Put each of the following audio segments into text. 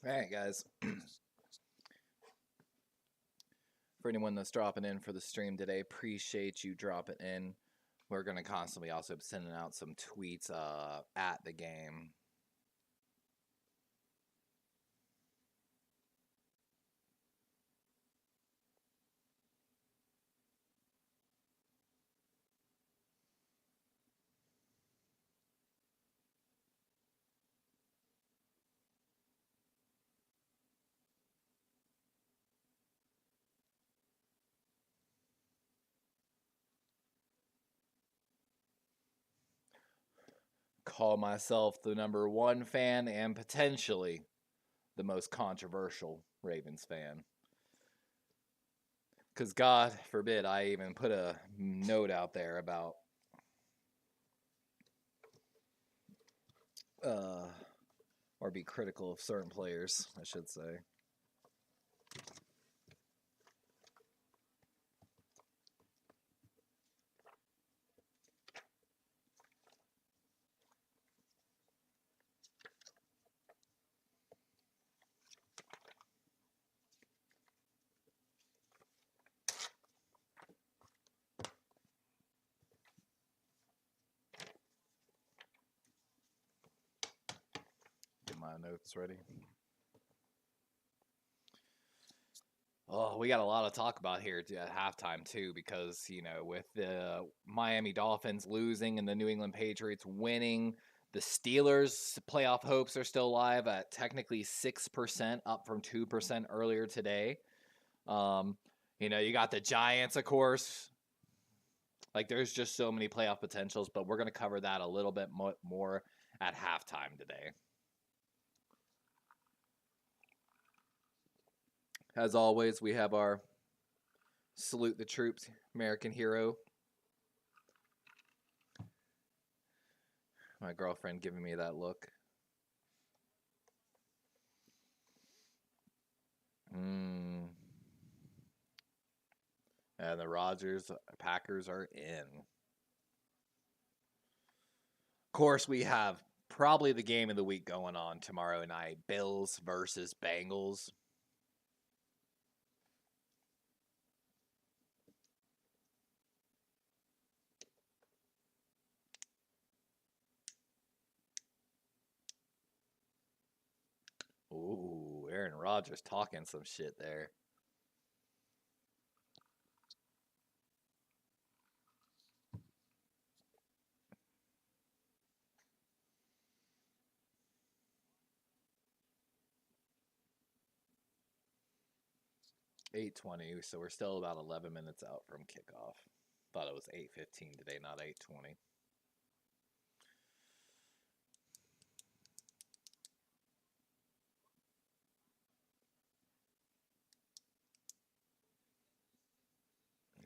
All right, guys. For anyone that's dropping in for the stream today, appreciate you dropping in. We're going to constantly also be sending out some tweets at the game. Call myself the #1 fan and potentially the most controversial Ravens fan. Because God forbid I even put a note out there about or be critical of certain players, I should say. Get my notes ready. Oh, we got a lot to talk about here at halftime too, because with the Miami Dolphins losing and the New England Patriots winning, the Steelers' playoff hopes are still alive at technically 6%, up from 2% earlier today. You got the Giants, of course. Like, there's just so many playoff potentials, but we're going to cover that a little bit more at halftime today. As always, we have our salute the troops, American hero. My girlfriend giving me that look. And the Packers are in. Of course, we have probably the game of the week going on tomorrow night. Bills versus Bengals. Ooh, Aaron Rodgers talking some shit there. .20, so we're still about 11 minutes out from kickoff. Thought it was 8:15 today, not 8:20.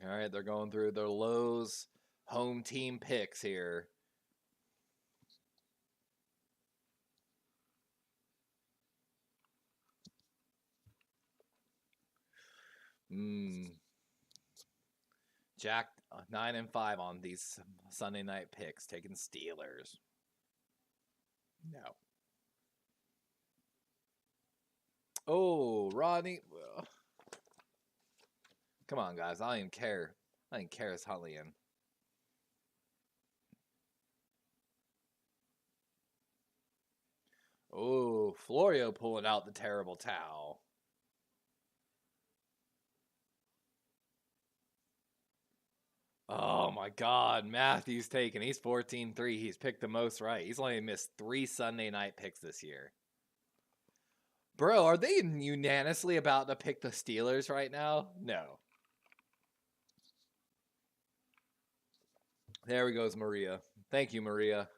All right, they're going through their Lowe's home team picks here. Jack 9-5 on these Sunday night picks, taking Steelers. No. Oh, Rodney. Come on, guys. I don't even care. I don't even care it's Huntley in. Oh, Florio pulling out the terrible towel. Oh my God, Matthew's taken. He's 14-3. He's picked the most right. He's only missed 3 Sunday night picks this year. Bro, are they unanimously about to pick the Steelers right now? No. There we goes Maria. Thank you, Maria.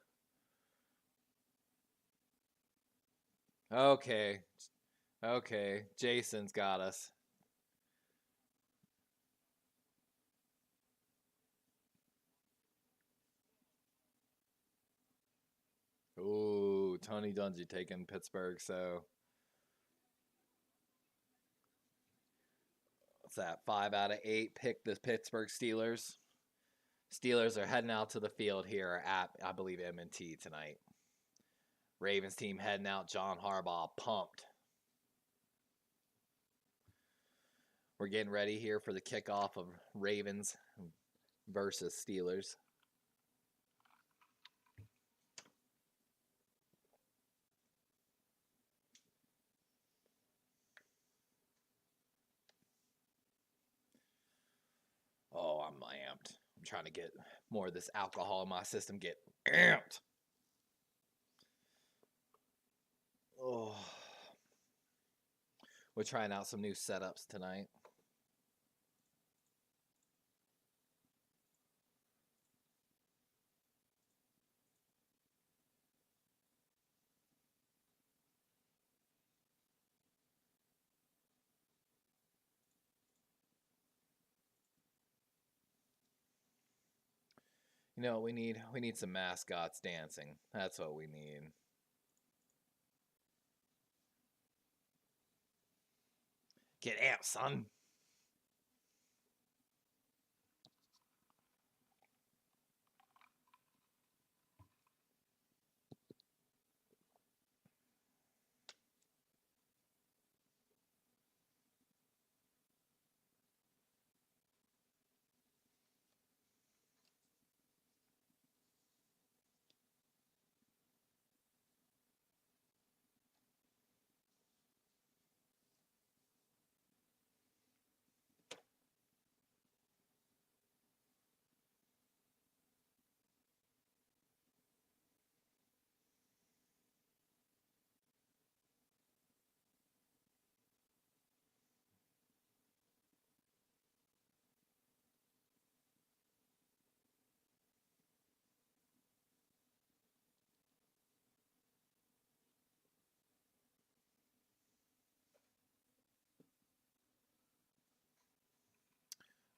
Okay. Okay. Jason's got us. Ooh, Tony Dungy taking Pittsburgh, so what's that? 5 out of 8 pick the Pittsburgh Steelers. Steelers are heading out to the field here at, I believe, M&T tonight. Ravens team heading out. John Harbaugh pumped. We're getting ready here for the kickoff of Ravens versus Steelers. Oh, I'm amped. I'm trying to get more of this alcohol in my system. Get amped. Oh. We're trying out some new setups tonight. You know, we need some mascots dancing. That's what we need. Get amped, son.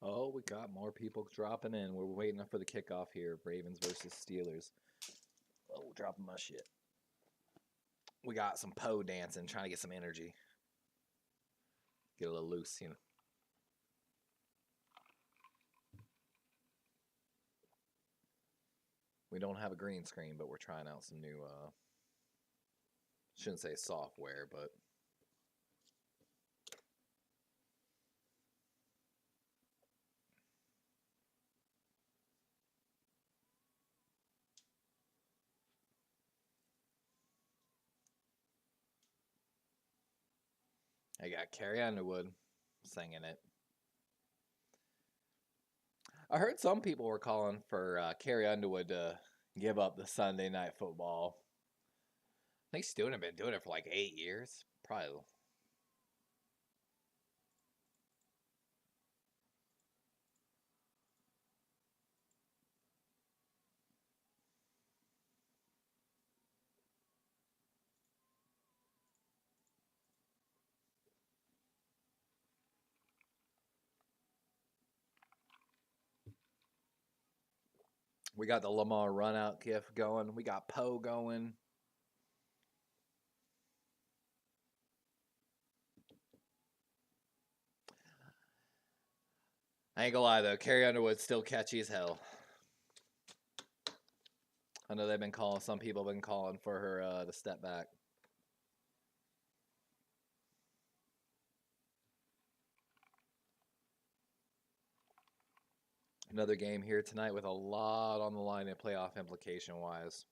Oh, we got more people dropping in. We're waiting for the kickoff here. Ravens versus Steelers. Oh, dropping my shit. We got some Poe dancing, trying to get some energy. Get a little loose, you know. We don't have a green screen, but we're trying out some new, shouldn't say software, but I got Carrie Underwood singing it. I heard some people were calling for Carrie Underwood to give up the Sunday night football. I think Stewart had been doing it for like 8 years. Probably. We got the Lamar run out gif going. We got Poe going. I ain't gonna lie though, Carrie Underwood's still catchy as hell. I know they've been calling, some people have been calling for her to step back. Another game here tonight with a lot on the line in playoff implication wise.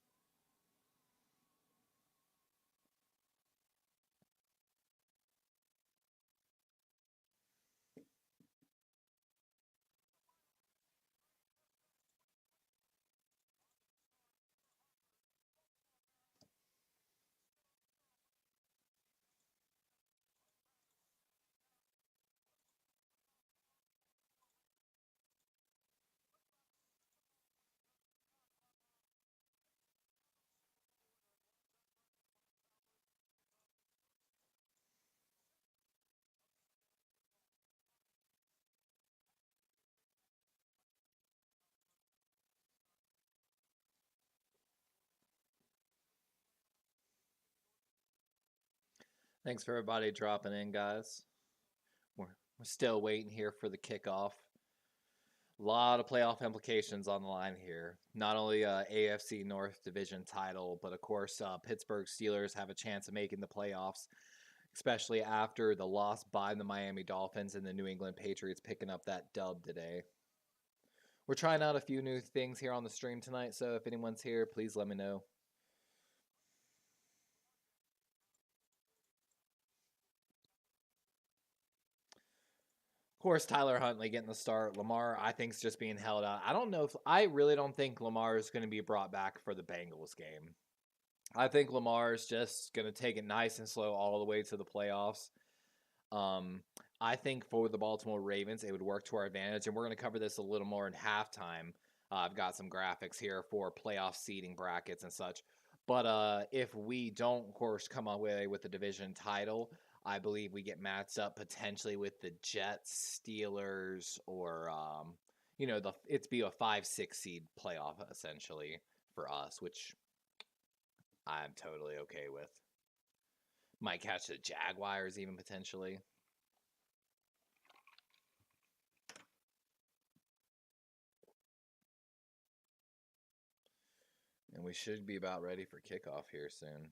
Thanks for everybody dropping in, guys. We're still waiting here for the kickoff. A lot of playoff implications on the line here. Not only AFC North division title, but of course Pittsburgh Steelers have a chance of making the playoffs. especially after the loss by the Miami Dolphins and the New England Patriots picking up that dub today. We're trying out a few new things here on the stream tonight, so if anyone's here, please let me know. Of course, Tyler Huntley getting the start. Lamar, I think, is just being held out. I really don't think Lamar is going to be brought back for the Bengals game. I think Lamar is just going to take it nice and slow all the way to the playoffs. Um, I think for the Baltimore Ravens, it would work to our advantage, and we're going to cover this a little more in halftime. I've got some graphics here for playoff seeding brackets and such. But if we don't, of course, come away with the division title, I believe we get matched up potentially with the Jets, Steelers, or it's be a 5-6 seed playoff essentially for us, which I'm totally okay with. Might catch the Jaguars even potentially. And we should be about ready for kickoff here soon.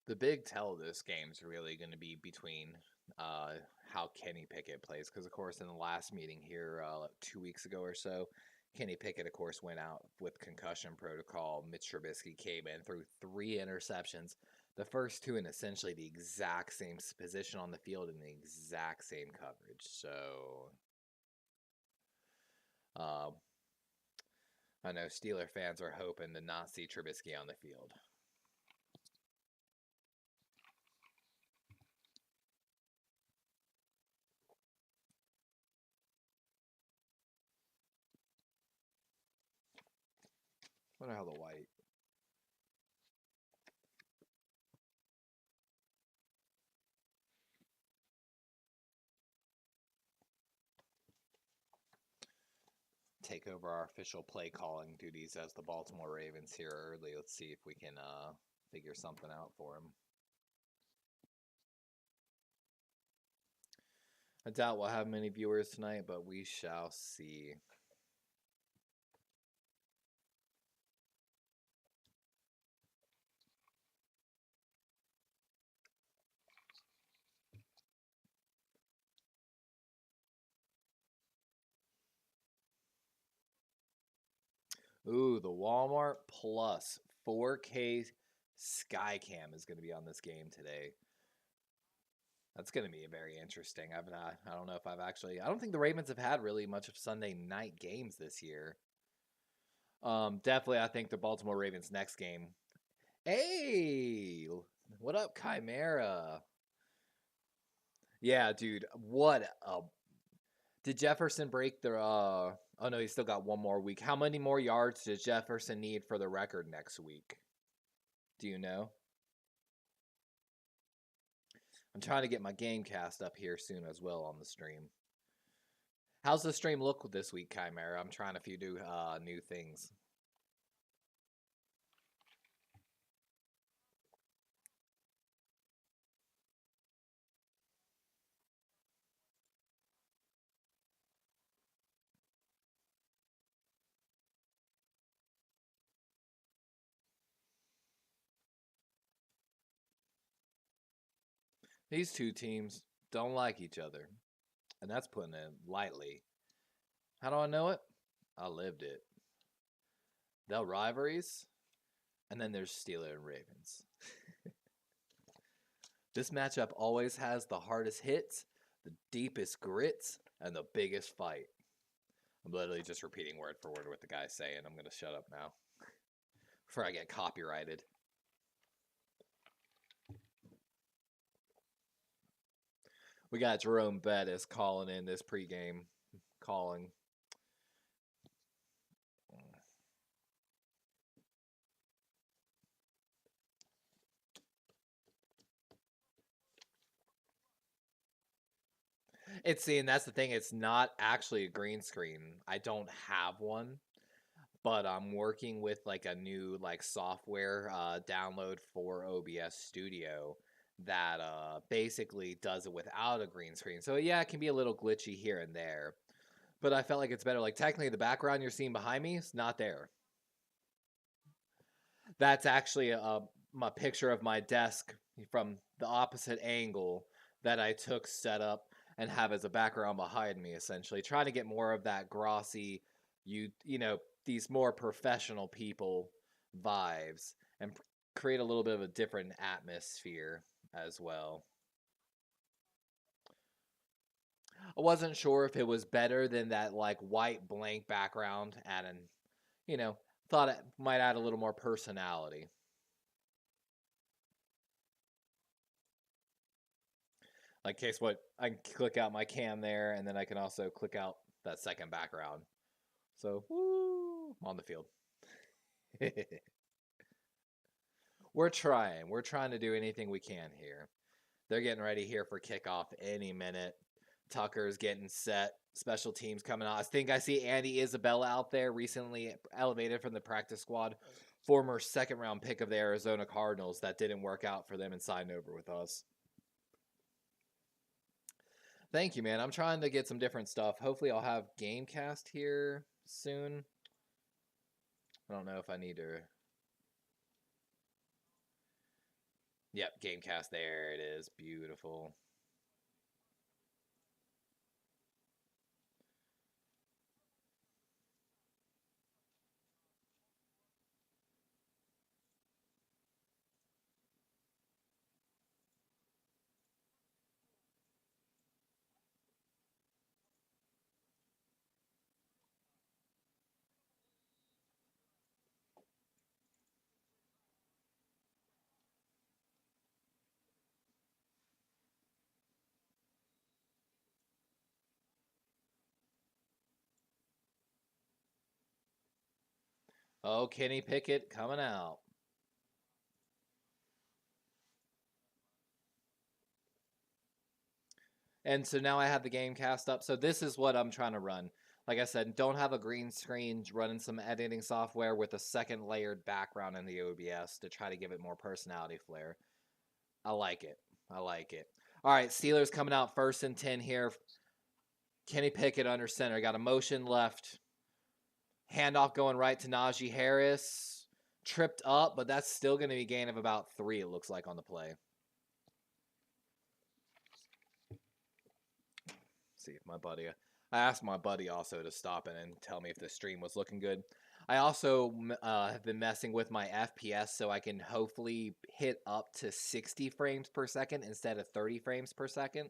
The big tell of this game is really going to be between how Kenny Pickett plays. Because, of course, in the last meeting here 2 weeks ago or so, Kenny Pickett, of course, went out with concussion protocol. Mitch Trubisky came in, threw 3 interceptions. The first 2 in essentially the exact same position on the field in the exact same coverage. So, I know Steeler fans are hoping to not see Trubisky on the field. Wonder how the white. Take over our official play calling duties as the Baltimore Ravens here early. Let's see if we can figure something out for them. I doubt we'll have many viewers tonight, but we shall see. Ooh, the Walmart Plus 4K Skycam is going to be on this game today. That's going to be very interesting. I don't know if I don't think the Ravens have had really much of Sunday night games this year. Definitely, I think the Baltimore Ravens next game. Hey, what up, Chimera? Yeah, dude, what a... Did Jefferson break the oh no, he's still got one more week. How many more yards does Jefferson need for the record next week? Do you know? I'm trying to get my game cast up here soon as well on the stream. How's the stream look this week, Chimera? I'm trying a few new things. These two teams don't like each other, and that's putting it lightly. How do I know it? I lived it. The rivalries, and then there's Steelers and Ravens. This matchup always has the hardest hits, the deepest grits, and the biggest fight. I'm literally just repeating word for word what the guy's saying. I'm going to shut up now before I get copyrighted. We got Jerome Bettis calling in this pregame calling. It's see, and that's the thing. It's not actually a green screen. I don't have one, but I'm working with like a new like software download for OBS Studio that basically does it without a green screen. So yeah, it can be a little glitchy here and there, but I felt like it's better. Like technically, the background you're seeing behind me is not there. That's actually my picture of my desk from the opposite angle that I took set up and have as a background behind me, essentially trying to get more of that glossy, you know, these more professional people vibes and create a little bit of a different atmosphere as well. I wasn't sure if it was better than that like white blank background and you know, thought it might add a little more personality. Like, case what, I can click out my cam there, and then I can also click out that second background. So, woo, I'm on the field. We're trying. We're trying to do anything we can here. They're getting ready here for kickoff any minute. Tucker's getting set. Special teams coming out. I think I see Andy Isabella out there, recently elevated from the practice squad. Former second round pick of the Arizona Cardinals that didn't work out for them and signed over with us. Thank you, man. I'm trying to get some different stuff. Hopefully, I'll have Gamecast here soon. I don't know if I need to. Yep, Gamecast. There it is. Beautiful. Oh, Kenny Pickett coming out. And so now I have the Gamecast up. So this is what I'm trying to run. Like I said, don't have a green screen, running some editing software with a second layered background in the OBS to try to give it more personality flair. I like it. I like it. All right, Steelers coming out 1st and 10 here. Kenny Pickett under center. Got a motion left. Handoff going right to Najee Harris. Tripped up, but that's still going to be a gain of about 3, it looks like, on the play. See if my buddy. I asked my buddy also to stop in and tell me if the stream was looking good. I also have been messing with my FPS so I can hopefully hit up to 60 frames per second instead of 30 frames per second.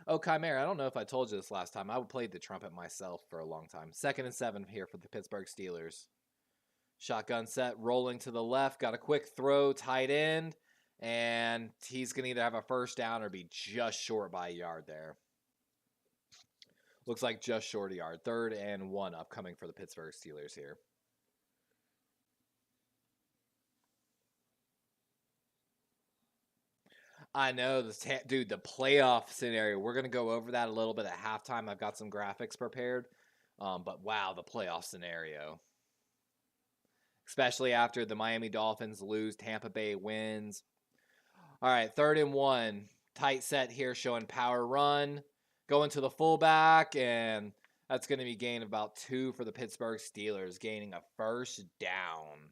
Oh, Chimera, I don't know if I told you this last time. I played the trumpet myself for a long time. 2nd and 7 here for the Pittsburgh Steelers. Shotgun set, rolling to the left. Got a quick throw, tight end. And he's going to either have a first down or be just short by a yard there. Looks like just short a yard. 3rd and 1 upcoming for the Pittsburgh Steelers here. I know this, dude. The playoff scenario. We're gonna go over that a little bit at halftime. I've got some graphics prepared, but wow, the playoff scenario, especially after the Miami Dolphins lose, Tampa Bay wins. All right, 3rd and 1, tight set here, showing power run, going to the fullback, and that's going to be gain about 2 for the Pittsburgh Steelers, gaining a first down.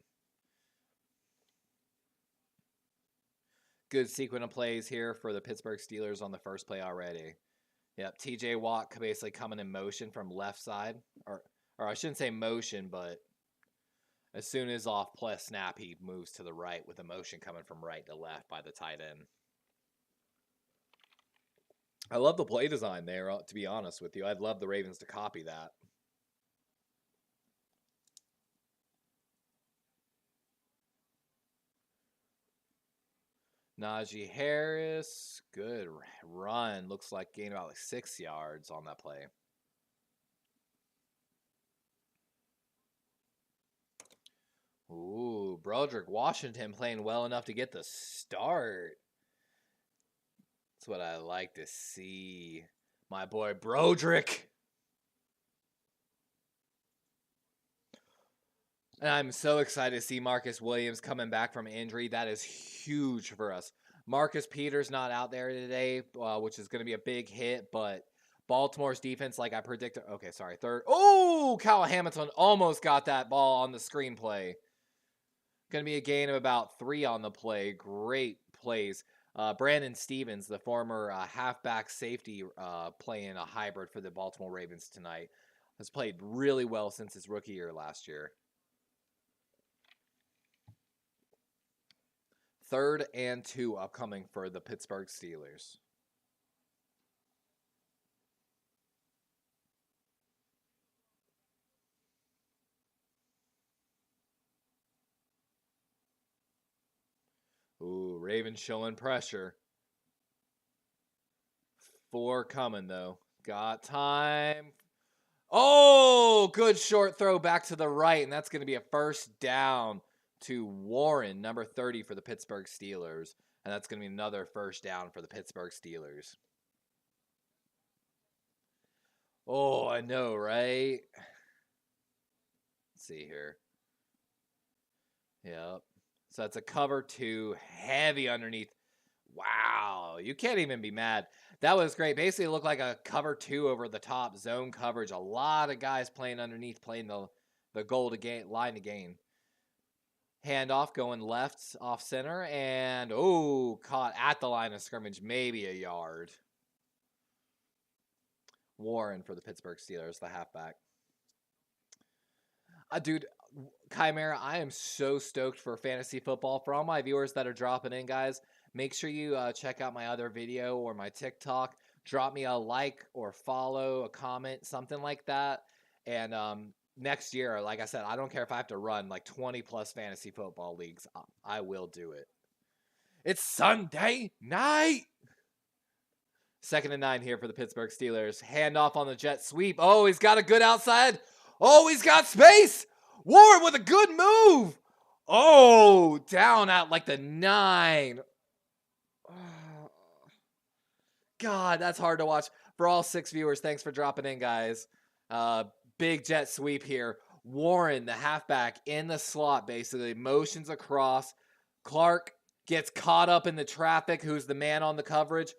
Good sequence of plays here for the Pittsburgh Steelers on the first play already. Yep, TJ Watt basically coming in motion from left side, or I shouldn't say motion, but as soon as off play snap, he moves to the right with a motion coming from right to left by the tight end. I love the play design there, to be honest with you. I'd love the Ravens to copy that. Najee Harris, good run. Looks like gained about like 6 yards on that play. Ooh, Broderick Washington playing well enough to get the start. That's what I like to see. My boy Broderick. And I'm so excited to see Marcus Williams coming back from injury. That is huge for us. Marcus Peters not out there today, which is going to be a big hit, but Baltimore's defense, like I predicted. Okay, sorry. Third. Oh, Kyle Hamilton almost got that ball on the screenplay. Going to be a gain of about 3 on the play. Great plays. Brandon Stevens, the former halfback safety, playing a hybrid for the Baltimore Ravens tonight, has played really well since his rookie year last year. 3rd and 2 upcoming for the Pittsburgh Steelers. Ooh, Ravens showing pressure. 4 coming, though. Got time. Oh, good short throw back to the right, and that's going to be a first down to Warren, number 30 for the Pittsburgh Steelers. And that's going to be another first down for the Pittsburgh Steelers. Oh, I know, right? Let's see here. Yep. So that's a cover 2, heavy underneath. Wow, you can't even be mad. That was great. Basically, it looked like a cover 2 over the top, zone coverage. A lot of guys playing underneath, playing the goal to gain, line to gain. Handoff going left off center, and caught at the line of scrimmage, maybe a yard. Warren for the Pittsburgh Steelers, the halfback. Dude, Chimera, I am so stoked for fantasy football. For all my viewers that are dropping in, guys, make sure you check out my other video or my TikTok. Drop me a like or follow, a comment, something like that. And next year, like I said, I don't care if I have to run like 20 plus fantasy football leagues. I will do it. It's Sunday night. 2nd and 9 here for the Pittsburgh Steelers. Handoff on the jet sweep. Oh, he's got a good outside. Oh, he's got space. Warren with a good move. Oh, down at like the 9. God, that's hard to watch. For all 6 viewers, thanks for dropping in, guys. Big jet sweep here. Warren, the halfback, in the slot, basically. Motions across. Clark gets caught up in the traffic, who's the man on the coverage.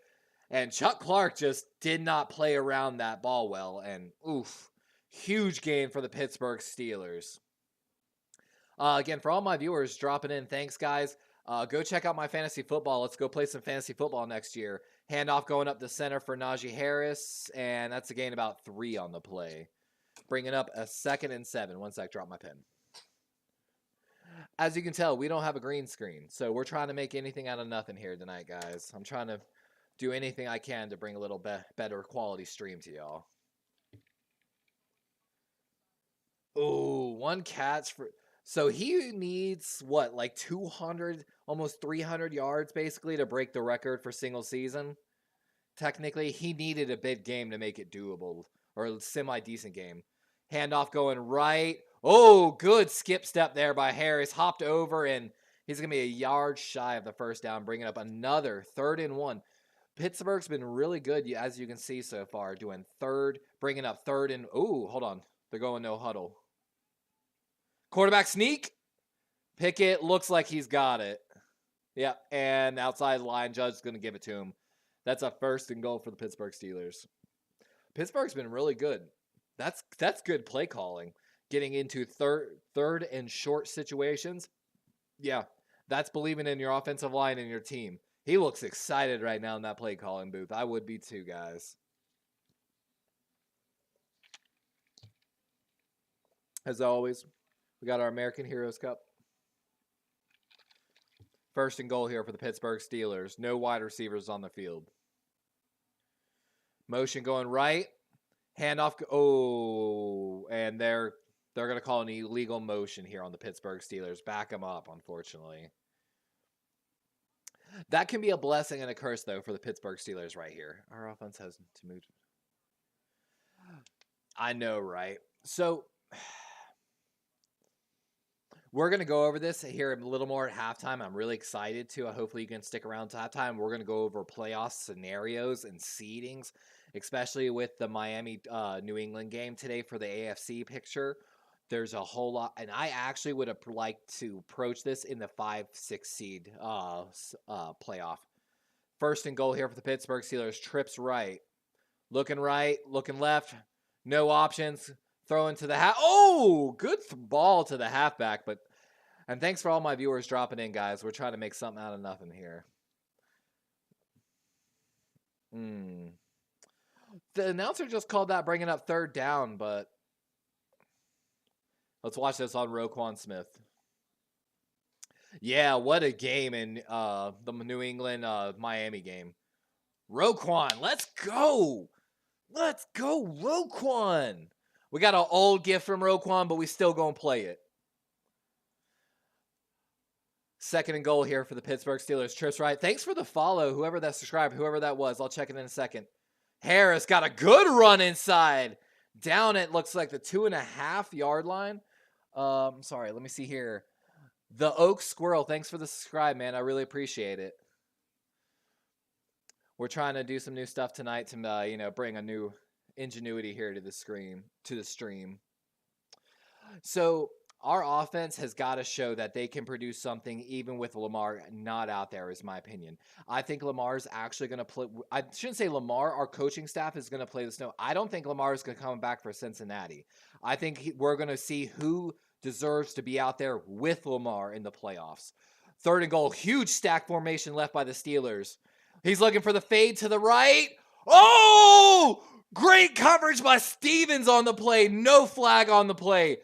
And Chuck Clark just did not play around that ball well. And oof, huge gain for the Pittsburgh Steelers. Again, for all my viewers dropping in, thanks, guys. Go check out my fantasy football. Let's go play some fantasy football next year. Handoff going up the center for Najee Harris, and that's a gain about 3 on the play. Bringing up a 2nd and 7. One sec, drop my pen. As you can tell, we don't have a green screen, so we're trying to make anything out of nothing here tonight, guys. I'm trying to do anything I can to bring a little better quality stream to y'all. Oh, 1 catch for... So he needs, what, like 200, almost 300 yards, basically, to break the record for single season? Technically, he needed a big game to make it doable, or a semi-decent game. Handoff going right. Oh, good skip step there by Harris. Hopped over, and he's going to be a yard shy of the first down, bringing up another 3rd and 1. Pittsburgh's been really good, as you can see so far, doing bringing up 3rd and... Oh, hold on. They're going no huddle. Quarterback sneak. Pickett looks like he's got it. Yeah, and outside line, Judge's going to give it to him. That's a 1st and goal for the Pittsburgh Steelers. Pittsburgh's been really good. That's good play calling. Getting into third and short situations. Yeah, that's believing in your offensive line and your team. He looks excited right now in that play calling booth. I would be too, guys. As always, we got our American Heroes Cup. 1st and goal here for the Pittsburgh Steelers. No wide receivers on the field. Motion going right. Handoff. Oh, and they're going to call an illegal motion here on the Pittsburgh Steelers. Back them up, unfortunately. That can be a blessing and a curse, though, for the Pittsburgh Steelers right here. Our offense has to move. I know, right? So We're going to go over this here a little more at halftime. I'm really excited to. Hopefully you can stick around to halftime. We're going to go over playoff scenarios and seedings, especially with the Miami New England game today for the AFC picture. There's a whole lot, and I actually would have liked to approach this in the 5-6 seed playoff. First and goal here for the Pittsburgh Steelers. Trips right, looking left, no options. Throwing to the half. Oh, good ball to the halfback. And thanks for all my viewers dropping in, guys. We're trying to make something out of nothing here. The announcer just called that bringing up third down, but let's watch this on Roquan Smith. Yeah, what a game in the New England Miami game. Roquan, let's go. Let's go, Roquan. We got an old gift from Roquan, but we still going to play it. Second and goal here for the Pittsburgh Steelers. Trips right. Thanks for the follow, whoever that subscribed, whoever that was. I'll check it in a second. Harris got a good run inside. Down it looks like the 2.5 yard line. Sorry, let me see here. The Oak Squirrel, thanks for the subscribe, man. I really appreciate it. We're trying to do some new stuff tonight to bring a new ingenuity here to the stream. So our offense has got to show that they can produce something even with Lamar not out there, is my opinion. I think Lamar's actually going to play. I shouldn't say Lamar. Our coaching staff is going to play the snow. I don't think Lamar is going to come back for Cincinnati. I think we're going to see who deserves to be out there with Lamar in the playoffs. Third and goal. Huge stack formation left by the Steelers. He's looking for the fade to the right. Oh! Great coverage by Stevens on the play. No flag on the play.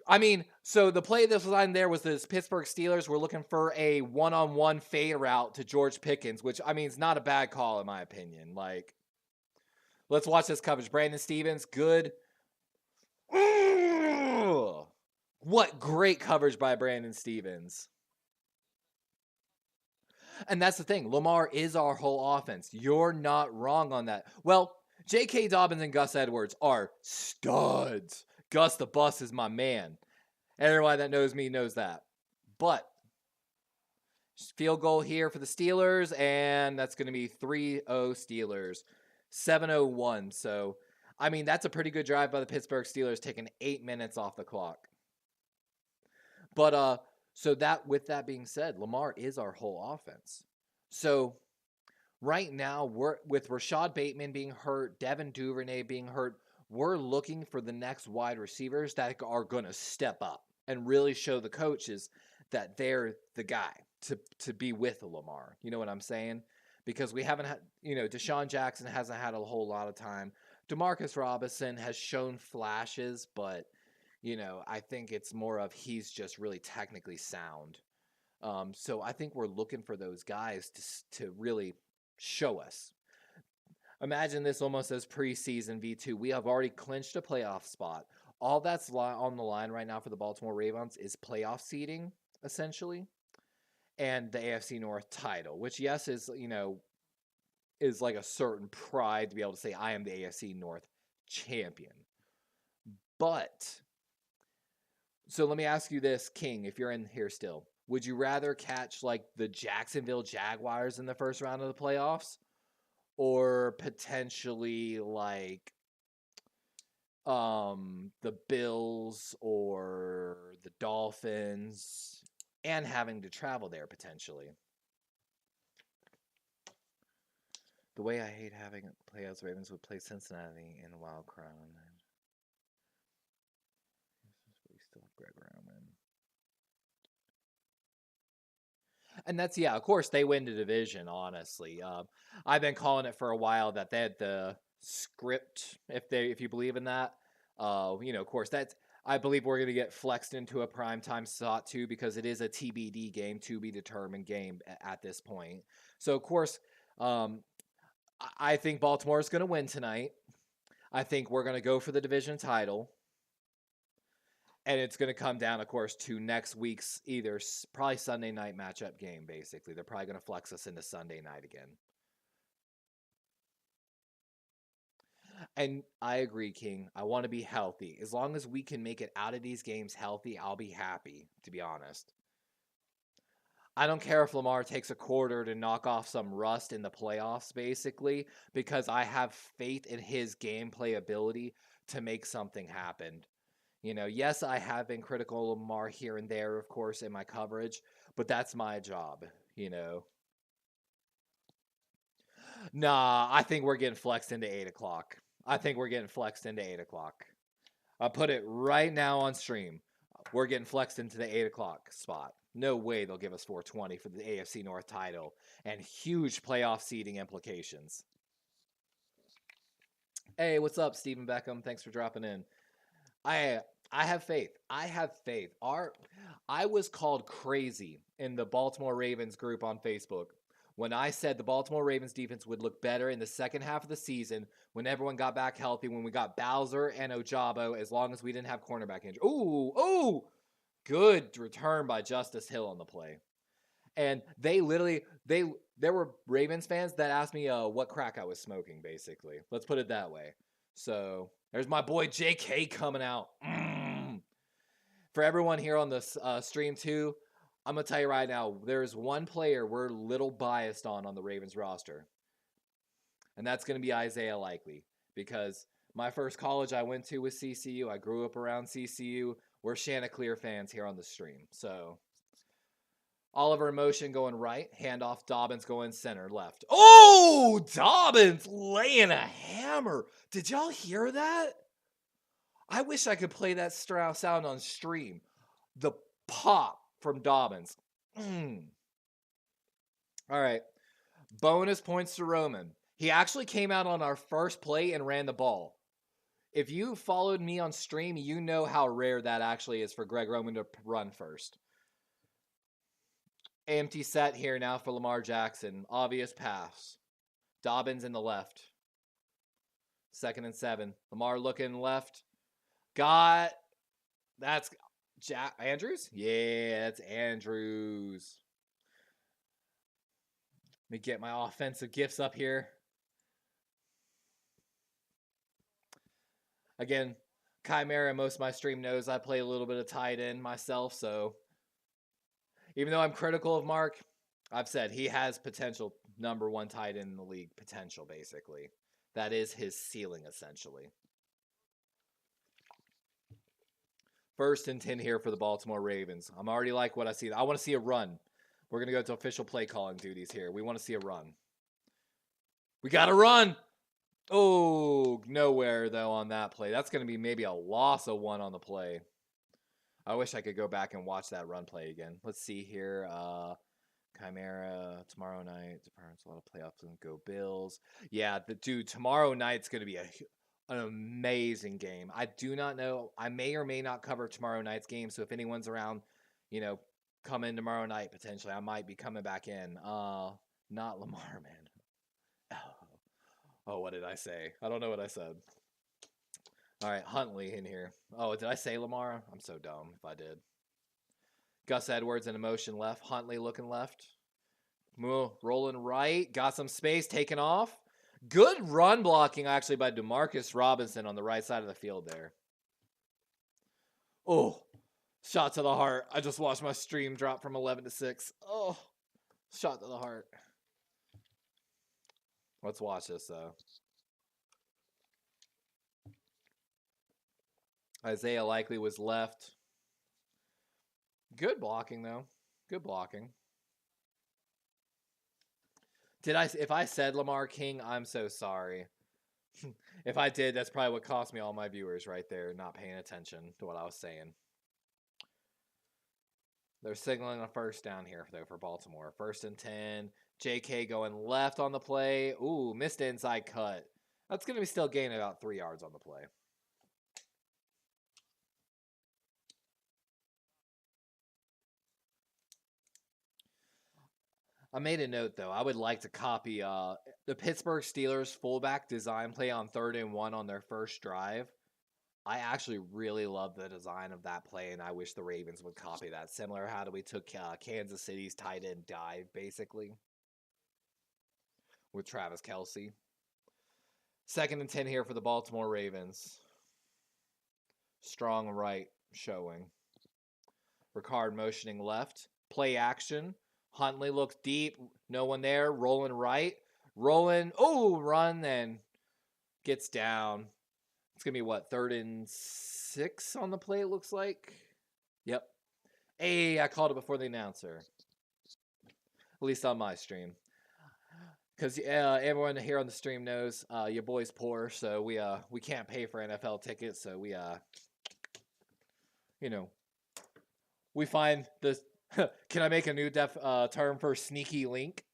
I mean, so the play that was on there was the Pittsburgh Steelers were looking for a one-on-one fade route to George Pickens, which, I mean, is not a bad call in my opinion. Like, let's watch this coverage. Brandon Stevens, good. Ugh. What great coverage by Brandon Stevens. And that's the thing. Lamar is our whole offense. You're not wrong on that. Well, J.K. Dobbins and Gus Edwards are studs. Gus the Bus is my man. Everyone that knows me knows that. But field goal here for the Steelers, and that's going to be 3-0 Steelers. 7:01. So, I mean, that's a pretty good drive by the Pittsburgh Steelers, taking 8 minutes off the clock. But so that, with that being said, Lamar is our whole offense. So right now, we're with Rashad Bateman being hurt, Devin Duvernay being hurt, we're looking for the next wide receivers that are going to step up and really show the coaches that they're the guy to be with Lamar. You know what I'm saying? Because we haven't had, Deshaun Jackson hasn't had a whole lot of time. Demarcus Robinson has shown flashes, but I think it's more of he's just really technically sound. So I think we're looking for those guys to really show us. Imagine this almost as preseason V2. We have already clinched a playoff spot. All that's on the line right now for the Baltimore Ravens is playoff seeding, essentially, and the AFC North title, which, yes, is like a certain pride to be able to say, I am the AFC North champion. But so let me ask you this, King, if you're in here still. Would you rather catch like the Jacksonville Jaguars in the first round of the playoffs, or potentially like the Bills or the Dolphins, and having to travel there potentially? The way I hate having playoffs, Ravens would play Cincinnati in a wild crown. Greg Roman. And that's, of course they win the division, honestly. I've been calling it for a while that they had the script, if you believe in that. Of course, I believe we're going to get flexed into a primetime slot too, because it is a TBD game, to be determined game at this point. So, of course, I think Baltimore is going to win tonight. I think we're going to go for the division title. And it's going to come down, of course, to next week's probably Sunday night matchup game, basically. They're probably going to flex us into Sunday night again. And I agree, King. I want to be healthy. As long as we can make it out of these games healthy, I'll be happy, to be honest. I don't care if Lamar takes a quarter to knock off some rust in the playoffs, basically, because I have faith in his gameplay ability to make something happen. Yes, I have been critical of Lamar here and there, of course, in my coverage, but that's my job, you know. Nah, I think we're getting flexed into 8 o'clock. I think we're getting flexed into 8 o'clock. I'll put it right now on stream. We're getting flexed into the 8 o'clock spot. No way they'll give us 420 for the AFC North title and huge playoff seeding implications. Hey, what's up, Stephen Beckham? Thanks for dropping in. I I have faith. I have faith. I was called crazy in the Baltimore Ravens group on Facebook when I said the Baltimore Ravens defense would look better in the second half of the season when everyone got back healthy, when we got Bowser and Ojabo, as long as we didn't have cornerback injury. Ooh, good return by Justice Hill on the play. And they literally there were Ravens fans that asked me what crack I was smoking, basically. Let's put it that way. So there's my boy JK coming out. For everyone here on this stream too, I'm gonna tell you right now, there's one player we're a little biased on the Ravens roster, and that's gonna be Isaiah Likely, because my first college I went to was CCU. I grew up around CCU. We're Chanticleer fans here on the stream, so Oliver in motion going right. Handoff. Dobbins going center left. Oh, Dobbins laying a hammer. Did y'all hear that? I wish I could play that sound on stream. The pop from Dobbins. All right. Bonus points to Roman. He actually came out on our first play and ran the ball. If you followed me on stream, you know how rare that actually is for Greg Roman to run first. Empty set here now for Lamar Jackson. Obvious pass. Dobbins in the left. 2nd and 7. Lamar looking left. That's Andrews? Yeah, that's Andrews. Let me get my offensive gifts up here. Again, Chimera, most of my stream knows I play a little bit of tight end myself, so even though I'm critical of Mark, I've said he has potential, number one tight end in the league potential, basically. That is his ceiling, essentially. 1st and 10 here for the Baltimore Ravens. I'm already like what I see. I want to see a run. We're going to go to official play calling duties here. We want to see a run. We got to run. Oh, nowhere, though, on that play. That's going to be maybe a loss of 1 on the play. I wish I could go back and watch that run play again. Let's see here. Chimera tomorrow night. A lot of playoffs and go Bills. Yeah, dude, tomorrow night's going to be an amazing game. I do not know. I may or may not cover tomorrow night's game. So if anyone's around, come in tomorrow night potentially. I might be coming back in. Not Lamar, man. Oh, what did I say? I don't know what I said. All right, Huntley in here. Oh, did I say Lamar? I'm so dumb if I did. Gus Edwards in a motion left. Huntley looking left. Rolling right. Got some space. Taken off. Good run blocking, actually, by Demarcus Robinson on the right side of the field there. Oh, shot to the heart. I just watched my stream drop from 11 to 6. Oh, shot to the heart. Let's watch this, though. Isaiah Likely was left. Good blocking, though. Good blocking. If I said Lamar King, I'm so sorry. If I did, that's probably what cost me all my viewers right there, not paying attention to what I was saying. They're signaling a 1st down here, though, for Baltimore. 1st and 10. JK going left on the play. Ooh, missed inside cut. That's going to be still gaining about 3 yards on the play. I made a note, though. I would like to copy the Pittsburgh Steelers fullback design play on 3rd and 1 on their first drive. I actually really love the design of that play, and I wish the Ravens would copy that. Similar how we took Kansas City's tight end dive, basically, with Travis Kelce. 2nd and 10 here for the Baltimore Ravens. Strong right showing. Ricard motioning left. Play action. Huntley looks deep. No one there. Rolling right. Rolling. Oh, run and gets down. It's going to be what? 3rd and 6 on the play, it looks like. Yep. Hey, I called it before the announcer. At least on my stream. Because everyone here on the stream knows your boy's poor, so we can't pay for NFL tickets, so we we find this. Can I make a new term for sneaky link?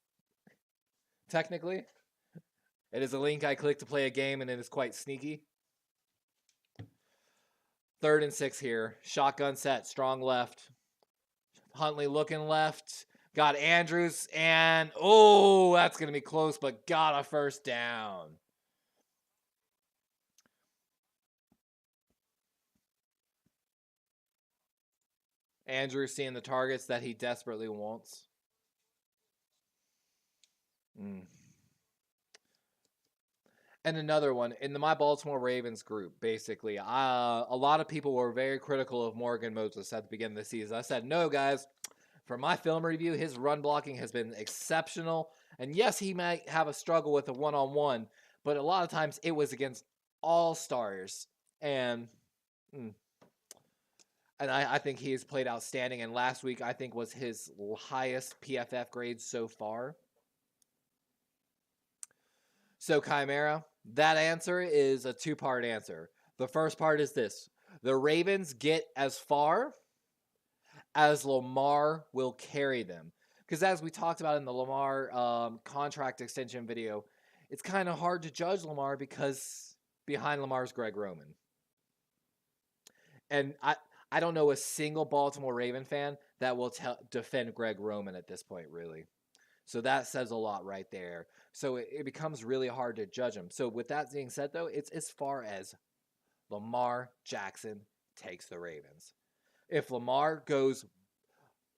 Technically, it is a link I click to play a game, and it is quite sneaky. 3rd and 6 here. Shotgun set, strong left. Huntley looking left. Got Andrews, and oh, that's going to be close, but got a first down. Andrews seeing the targets that he desperately wants. And another one, in my Baltimore Ravens group, basically, a lot of people were very critical of Morgan Moses at the beginning of the season. I said, no, guys, for my film review, his run blocking has been exceptional. And yes, he might have a struggle with a one-on-one, but a lot of times it was against all-stars. And I think he has played outstanding. And last week, I think, was his highest PFF grade so far. So, Chimera, that answer is a 2-part answer. The first part is this. The Ravens get as far as Lamar will carry them. Because as we talked about in the Lamar contract extension video, it's kind of hard to judge Lamar because behind Lamar's Greg Roman. And I don't know a single Baltimore Raven fan that will defend Greg Roman at this point, really. So that says a lot right there. So it becomes really hard to judge him. So with that being said, though, it's as far as Lamar Jackson takes the Ravens. If Lamar goes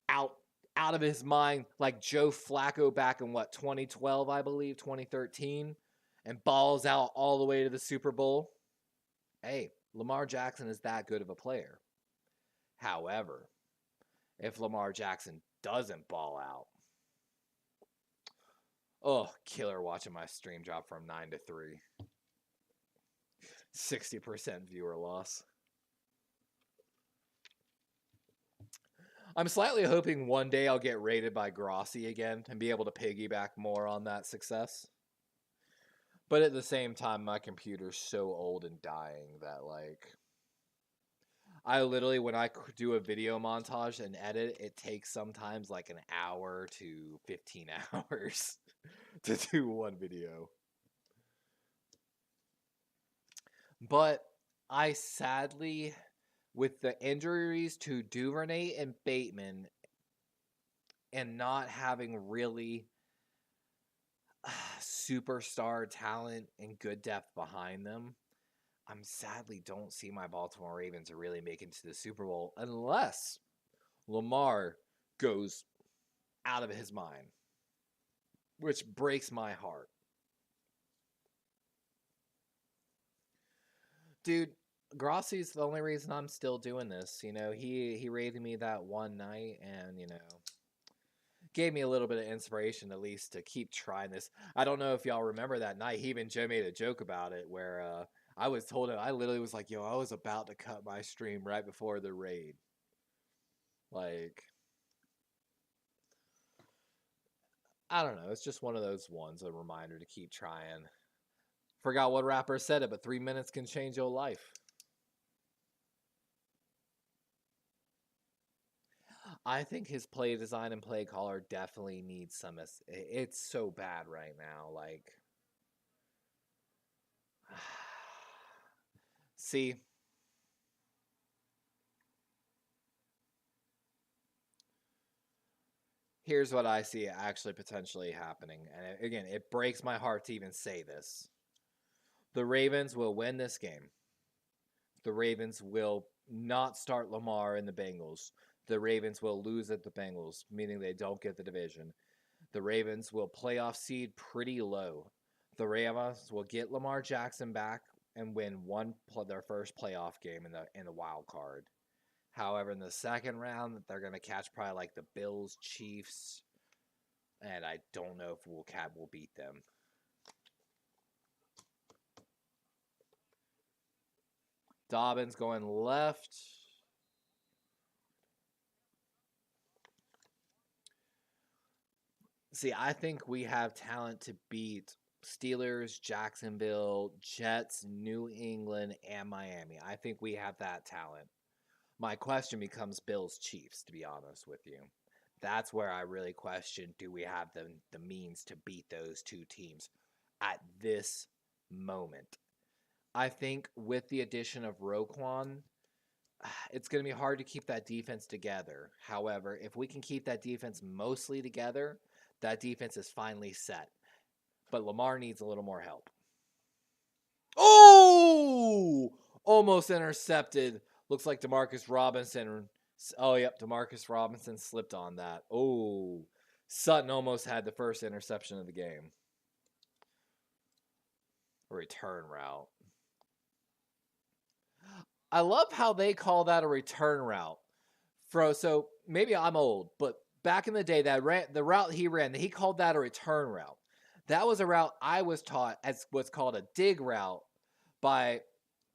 out of his mind like Joe Flacco back in 2012, I believe, 2013, and balls out all the way to the Super Bowl, hey, Lamar Jackson is that good of a player. However, if Lamar Jackson doesn't ball out, oh, killer watching my stream drop from 9 to 3. 60% viewer loss. I'm slightly hoping one day I'll get rated by Grossi again and be able to piggyback more on that success. But at the same time, my computer's so old and dying that, I literally, when I do a video montage and edit, it takes sometimes an hour to 15 hours to do one video. But I sadly, with the injuries to Duvernay and Bateman and not having really superstar talent and good depth behind them, I'm sadly don't see my Baltimore Ravens really make it to the Super Bowl unless Lamar goes out of his mind, which breaks my heart. Dude, Grossi's the only reason I'm still doing this. He rated me that one night and, gave me a little bit of inspiration at least to keep trying this. I don't know if y'all remember that night. Joe made a joke about it where I was told I literally was like, yo, I was about to cut my stream right before the raid. I don't know. It's just one of those ones, a reminder to keep trying. Forgot what rapper said it, but 3 minutes can change your life. I think his play design and play caller definitely needs some. It's so bad right now. See, here's what I see actually potentially happening. And again, it breaks my heart to even say this. The Ravens will win this game. The Ravens will not start Lamar in the Bengals. The Ravens will lose at the Bengals, meaning they don't get the division. The Ravens will playoff seed pretty low. the Rams will get Lamar Jackson back and win their first playoff game in the wild card. However, in the second round, they're going to catch probably like the Bills, Chiefs, and I don't know if will beat them. Dobbins going left. See, I think we have talent to beat Steelers, Jacksonville, Jets, New England, and Miami. I think we have that talent. My question becomes Bills, Chiefs, to be honest with you. That's where I really question, do we have the means to beat those two teams at this moment? I think with the addition of Roquan, it's going to be hard to keep that defense together. However, if we can keep that defense mostly together, that defense is finally set. But Lamar needs a little more help. Oh! Almost intercepted. Looks like Demarcus Robinson. Oh, yep, Demarcus Robinson slipped on that. Oh, Sutton almost had the first interception of the game. A return route. I love how they call that a return route. So maybe I'm old, but back in the day, the route he ran, he called that a return route. That was a route I was taught as what's called a dig route by,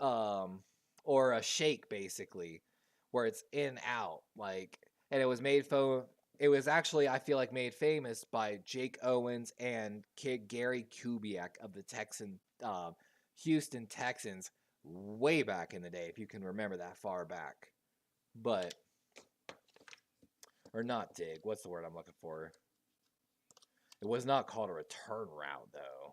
or a shake basically, where it's in out and it was it was actually, I feel like, made famous by Jake Owens and kid Gary Kubiak of the Houston Texans way back in the day, if you can remember that far back. But, or not dig, what's the word I'm looking for? It was not called a return route, though.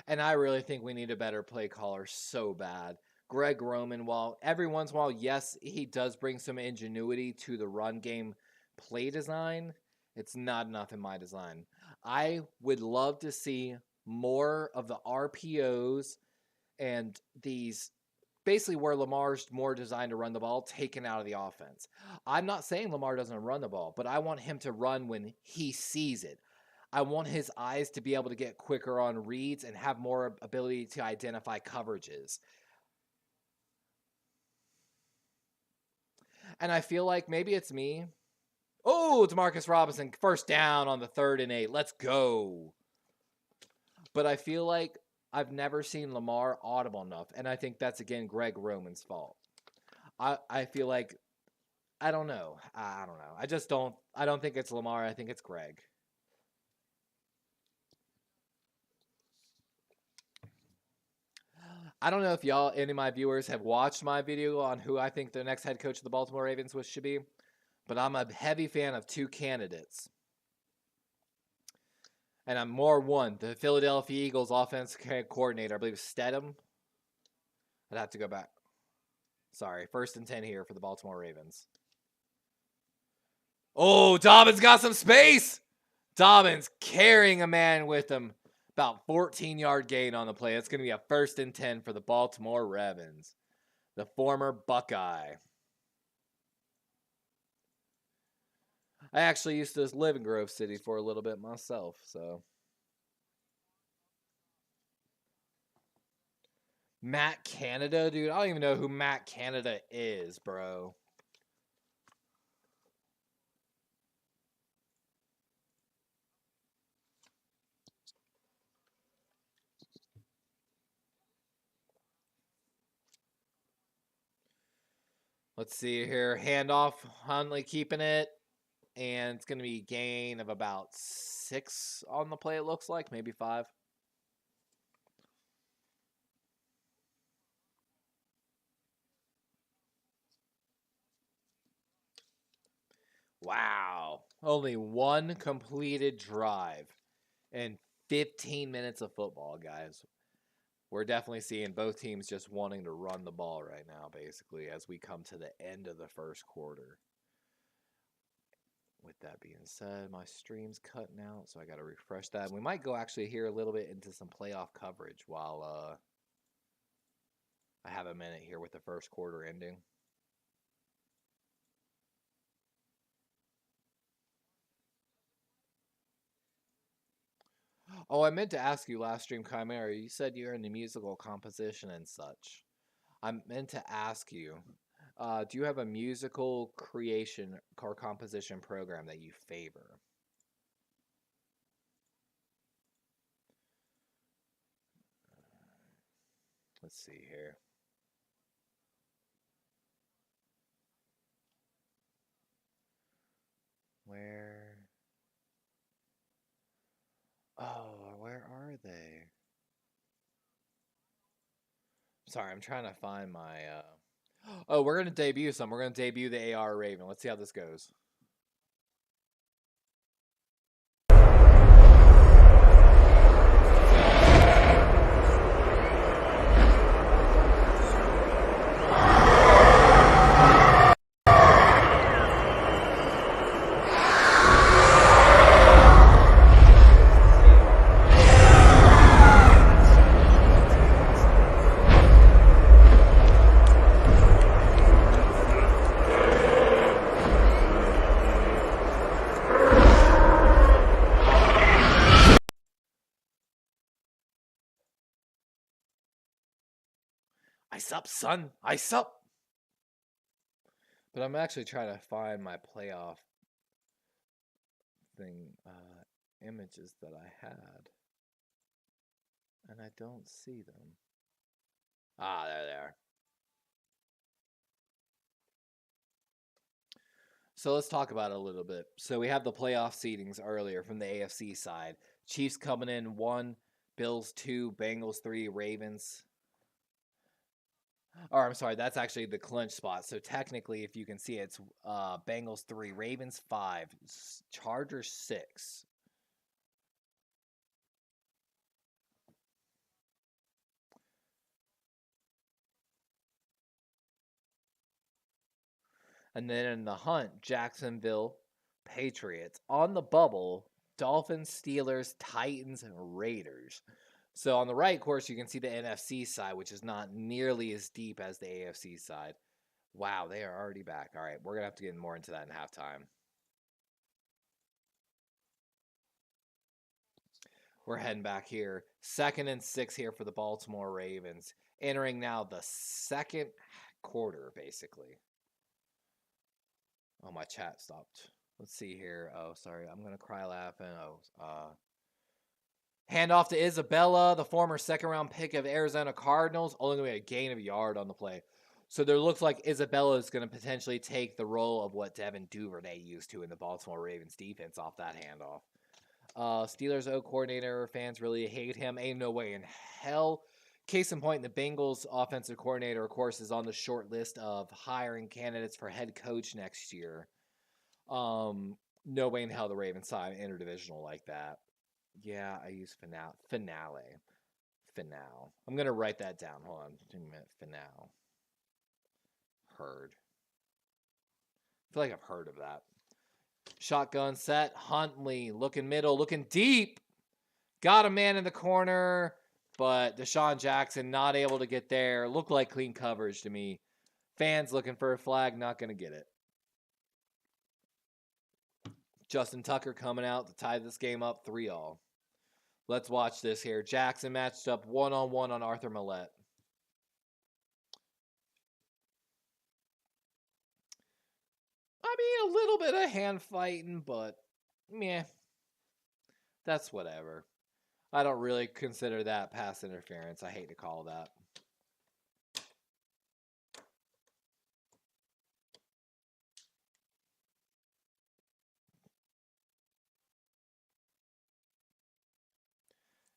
And I really think we need a better play caller so bad. Greg Roman, while every once in a while, yes, he does bring some ingenuity to the run game play design, it's not enough in my design. I would love to see more of the RPOs and these basically where Lamar's more designed to run the ball taken out of the offense. I'm not saying Lamar doesn't run the ball, but I want him to run when he sees it. I want his eyes to be able to get quicker on reads and have more ability to identify coverages. And I feel like maybe it's me. Oh, Demarcus Robinson, first down on the 3rd and 8. Let's go. But I feel like I've never seen Lamar audible enough. And I think that's, again, Greg Roman's fault. I feel like, I don't know. I don't know. I don't think it's Lamar. I think it's Greg. I don't know if any of my viewers have watched my video on who I think the next head coach of the Baltimore Ravens should be, but I'm a heavy fan of two candidates. And I'm the Philadelphia Eagles offense coordinator, I believe Stedham. I'd have to go back. Sorry, 1st and 10 here for the Baltimore Ravens. Oh, Dobbins got some space. Dobbins carrying a man with him. About 14-yard gain on the play. It's going to be a 1st and 10 for the Baltimore Ravens. The former Buckeye. I actually used to live in Grove City for a little bit myself, so. Matt Canada, dude. I don't even know who Matt Canada is, bro. Let's see here. Handoff. Huntley keeping it. And it's going to be a gain of about 6 on the play, it looks like. Maybe 5. Wow. Only one completed drive and 15 minutes of football, guys. We're definitely seeing both teams just wanting to run the ball right now, basically, as we come to the end of the first quarter. With that being said, my stream's cutting out, so I got to refresh that. We might go actually here a little bit into some playoff coverage while I have a minute here with the first quarter ending. Oh, I meant to ask you last stream, Chimera. You said you're into musical composition and such. I meant to ask you, do you have a musical creation or composition program that you favor? Let's see here. Where? Oh, where are they? Sorry, I'm trying to find my. Oh, we're gonna debut some. We're gonna debut the AR Raven. Let's see how this goes. Ice up, son. Ice up. But I'm actually trying to find my playoff thing images that I had, and I don't see them. Ah, there they are. So let's talk about it a little bit. So we have the playoff seedings earlier from the AFC side. Chiefs coming in 1, Bills 2, Bengals 3, Ravens. Or I'm sorry, that's actually the clinch spot. So technically, if you can see, it's Bengals 3, Ravens 5, Chargers 6. And then in the hunt, Jacksonville, Patriots. On the bubble, Dolphins, Steelers, Titans, and Raiders. So on the right, of course, you can see the NFC side, which is not nearly as deep as the AFC side. Wow, they are already back. All right, we're going to have to get more into that in halftime. We're heading back here. 2nd and 6 here for the Baltimore Ravens. Entering now the second quarter, basically. Oh, my chat stopped. Let's see here. Oh, sorry. I'm going to cry laughing. Handoff to Isabella, the former second-round pick of Arizona Cardinals. Only going to be a gain of a yard on the play. So there looks like Isabella is going to potentially take the role of what Devin Duvernay used to in the Baltimore Ravens defense off that handoff. Steelers O coordinator fans really hate him. Ain't no way in hell. Case in point, the Bengals offensive coordinator, of course, is on the short list of hiring candidates for head coach next year. No way in hell the Ravens sign interdivisional like that. Yeah, I use finale. I'm gonna write that down. Hold on, finale. Heard. I feel like I've heard of that. Shotgun set. Huntley looking middle, looking deep. Got a man in the corner, but Deshaun Jackson not able to get there. Looked like clean coverage to me. Fans looking for a flag, not going to get it. Justin Tucker coming out to tie this game up 3-all. Let's watch this here. Jackson matched up one-on-one on Arthur Millette. I mean, a little bit of hand fighting, but meh. That's whatever. I don't really consider that pass interference. I hate to call that.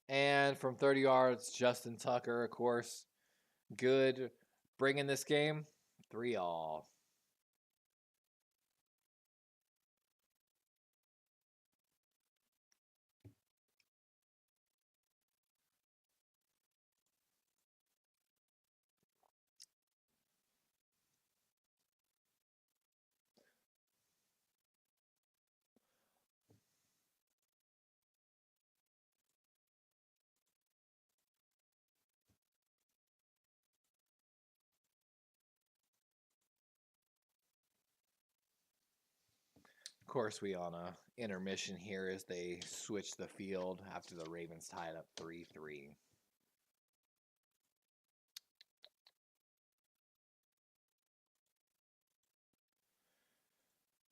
And from 30 yards, Justin Tucker, of course, good. Bringing this game 3-all. course, we on a intermission here as they switch the field after the Ravens tied up 3-3.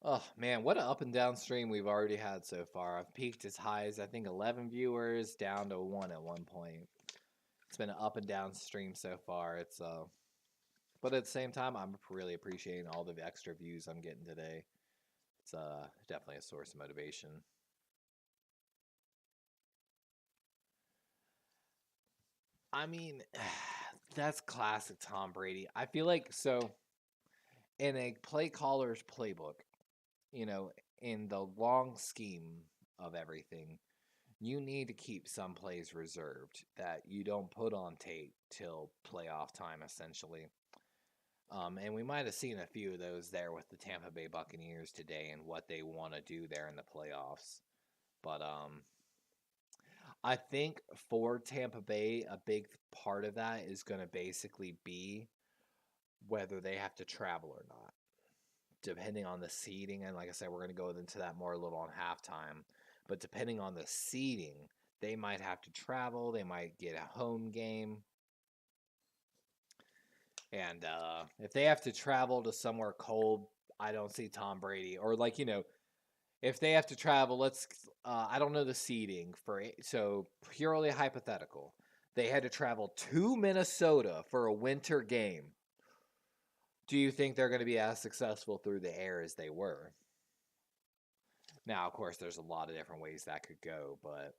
Oh man, what an up and down stream we've already had so far. I've peaked as high as I think 11 viewers, down to 1 at one point. It's been an up and down stream so far. But at the same time, I'm really appreciating all the extra views I'm getting today. It's definitely a source of motivation. I mean, that's classic Tom Brady. I feel like in a play caller's playbook, in the long scheme of everything, you need to keep some plays reserved that you don't put on tape till playoff time, essentially. And we might have seen a few of those there with the Tampa Bay Buccaneers today and what they want to do there in the playoffs. But I think for Tampa Bay, a big part of that is going to basically be whether they have to travel or not, depending on the seeding. And like I said, we're going to go into that more a little on halftime. But depending on the seeding, they might have to travel. They might get a home game. And if they have to travel to somewhere cold, I don't see Tom Brady. Or if they have to travel, I don't know the seeding so purely hypothetical. They had to travel to Minnesota for a winter game. Do you think they're going to be as successful through the air as they were? Now, of course, there's a lot of different ways that could go, but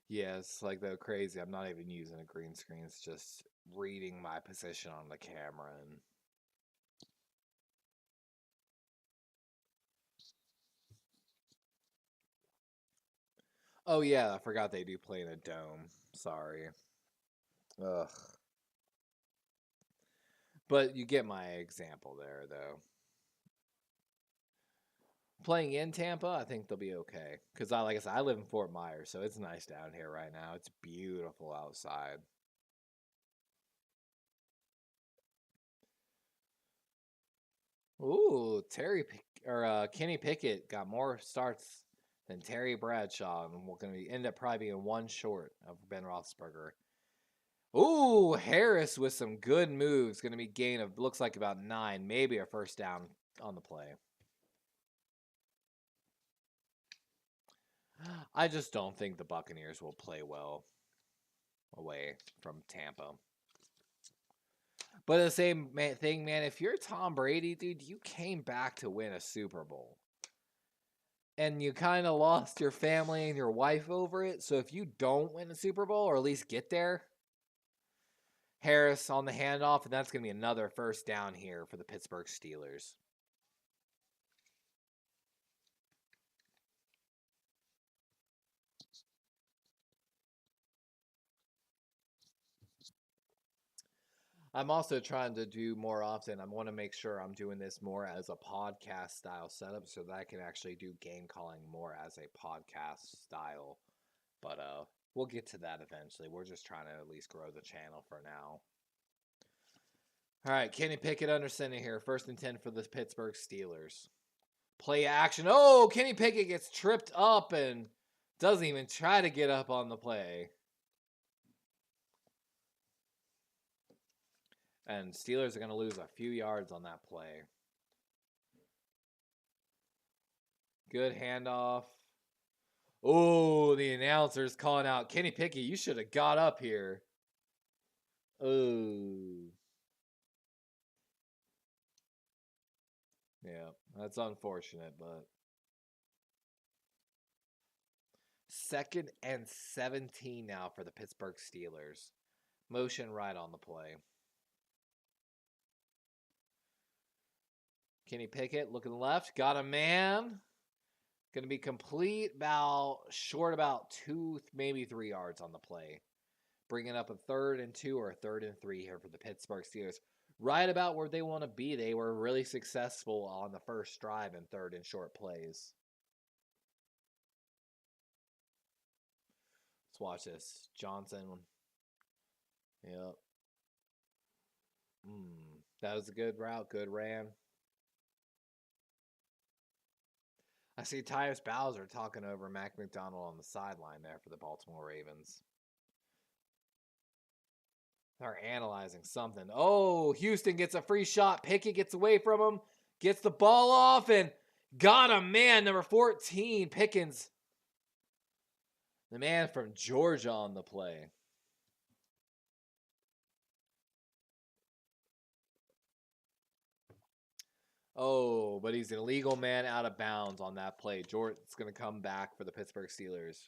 yeah, it's like though crazy. I'm not even using a green screen. It's just reading my position on the camera and oh yeah, I forgot they do play in a dome. Sorry. Ugh. But you get my example there, though. Playing in Tampa, I think they'll be okay. Because, like I said, I live in Fort Myers, so it's nice down here right now. It's beautiful outside. Ooh, Kenny Pickett got more starts than Terry Bradshaw, and we're going to end up probably being one short of Ben Roethlisberger. Ooh, Harris with some good moves. Going to be gain of looks like about 9, maybe a first down on the play. I just don't think the Buccaneers will play well away from Tampa. But the same thing, man, if you're Tom Brady, dude, you came back to win a Super Bowl. And you kind of lost your family and your wife over it. So if you don't win a Super Bowl or at least get there, Harris on the handoff, and that's going to be another first down here for the Pittsburgh Steelers. I'm also trying to do more often. I want to make sure I'm doing this more as a podcast style setup so that I can actually do game calling more as a podcast style. But we'll get to that eventually. We're just trying to at least grow the channel for now. All right, Kenny Pickett under center here. 1st and 10 for the Pittsburgh Steelers. Play action. Oh, Kenny Pickett gets tripped up and doesn't even try to get up on the play. And Steelers are going to lose a few yards on that play. Good handoff. Oh, the announcer's calling out, Kenny Pickett, you should have got up here. Oh. Yeah, that's unfortunate, but 2nd and 17 now for the Pittsburgh Steelers. Motion right on the play. Kenny Pickett looking left. Got a man. Going to be complete about 2, maybe 3 yards on the play. bringing up a 3rd and 2 or a 3rd and 3 here for the Pittsburgh Steelers. Right about where they want to be. They were really successful on the first drive in 3rd and short plays. Let's watch this. Johnson. Yep. That was a good route. Good ran. I see Tyus Bowser talking over Mac McDonald on the sideline there for the Baltimore Ravens. They're analyzing something. Oh, Houston gets a free shot. Pickett gets away from him. Gets the ball off and got him, man. Number 14, Pickens. The man from Georgia on the play. Oh, but he's an illegal man out of bounds on that play. Jordan's going to come back for the Pittsburgh Steelers.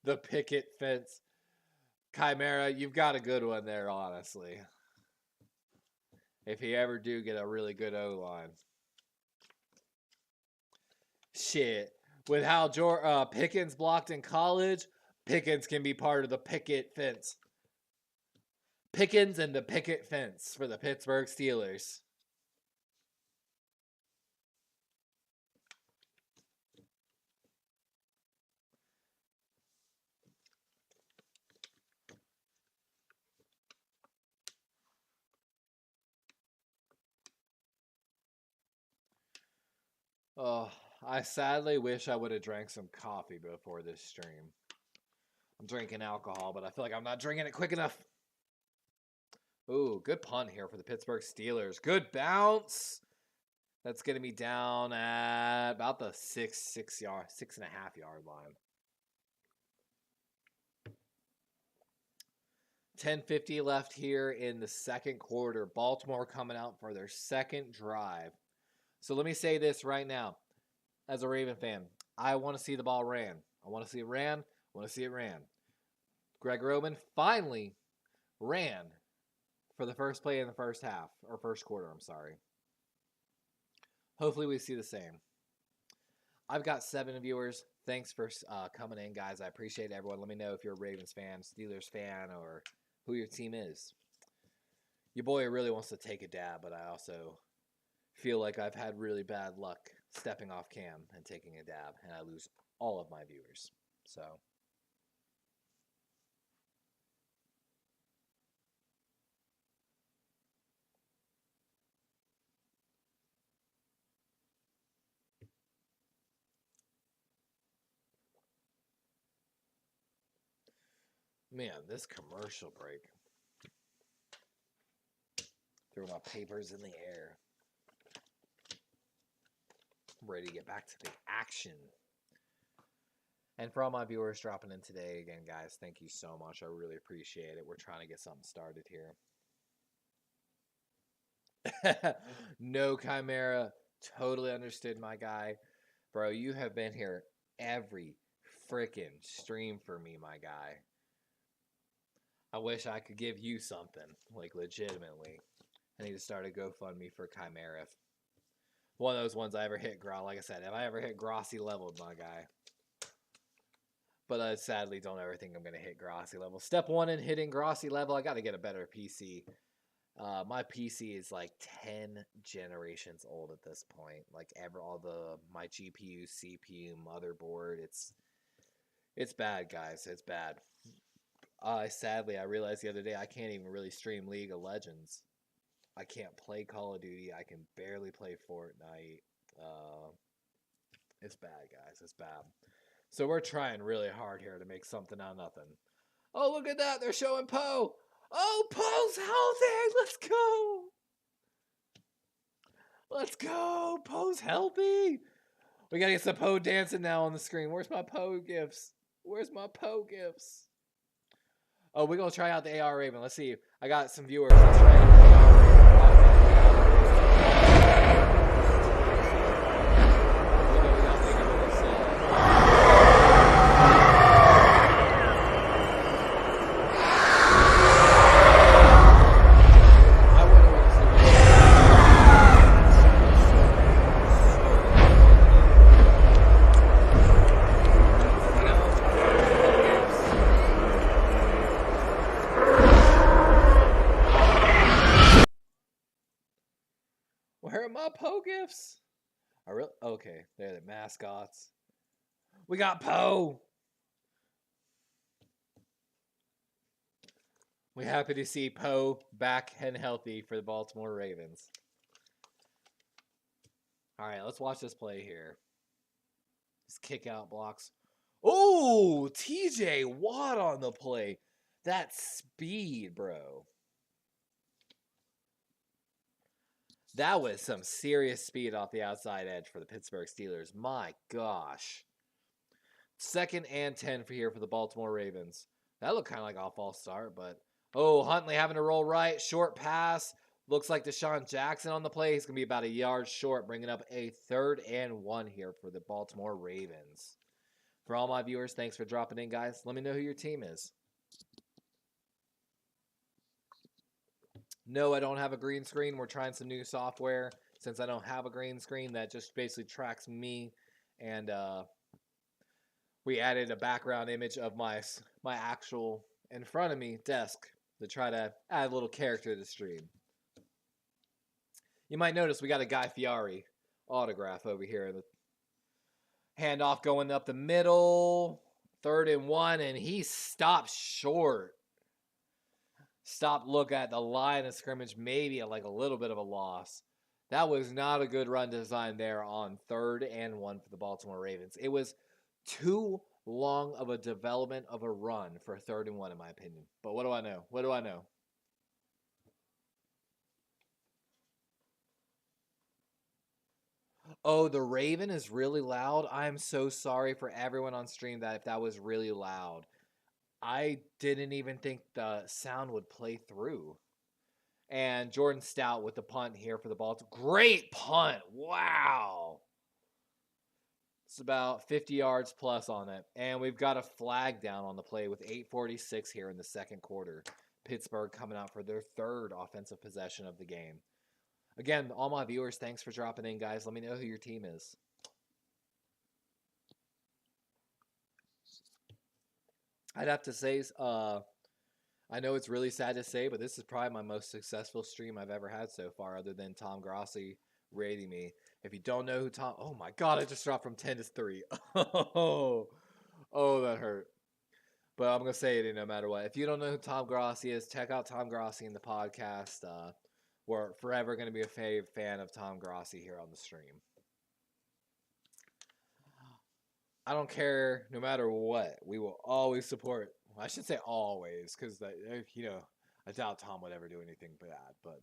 The picket fence. Chimera, you've got a good one there, honestly. If you ever do get a really good O-line. Shit. With how Pickens blocked in college, Pickens can be part of the picket fence. Pickens and the picket fence for the Pittsburgh Steelers. Oh, I sadly wish I would have drank some coffee before this stream. I'm drinking alcohol, but I feel like I'm not drinking it quick enough. Ooh, good punt here for the Pittsburgh Steelers. Good bounce. That's going to be down at about the 6.5 yard line. 10:50 left here in the second quarter. Baltimore coming out for their second drive. So let me say this right now. As a Raven fan, I want to see the ball ran. I want to see it ran. I want to see it ran. Greg Roman finally ran for the first play in the first half, or first quarter, I'm sorry. Hopefully we see the same. I've got 7 viewers. Thanks for coming in, guys. I appreciate everyone. Let me know if you're a Ravens fan, Steelers fan, or who your team is. Your boy really wants to take a dab, but I also feel like I've had really bad luck stepping off cam and taking a dab, and I lose all of my viewers. So man, this commercial break threw my papers in the air. I'm ready to get back to the action. And for all my viewers dropping in today, again, guys, thank you so much. I really appreciate it. We're trying to get something started here. No, Chimera. Totally understood, my guy. Bro, you have been here every freaking stream for me, my guy. I wish I could give you something, like legitimately. I need to start a GoFundMe for Chimera. One of those ones I ever hit, like I said, if I ever hit Grossi leveled, my guy. But I sadly don't ever think I'm going to hit Grossi level. Step 1 in hitting Grossi level, I got to get a better PC. My PC is like 10 generations old at this point. Like my GPU, CPU, motherboard, it's bad, guys. It's bad. Sadly, I realized the other day I can't even really stream League of Legends. I can't play Call of Duty. I can barely play Fortnite. It's bad, guys. It's bad. So we're trying really hard here to make something out of nothing. Oh, look at that. They're showing Poe. Oh, Poe's healthy. Let's go. Let's go. Poe's healthy. We got to get some Poe dancing now on the screen. Where's my Poe gifts? Where's my Poe gifts? Oh, we're going to try out the AR Raven. Let's see. I got some viewers. Let's try it. gifts? Okay, they're the mascots. We got Poe. We're happy to see Poe back and healthy for the Baltimore Ravens. All right, let's watch this play here. His kick out blocks. Oh, TJ Watt on the play. That speed, bro. That was some serious speed off the outside edge for the Pittsburgh Steelers. My gosh. 2nd and 10 for here for the Baltimore Ravens. That looked kind of like a false start, but oh, Huntley having to roll right. Short pass. Looks like Deshaun Jackson on the play. He's going to be about a yard short, bringing up a 3rd and 1 here for the Baltimore Ravens. For all my viewers, thanks for dropping in, guys. Let me know who your team is. No, I don't have a green screen. We're trying some new software. Since I don't have a green screen, that just basically tracks me. And we added a background image of my actual, in front of me, desk to try to add a little character to the stream. You might notice we got a Guy Fieri autograph over here. The handoff going up the middle. 3rd and 1, and he stopped short. Stop, look at the line of scrimmage, maybe like a little bit of a loss. That was not a good run design there on 3rd and 1 for the Baltimore Ravens. It was too long of a development of a run for 3rd and 1, in my opinion. But what do I know? What do I know? Oh, the Raven is really loud. I'm so sorry for everyone on stream that if that was really loud. I didn't even think the sound would play through. And Jordan Stout with the punt here for the Baltimore. Great punt. Wow. It's about 50 yards plus on it. And we've got a flag down on the play with 8:46 here in the 2nd quarter. Pittsburgh coming out for their 3rd offensive possession of the game. Again, all my viewers, thanks for dropping in, guys. Let me know who your team is. I'd have to say, I know it's really sad to say, but this is probably my most successful stream I've ever had so far, other than Tom Grossi rating me. If you don't know who oh my God, I just dropped from 10 to 3. Oh, that hurt. But I'm going to say it no matter what. If you don't know who Tom Grossi is, check out Tom Grossi in the podcast. We're forever going to be a fan of Tom Grossi here on the stream. I don't care, no matter what. We will always support. I should say always, because I doubt Tom would ever do anything bad. But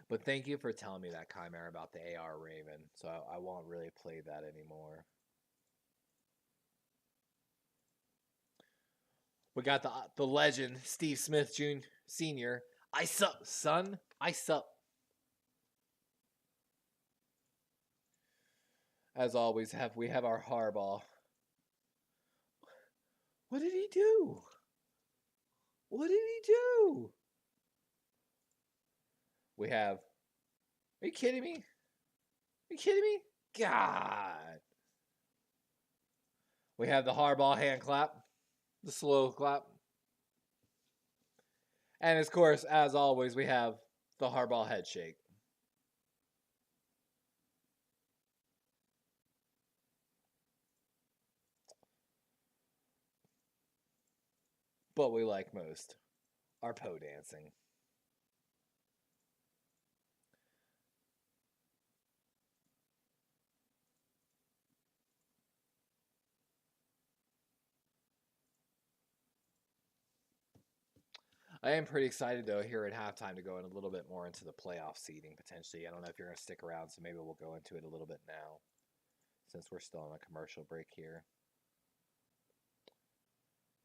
But thank you for telling me that, Chimera, about the AR Raven. So I won't really play that anymore. We got the legend, Steve Smith Jr. Sr. I sup, son. I sup. As always, we have our Harbaugh. What did he do? What did he do? We have. Are you kidding me? Are you kidding me? God. We have the Harbaugh hand clap, the slow clap. And of course, as always, we have the Harbaugh head shake. But we like most our Poe dancing. I am pretty excited, though, here at halftime to go in a little bit more into the playoff seeding, potentially. I don't know if you're going to stick around, so maybe we'll go into it a little bit now, since we're still on a commercial break here.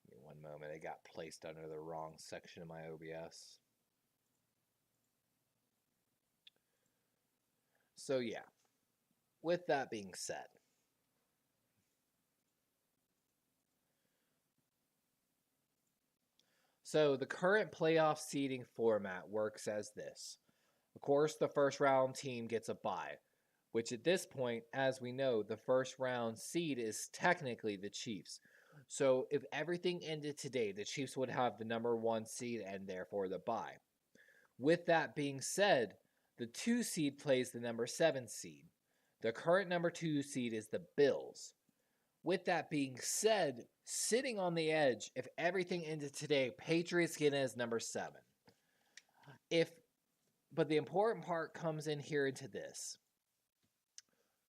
Give me one moment. It got placed under the wrong section of my OBS. So, yeah. With that being said, so the current playoff seeding format works as this. Of course, the first round team gets a bye, which at this point, as we know, the first round seed is technically the Chiefs. So if everything ended today, the Chiefs would have the number 1 seed and therefore the bye. With that being said, the 2 seed plays the number 7 seed. The current number 2 seed is the Bills. With that being said, sitting on the edge, if everything ended today, Patriots get in as number 7. But the important part comes in here into this.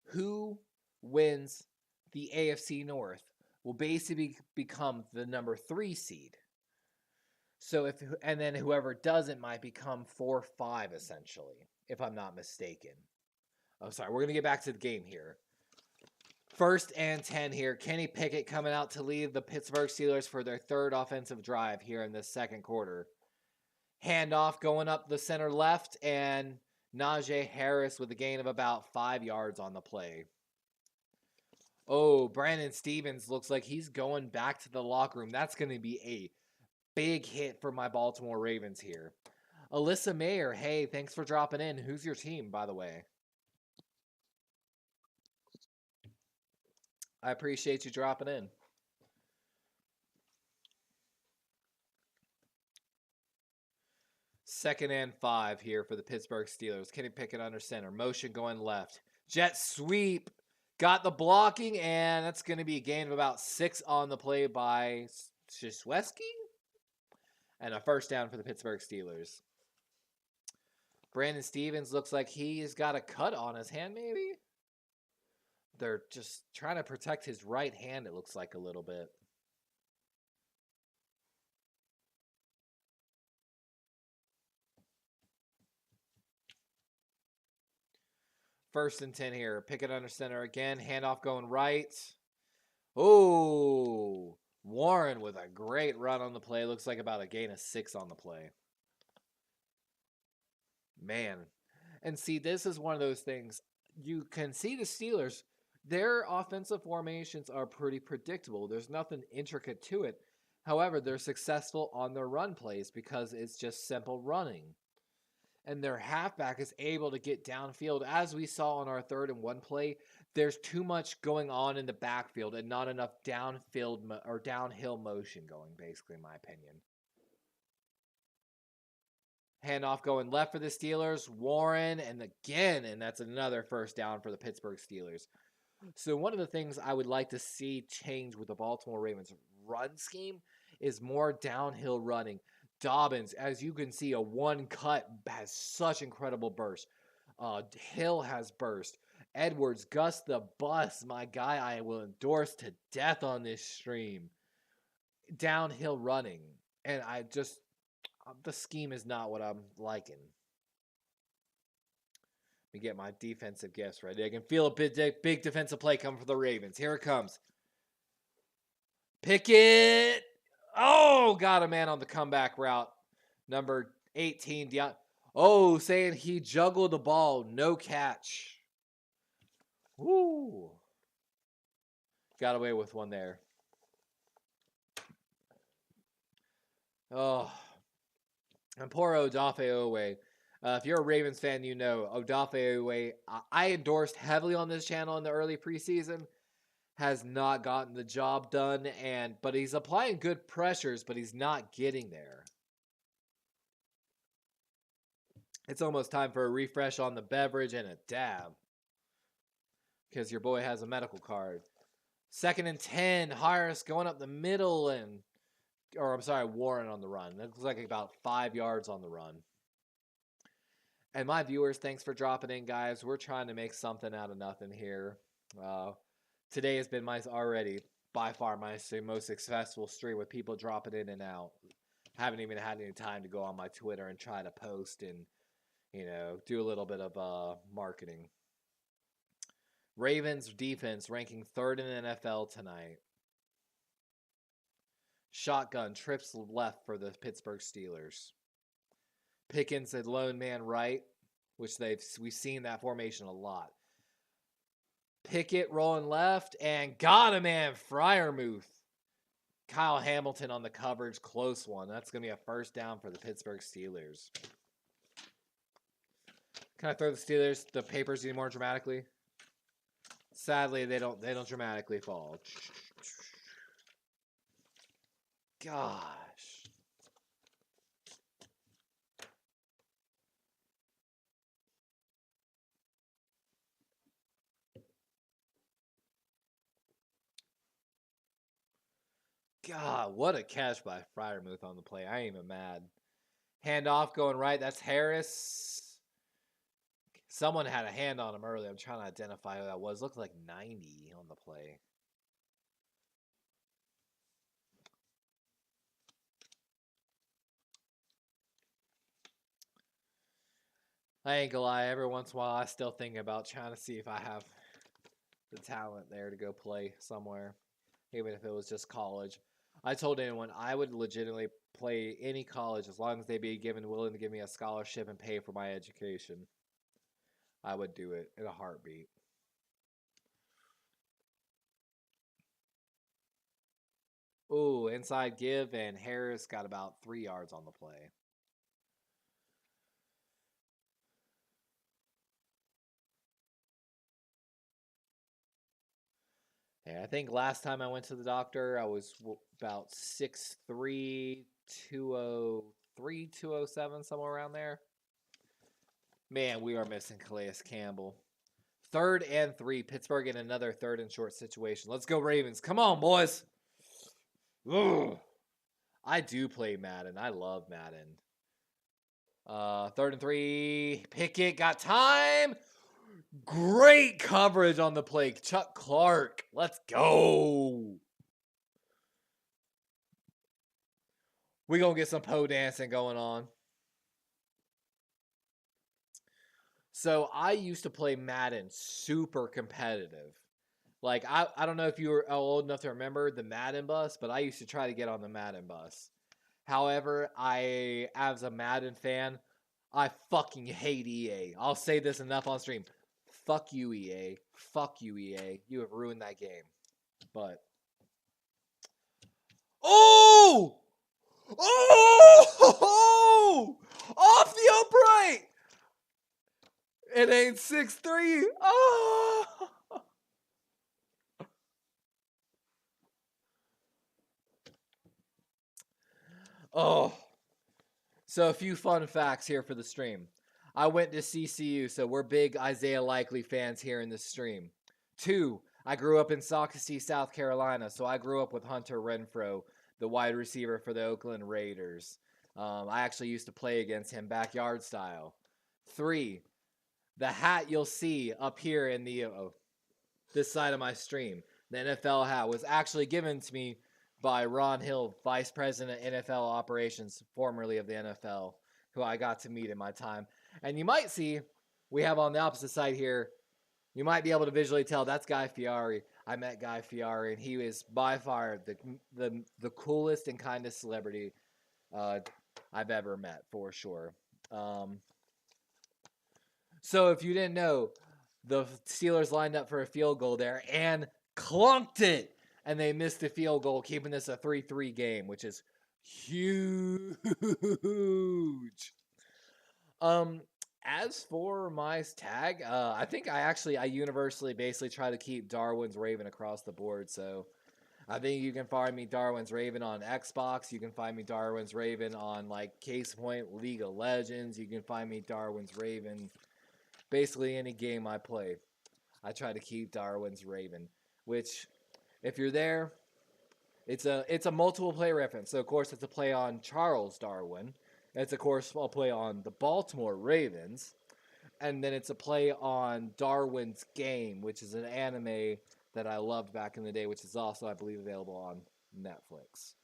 Who wins the AFC North will basically become the number 3 seed. So and then whoever doesn't might become 4-5 essentially, if I'm not mistaken. Oh, sorry. We're going to get back to the game here. 1st and 10 here. Kenny Pickett coming out to lead the Pittsburgh Steelers for their 3rd offensive drive here in the 2nd quarter. Handoff going up the center left, and Najee Harris with a gain of about 5 yards on the play. Oh, Brandon Stevens looks like he's going back to the locker room. That's going to be a big hit for my Baltimore Ravens here. Alyssa Mayer, hey, thanks for dropping in. Who's your team, by the way? I appreciate you dropping in. Second and 5 here for the Pittsburgh Steelers. Kenny Pickett under center. Motion going left. Jet sweep. Got the blocking, and that's going to be a gain of about 6 on the play by Shishweski. And a 1st down for the Pittsburgh Steelers. Brandon Stevens looks like he's got a cut on his hand, maybe? They're just trying to protect his right hand, it looks like a little bit. First and 10 here. Pickett under center again. Handoff going right. Oh, Warren with a great run on the play. Looks like about a gain of 6 on the play. Man. And see, this is one of those things. You can see the Steelers, their offensive formations are pretty predictable. There's nothing intricate to it. However, they're successful on their run plays because it's just simple running. And their halfback is able to get downfield. As we saw on our 3rd and 1 play, there's too much going on in the backfield and not enough downfield or downhill motion going, basically, in my opinion. Handoff going left for the Steelers. Warren, and again, and that's another 1st down for the Pittsburgh Steelers. So one of the things I would like to see change with the Baltimore Ravens run scheme is more downhill running. Dobbins, as you can see, a 1 cut has such incredible burst. Hill has burst. Edwards, Gus the Bus, my guy I will endorse to death on this stream. Downhill running. And the scheme is not what I'm liking. Let me get my defensive gifts ready. I can feel a big defensive play coming for the Ravens. Here it comes. Pickett. Oh, got a man on the comeback route. Number 18. Saying he juggled the ball. No catch. Woo. Got away with one there. Oh. And poor Odafe Oweh. If you're a Ravens fan, you know Odafe Oweh. I endorsed heavily on this channel in the early preseason. Has not gotten the job done, but he's applying good pressures, but he's not getting there. It's almost time for a refresh on the beverage and a dab. Because your boy has a medical card. 2nd and 10. Harris going up the middle Warren on the run. That looks like about 5 yards on the run. And my viewers, thanks for dropping in, guys. We're trying to make something out of nothing here. Today has been by far my most successful stream with people dropping in and out. Haven't even had any time to go on my Twitter and try to post and, do a little bit of marketing. Ravens defense ranking 3rd in the NFL tonight. Shotgun trips left for the Pittsburgh Steelers. Pickens at lone man right, which we've seen that formation a lot. Pickett rolling left, and got a man, Freiermuth. Kyle Hamilton on the coverage, close one. That's going to be a 1st down for the Pittsburgh Steelers. Can I throw the Steelers the papers any more dramatically? Sadly, they don't dramatically fall. Gosh. God, what a catch by Fryermuth on the play. I ain't even mad. Handoff going right. That's Harris. Someone had a hand on him earlier. I'm trying to identify who that was. Looked like 90 on the play. I ain't gonna lie. Every once in a while, I still think about trying to see if I have the talent there to go play somewhere, even if it was just college. I told anyone I would legitimately play any college as long as they be willing to give me a scholarship and pay for my education. I would do it in a heartbeat. Ooh, inside give, and Harris got about 3 yards on the play. And I think last time I went to the doctor, I was about 6'3", 203, 207, somewhere around there. Man, we are missing Calais Campbell. 3rd and 3. Pittsburgh in another 3rd and short situation. Let's go Ravens. Come on, boys. Ugh. I do play Madden. I love Madden. 3rd and 3. Pickett got time. Great coverage on the play. Chuck Clark. Let's go. We're going to get some po dancing going on. So I used to play Madden super competitive. Like, I don't know if you were old enough to remember the Madden bus, but I used to try to get on the Madden bus. However, as a Madden fan, I fucking hate EA. I'll say this enough on stream. Fuck you, EA. Fuck you, EA. You have ruined that game. But. Oh! Oh! Off the upright! It ain't 6'3". Oh! Oh. So a few fun facts here for the stream. I went to CCU, so we're big Isaiah Likely fans here in the stream. 2, I grew up in Saucasee, South Carolina, so I grew up with Hunter Renfrow, the wide receiver for the Oakland Raiders. I actually used to play against him backyard style. 3, the hat you'll see up here in the this side of my stream, the NFL hat, was actually given to me by Ron Hill, Vice President NFL Operations, formerly of the NFL, who I got to meet in my time. And you might see, we have on the opposite side here, you might be able to visually tell that's Guy Fieri. I met Guy Fieri, and he is by far the coolest and kindest celebrity I've ever met, for sure. So if you didn't know, the Steelers lined up for a field goal there and clunked it. And they missed the field goal, keeping this a 3-3 game, which is huge. As for my tag, I think I universally basically try to keep Darwin's Raven across the board. So I think you can find me Darwin's Raven on Xbox. You can find me Darwin's Raven on, like, Case Point, League of Legends. You can find me Darwin's Raven basically any game I play. I try to keep Darwin's Raven, which, if you're there, it's a multiple play reference. So of course it's a play on Charles Darwin. It's of course a play on the Baltimore Ravens, and then it's a play on Darwin's Game, which is an anime that I loved back in the day, which is also, I believe, available on Netflix.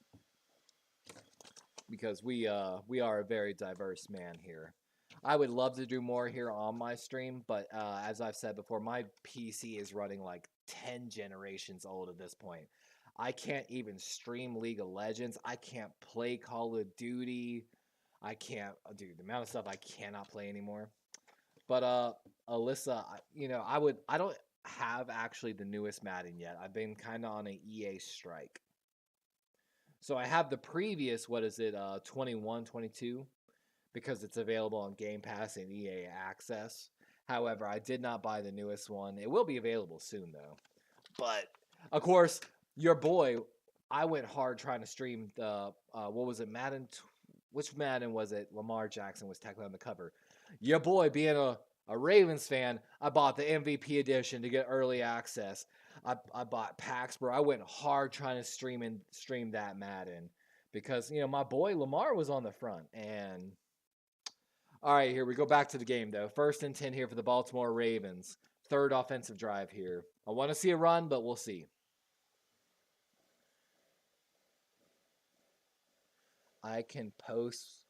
Because we are a very diverse man here. I would love to do more here on my stream, but as I've said before, my PC is running like 10 generations old at this point. I can't even stream League of Legends. I can't play Call of Duty. I can't, dude, the amount of stuff I cannot play anymore. But Alyssa, I don't have actually the newest Madden yet. I've been kind of on an EA strike. So I have the previous, 21, 22, because it's available on Game Pass and EA Access. However, I did not buy the newest one. It will be available soon, though. But, of course, your boy, I went hard trying to stream the, Madden? Which Madden was it? Lamar Jackson was technically on the cover. Your boy, being a Ravens fan, I bought the MVP edition to get early access. I bought packs, bro. I went hard trying to stream that Madden because my boy Lamar was on the front. And all right, here we go back to the game though. 1st and 10 here for the Baltimore Ravens. 3rd offensive drive here. I want to see a run, but we'll see. I can post.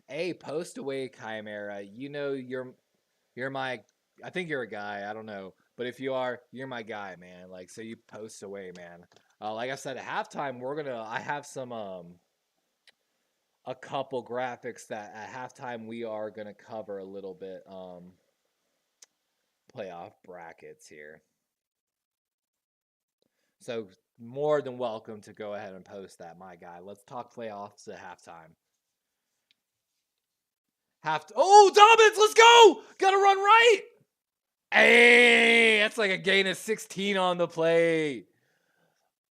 Hey, post away, Chimera. You're my. I think you're a guy. I don't know, but if you are, you're my guy, man. Like, so you post away, man. Like I said, at halftime, I have some a couple graphics that at halftime we are gonna cover a little bit playoff brackets here. So more than welcome to go ahead and post that, my guy. Let's talk playoffs at halftime. Oh, Dobbins, let's go! Gotta run right. Hey, that's like a gain of 16 on the play.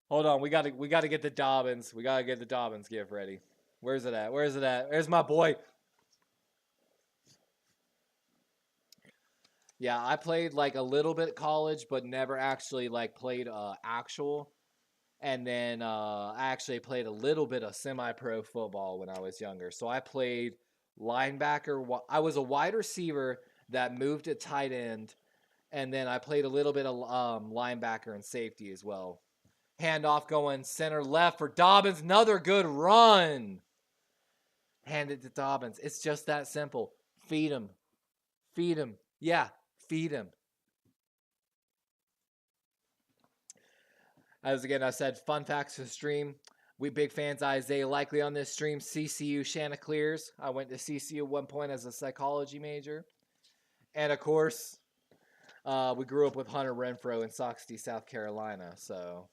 Hold on, we gotta get the Dobbins. We gotta get the Dobbins gift ready. Where's it at? Where's it at? There's my boy. Yeah, I played like a little bit college, but never actually like played actual. And then I actually played a little bit of semi-pro football when I was younger. So I played linebacker. I was a wide receiver that moved to tight end, and then I played a little bit of linebacker and safety as well. Handoff going center left for Dobbins. Another good run. Hand it to Dobbins. It's just that simple. Feed him. Feed him. Yeah, feed him. As again, I said, fun facts to stream. We big fans of Isaiah Likely on this stream. CCU Chanticleers. I went to CCU at one point as a psychology major. And of course, we grew up with Hunter Renfrow in Sauk City, South Carolina. So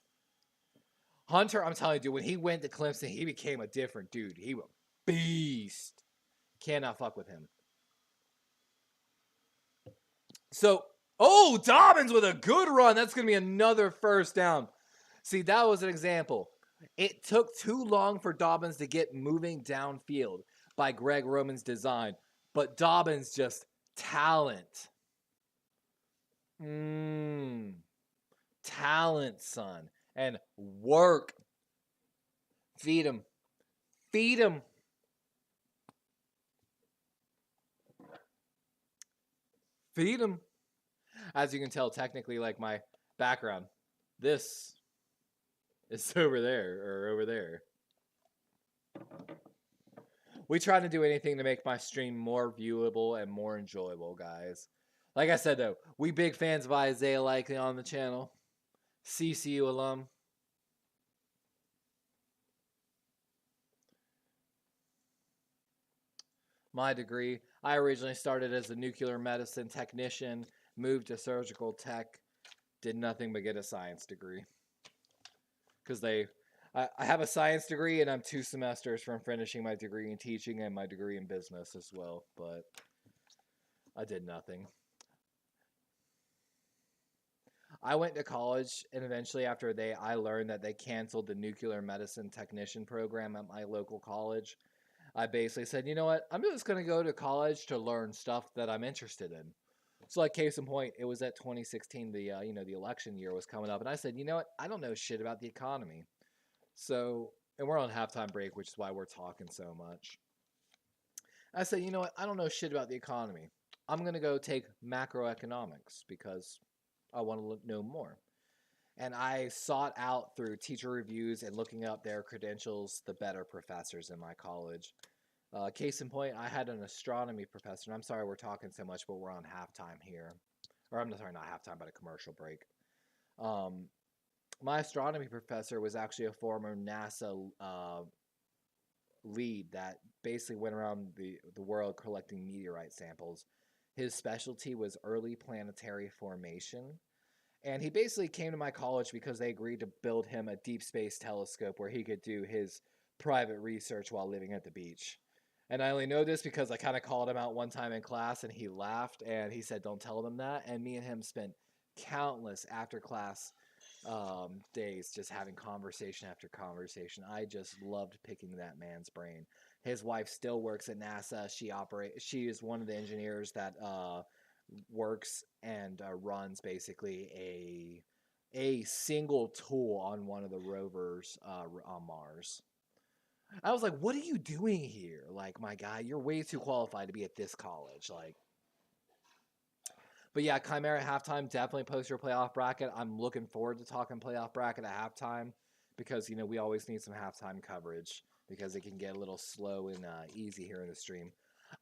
Hunter, I'm telling you, dude, when he went to Clemson, he became a different dude. He was a beast. Cannot fuck with him. So, Dobbins with a good run. That's going to be another first down. See, that was an example. It took too long for Dobbins to get moving downfield by Greg Roman's design. But Dobbins just talent. Talent, son. And work. Feed him. Feed him. Feed him. As you can tell, technically, like my background, this is over there. We try to do anything to make my stream more viewable and more enjoyable, guys. Like I said, though, we big fans of Isaiah Likely on the channel. CCU alum. My degree, I originally started as a nuclear medicine technician, moved to surgical tech, did nothing but get a science degree. Because I have a science degree and I'm 2 semesters from finishing my degree in teaching and my degree in business as well, but I did nothing. I went to college, and eventually after I learned that they canceled the nuclear medicine technician program at my local college. I basically said, you know what? I'm just going to go to college to learn stuff that I'm interested in. So, like, case in point, it was at 2016, the election year was coming up, and I said, you know what? I don't know shit about the economy. So, and we're on halftime break, which is why we're talking so much. I said, you know what? I don't know shit about the economy. I'm going to go take macroeconomics because I want to know more. And I sought out through teacher reviews and looking up their credentials, the better professors in my college. Case in point, I had an astronomy professor. And I'm sorry we're talking so much, but we're on halftime here. Or I'm sorry, not halftime, but a commercial break. My astronomy professor was actually a former NASA lead that basically went around the world collecting meteorite samples. His specialty was early planetary formation. And he basically came to my college because they agreed to build him a deep space telescope where he could do his private research while living at the beach. And I only know this because I kind of called him out one time in class and he laughed and he said, don't tell them that. And me and him spent countless after class days just having conversation after conversation. I just loved picking that man's brain. His wife still works at NASA. She is one of the engineers that works and runs basically a single tool on one of the rovers on Mars. I was like, what are you doing here? Like, my guy, you're way too qualified to be at this college. Like, but yeah, Chimera at halftime, definitely post your playoff bracket. I'm looking forward to talking playoff bracket at halftime because, you know, we always need some halftime coverage because it can get a little slow and easy here in the stream.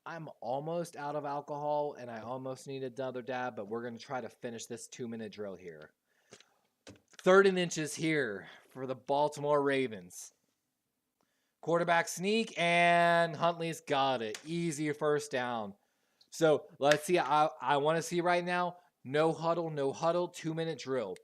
I'm almost out of alcohol and I almost need another dab, but we're going to try to finish this 2-minute drill here. 3rd and inches here for the Baltimore Ravens. Quarterback sneak, and Huntley's got it. Easy first down. So let's see. I want to see right now. No huddle, 2-minute drill.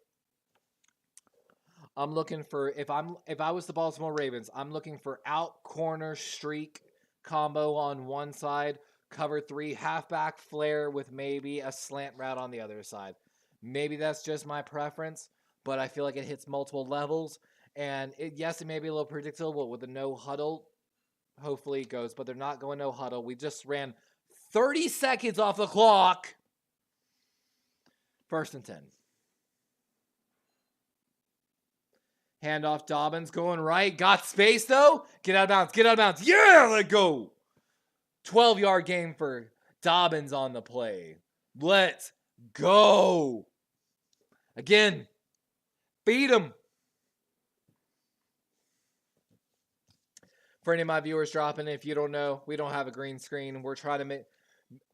I'm looking for if I was the Baltimore Ravens, I'm looking for out corner streak combo on one side, cover 3 halfback flare with maybe a slant route on the other side. Maybe that's just my preference, but I feel like it hits multiple levels. And yes, it may be a little predictable with the no huddle. Hopefully it goes, but they're not going no huddle. We just ran 30 seconds off the clock. 1st and 10. Handoff, Dobbins going right. Got space though. Get out of bounds. Yeah, let go. 12-yard gain for Dobbins on the play. Let's go. Again, beat him. For any of my viewers dropping in, if you don't know, we don't have a green screen. We're trying to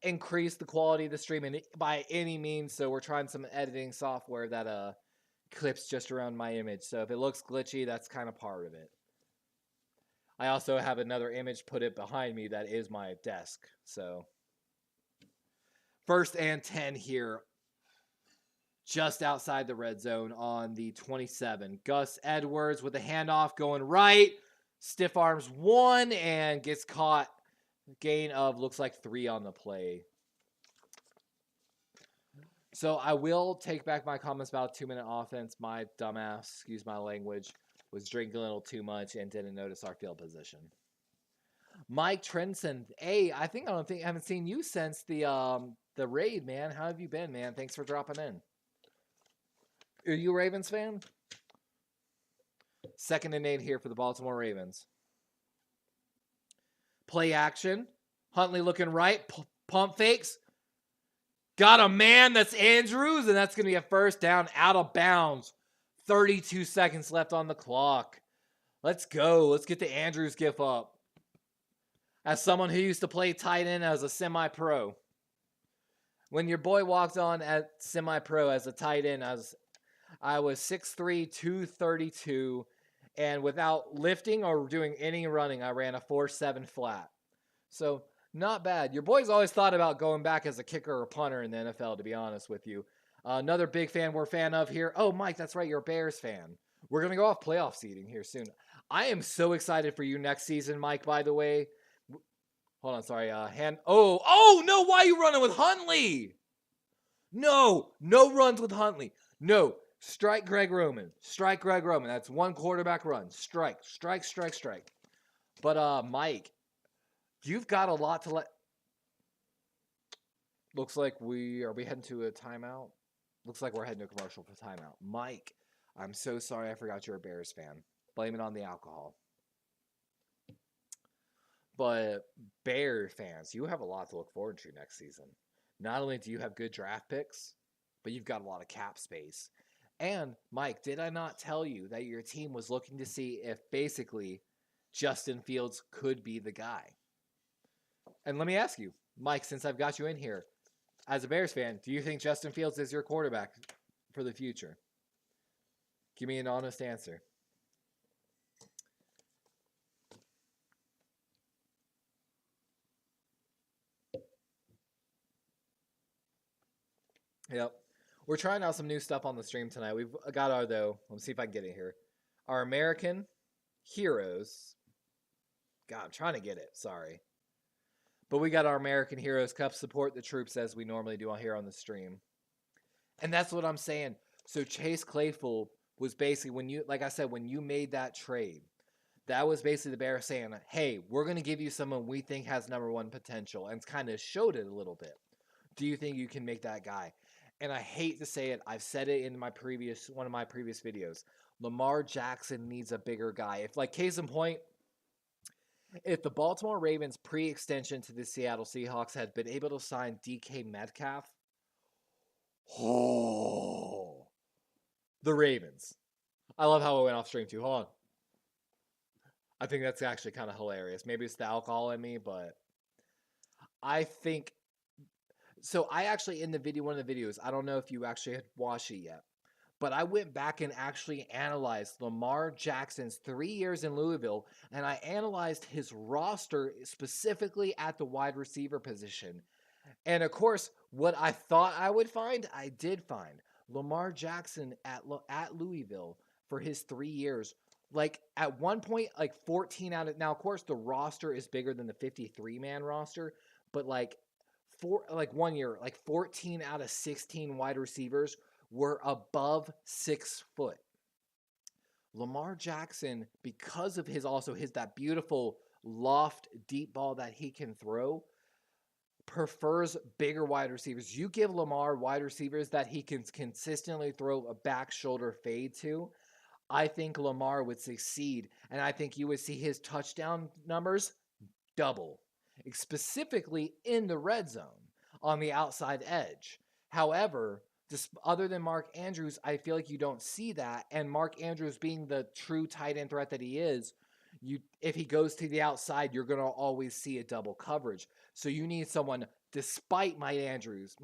increase the quality of the stream by any means. So we're trying some editing software that clips just around my image. So if it looks glitchy, that's kind of part of it. I also have another image put it behind me that is my desk. So 1st and 10 here. Just outside the red zone on the 27. Gus Edwards with a handoff going right. Stiff arms 1 and gets caught. Gain of looks like 3 on the play. So I will take back my comments about 2-minute offense. My dumbass, excuse my language, was drinking a little too much and didn't notice our field position. Mike Trenson, hey, I haven't seen you since the raid, man. How have you been, man? Thanks for dropping in. Are you a Ravens fan? 2nd and 8 here for the Baltimore Ravens. Play action. Huntley looking right. Pump fakes. Got a man. That's Andrews. And that's going to be a 1st down out of bounds. 32 seconds left on the clock. Let's go. Let's get the Andrews gif up. As someone who used to play tight end as a semi-pro. When your boy walked on at semi-pro as a tight end, I was 6'3", 232, and without lifting or doing any running, I ran a 4.7 flat. So, not bad. Your boy's always thought about going back as a kicker or punter in the NFL, to be honest with you. Another big fan we're a fan of here. Oh, Mike, that's right. You're a Bears fan. We're going to go off playoff seeding here soon. I am so excited for you next season, Mike, by the way. Hold on, sorry. Oh, no, why are you running with Huntley? No runs with Huntley. No. Strike Greg Roman. That's 1 quarterback run. Strike. But, Mike, you've got a lot to let... Looks like are we heading to a timeout? Looks like we're heading to a commercial for timeout. Mike, I'm so sorry I forgot you're a Bears fan. Blame it on the alcohol. But, Bear fans, you have a lot to look forward to next season. Not only do you have good draft picks, but you've got a lot of cap space. And, Mike, did I not tell you that your team was looking to see if basically Justin Fields could be the guy? And let me ask you, Mike, since I've got you in here, as a Bears fan, do you think Justin Fields is your quarterback for the future? Give me an honest answer. Yep. We're trying out some new stuff on the stream tonight. We've got let's see if I can get it here. Our American Heroes. God, I'm trying to get it. Sorry. But we got our American Heroes Cup. Support the troops as we normally do here on the stream. And that's what I'm saying. So Chase Claypool was basically, when you made that trade, that was basically the Bears saying, hey, we're going to give you someone we think has #1 potential, and kind of showed it a little bit. Do you think you can make that guy? and I hate to say it, I've said it in one of my previous videos. Lamar Jackson needs a bigger guy. If, like, case in point, if the Baltimore Ravens pre-extension to the Seattle Seahawks had been able to sign DK Metcalf, oh, the Ravens. I love how it went off stream too. Hold on. I think that's actually kind of hilarious. Maybe it's the alcohol in me, but I think so. I actually, in the video, one of the videos, I don't know if you actually had watched it yet, but I went back and actually analyzed Lamar Jackson's 3 years in Louisville, and I analyzed his roster specifically at the wide receiver position. And of course, what I thought I would find, I did find. Lamar Jackson at Louisville for his 3 years, like at one point, like 14 out of, now of course the roster is bigger than the 53-man roster, but like one year, like 14 out of 16 wide receivers were above 6 foot. Lamar Jackson, because of his that beautiful loft deep ball that he can throw, prefers bigger wide receivers. You give Lamar wide receivers that he can consistently throw a back shoulder fade to, I think Lamar would succeed, and I think you would see his touchdown numbers double, specifically in the red zone on the outside edge. However, just other than Mark Andrews, I feel like you don't see that, and Mark Andrews being the true tight end threat that he is, if he goes to the outside, you're going to always see a double coverage. So you need someone, despite Mark Andrews.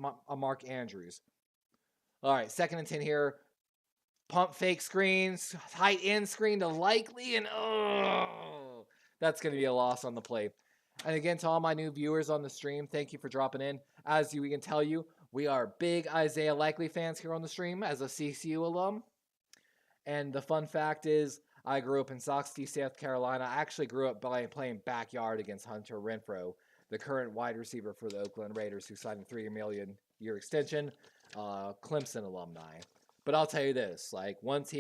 All right, 2nd and 10 here. Pump fake screens, tight end screen to Likely, and that's going to be a loss on the play. And again, to all my new viewers on the stream, thank you for dropping in. As we can tell you, we are big Isaiah Likely fans here on the stream as a CCU alum. And the fun fact is, I grew up in Sauk City, South Carolina. I actually grew up by playing backyard against Hunter Renfrow, the current wide receiver for the Oakland Raiders, who signed a $3 million extension, Clemson alumni. But I'll tell you this, like, once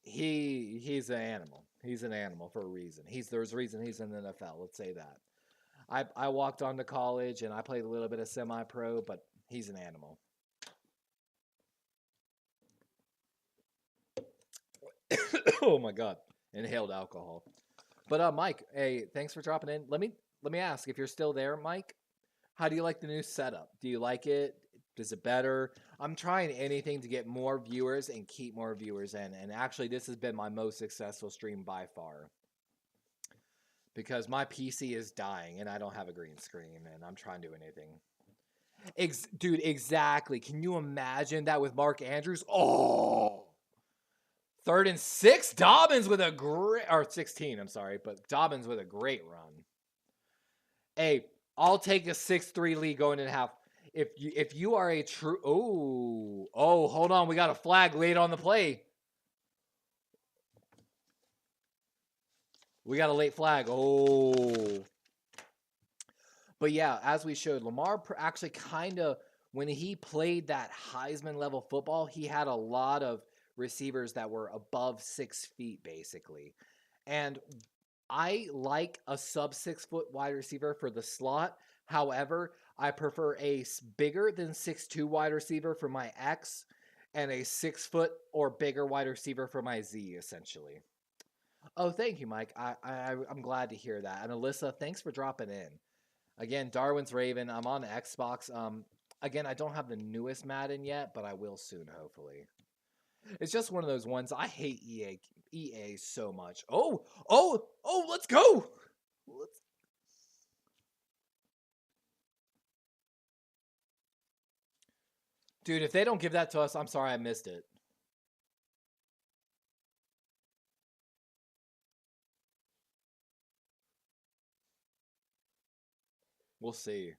he's an animal. He's an animal for a reason. There's a reason he's in the NFL, let's say that. I walked on to college, and I played a little bit of semi-pro, but he's an animal. Oh my God. Inhaled alcohol. But Mike, hey, thanks for dropping in. Let me ask, if you're still there, Mike, how do you like the new setup? Do you like it? Is it better? I'm trying anything to get more viewers and keep more viewers in. And actually, this has been my most successful stream by far. Because my PC is dying and I don't have a green screen and I'm trying to do anything. Dude, exactly. Can you imagine that with Mark Andrews? Oh! 3rd and 6. Dobbins with a great, or 16, I'm sorry, but Dobbins with a great run. Hey, I'll take a 6-3 lead going in half. If you are a true, hold on, we got a flag late on the play. We got a late flag. Oh. But yeah, as we showed, Lamar actually kind of, when he played that Heisman level football, he had a lot of receivers that were above 6 feet, basically. And I like a sub 6 foot wide receiver for the slot. However, I prefer a bigger than 6'2" wide receiver for my X and a 6 foot or bigger wide receiver for my Z, essentially. Oh, thank you, Mike. I'm glad to hear that. And Alyssa, thanks for dropping in. Again, Darwin's Raven. I'm on Xbox. Again, I don't have the newest Madden yet, but I will soon, hopefully. It's just one of those ones. I hate EA so much. Oh, let's go. Dude, if they don't give that to us, I'm sorry I missed it. We'll see.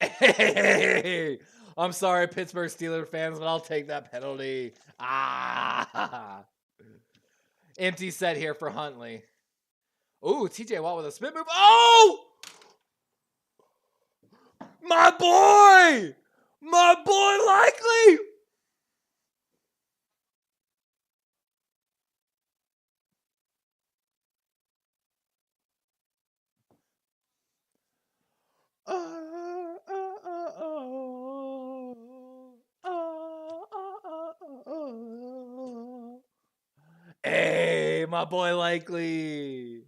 Hey, I'm sorry, Pittsburgh Steelers fans, but I'll take that penalty. Empty set here for Huntley. Ooh, TJ Watt with a spin move. Oh! My boy! My boy Likely! at my boy Likely.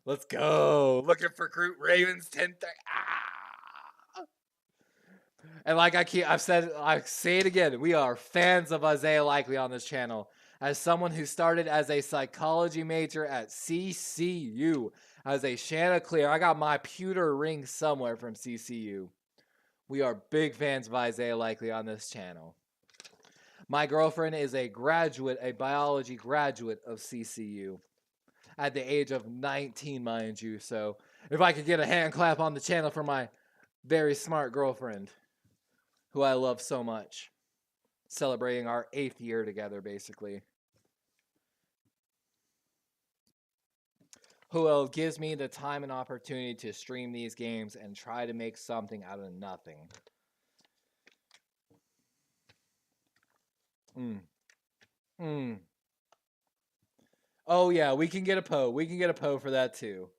Let's go. Looking for Groot Ravens 10-30. Ah. And like I say it again, we are fans of Isaiah Likely on this channel. As someone who started as a psychology major at CCU, as a Chanticleer, I got my pewter ring somewhere from CCU. We are big fans of Isaiah Likely on this channel. My girlfriend is a graduate, a biology graduate of CCU at the age of 19, mind you. So if I could get a hand clap on the channel for my very smart girlfriend, who I love so much, celebrating our 8th year together, basically. Who gives me the time and opportunity to stream these games and try to make something out of nothing. Oh yeah, we can get a Poe. We can get a Poe for that too.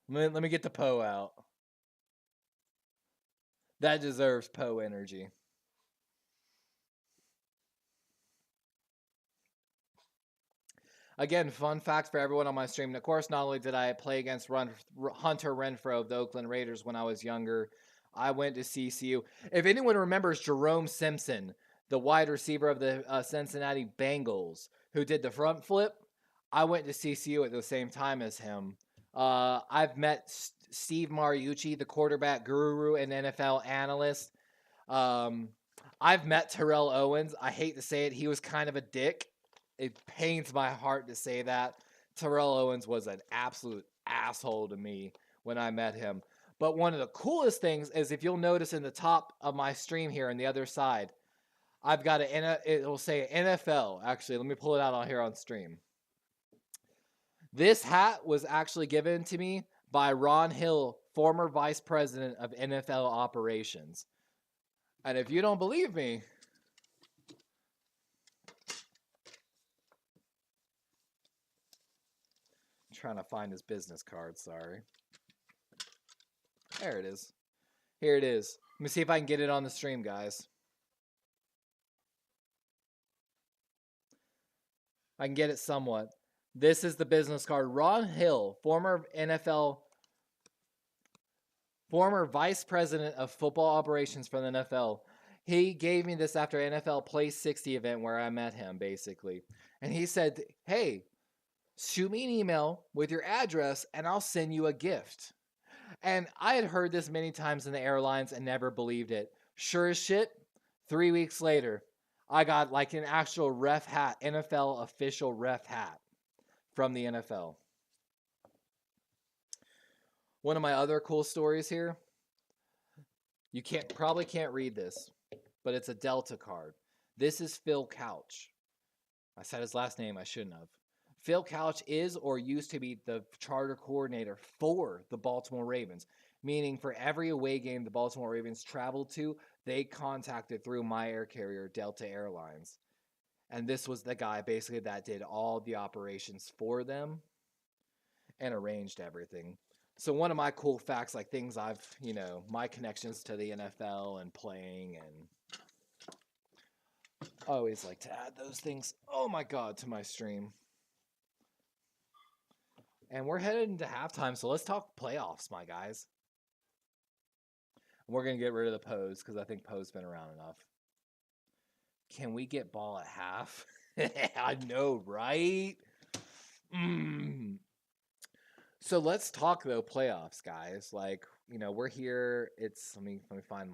Let me get the Poe out. That deserves Poe energy. Again, fun fact for everyone on my stream. And of course, not only did I play against Hunter Renfrow of the Oakland Raiders when I was younger, I went to CCU. If anyone remembers Jerome Simpson, the wide receiver of the Cincinnati Bengals, who did the front flip, I went to CCU at the same time as him. I've met Steve Mariucci, the quarterback guru and NFL analyst. I've met Terrell Owens. I hate to say it, he was kind of a dick. It pains my heart to say that. Terrell Owens was an absolute asshole to me when I met him. But one of the coolest things is, if you'll notice in the top of my stream here on the other side, I've got it will say NFL. Actually, let me pull it out on here on stream. This hat was actually given to me by Ron Hill, former vice president of NFL operations. And if you don't believe me, I'm trying to find his business card, sorry. There it is. Here it is. Let me see if I can get it on the stream, guys. I can get it somewhat. This is the business card. Ron Hill, former vice president of football operations for the NFL. He gave me this after NFL Play 60 event where I met him, basically. And he said, hey, shoot me an email with your address and I'll send you a gift. And I had heard this many times in the airlines and never believed it. Sure as shit, 3 weeks later, I got like an actual ref hat, NFL official ref hat from the NFL. One of my other cool stories here, you probably can't read this, but it's a Delta card. This is Phil Couch. I said his last name, I shouldn't have. Phil Couch is or used to be the charter coordinator for the Baltimore Ravens, meaning for every away game the Baltimore Ravens traveled to, they contacted through my air carrier, Delta Airlines. And this was the guy basically that did all the operations for them and arranged everything. So one of my cool facts, like things I've, my connections to the NFL and playing, and I always like to add those things, oh my God, to my stream. And we're headed into halftime, so let's talk playoffs, my guys. We're going to get rid of the pose because I think Poe's been around enough. Can we get ball at half? I know, right? So let's talk, though, playoffs, guys. Like, we're here. Let me find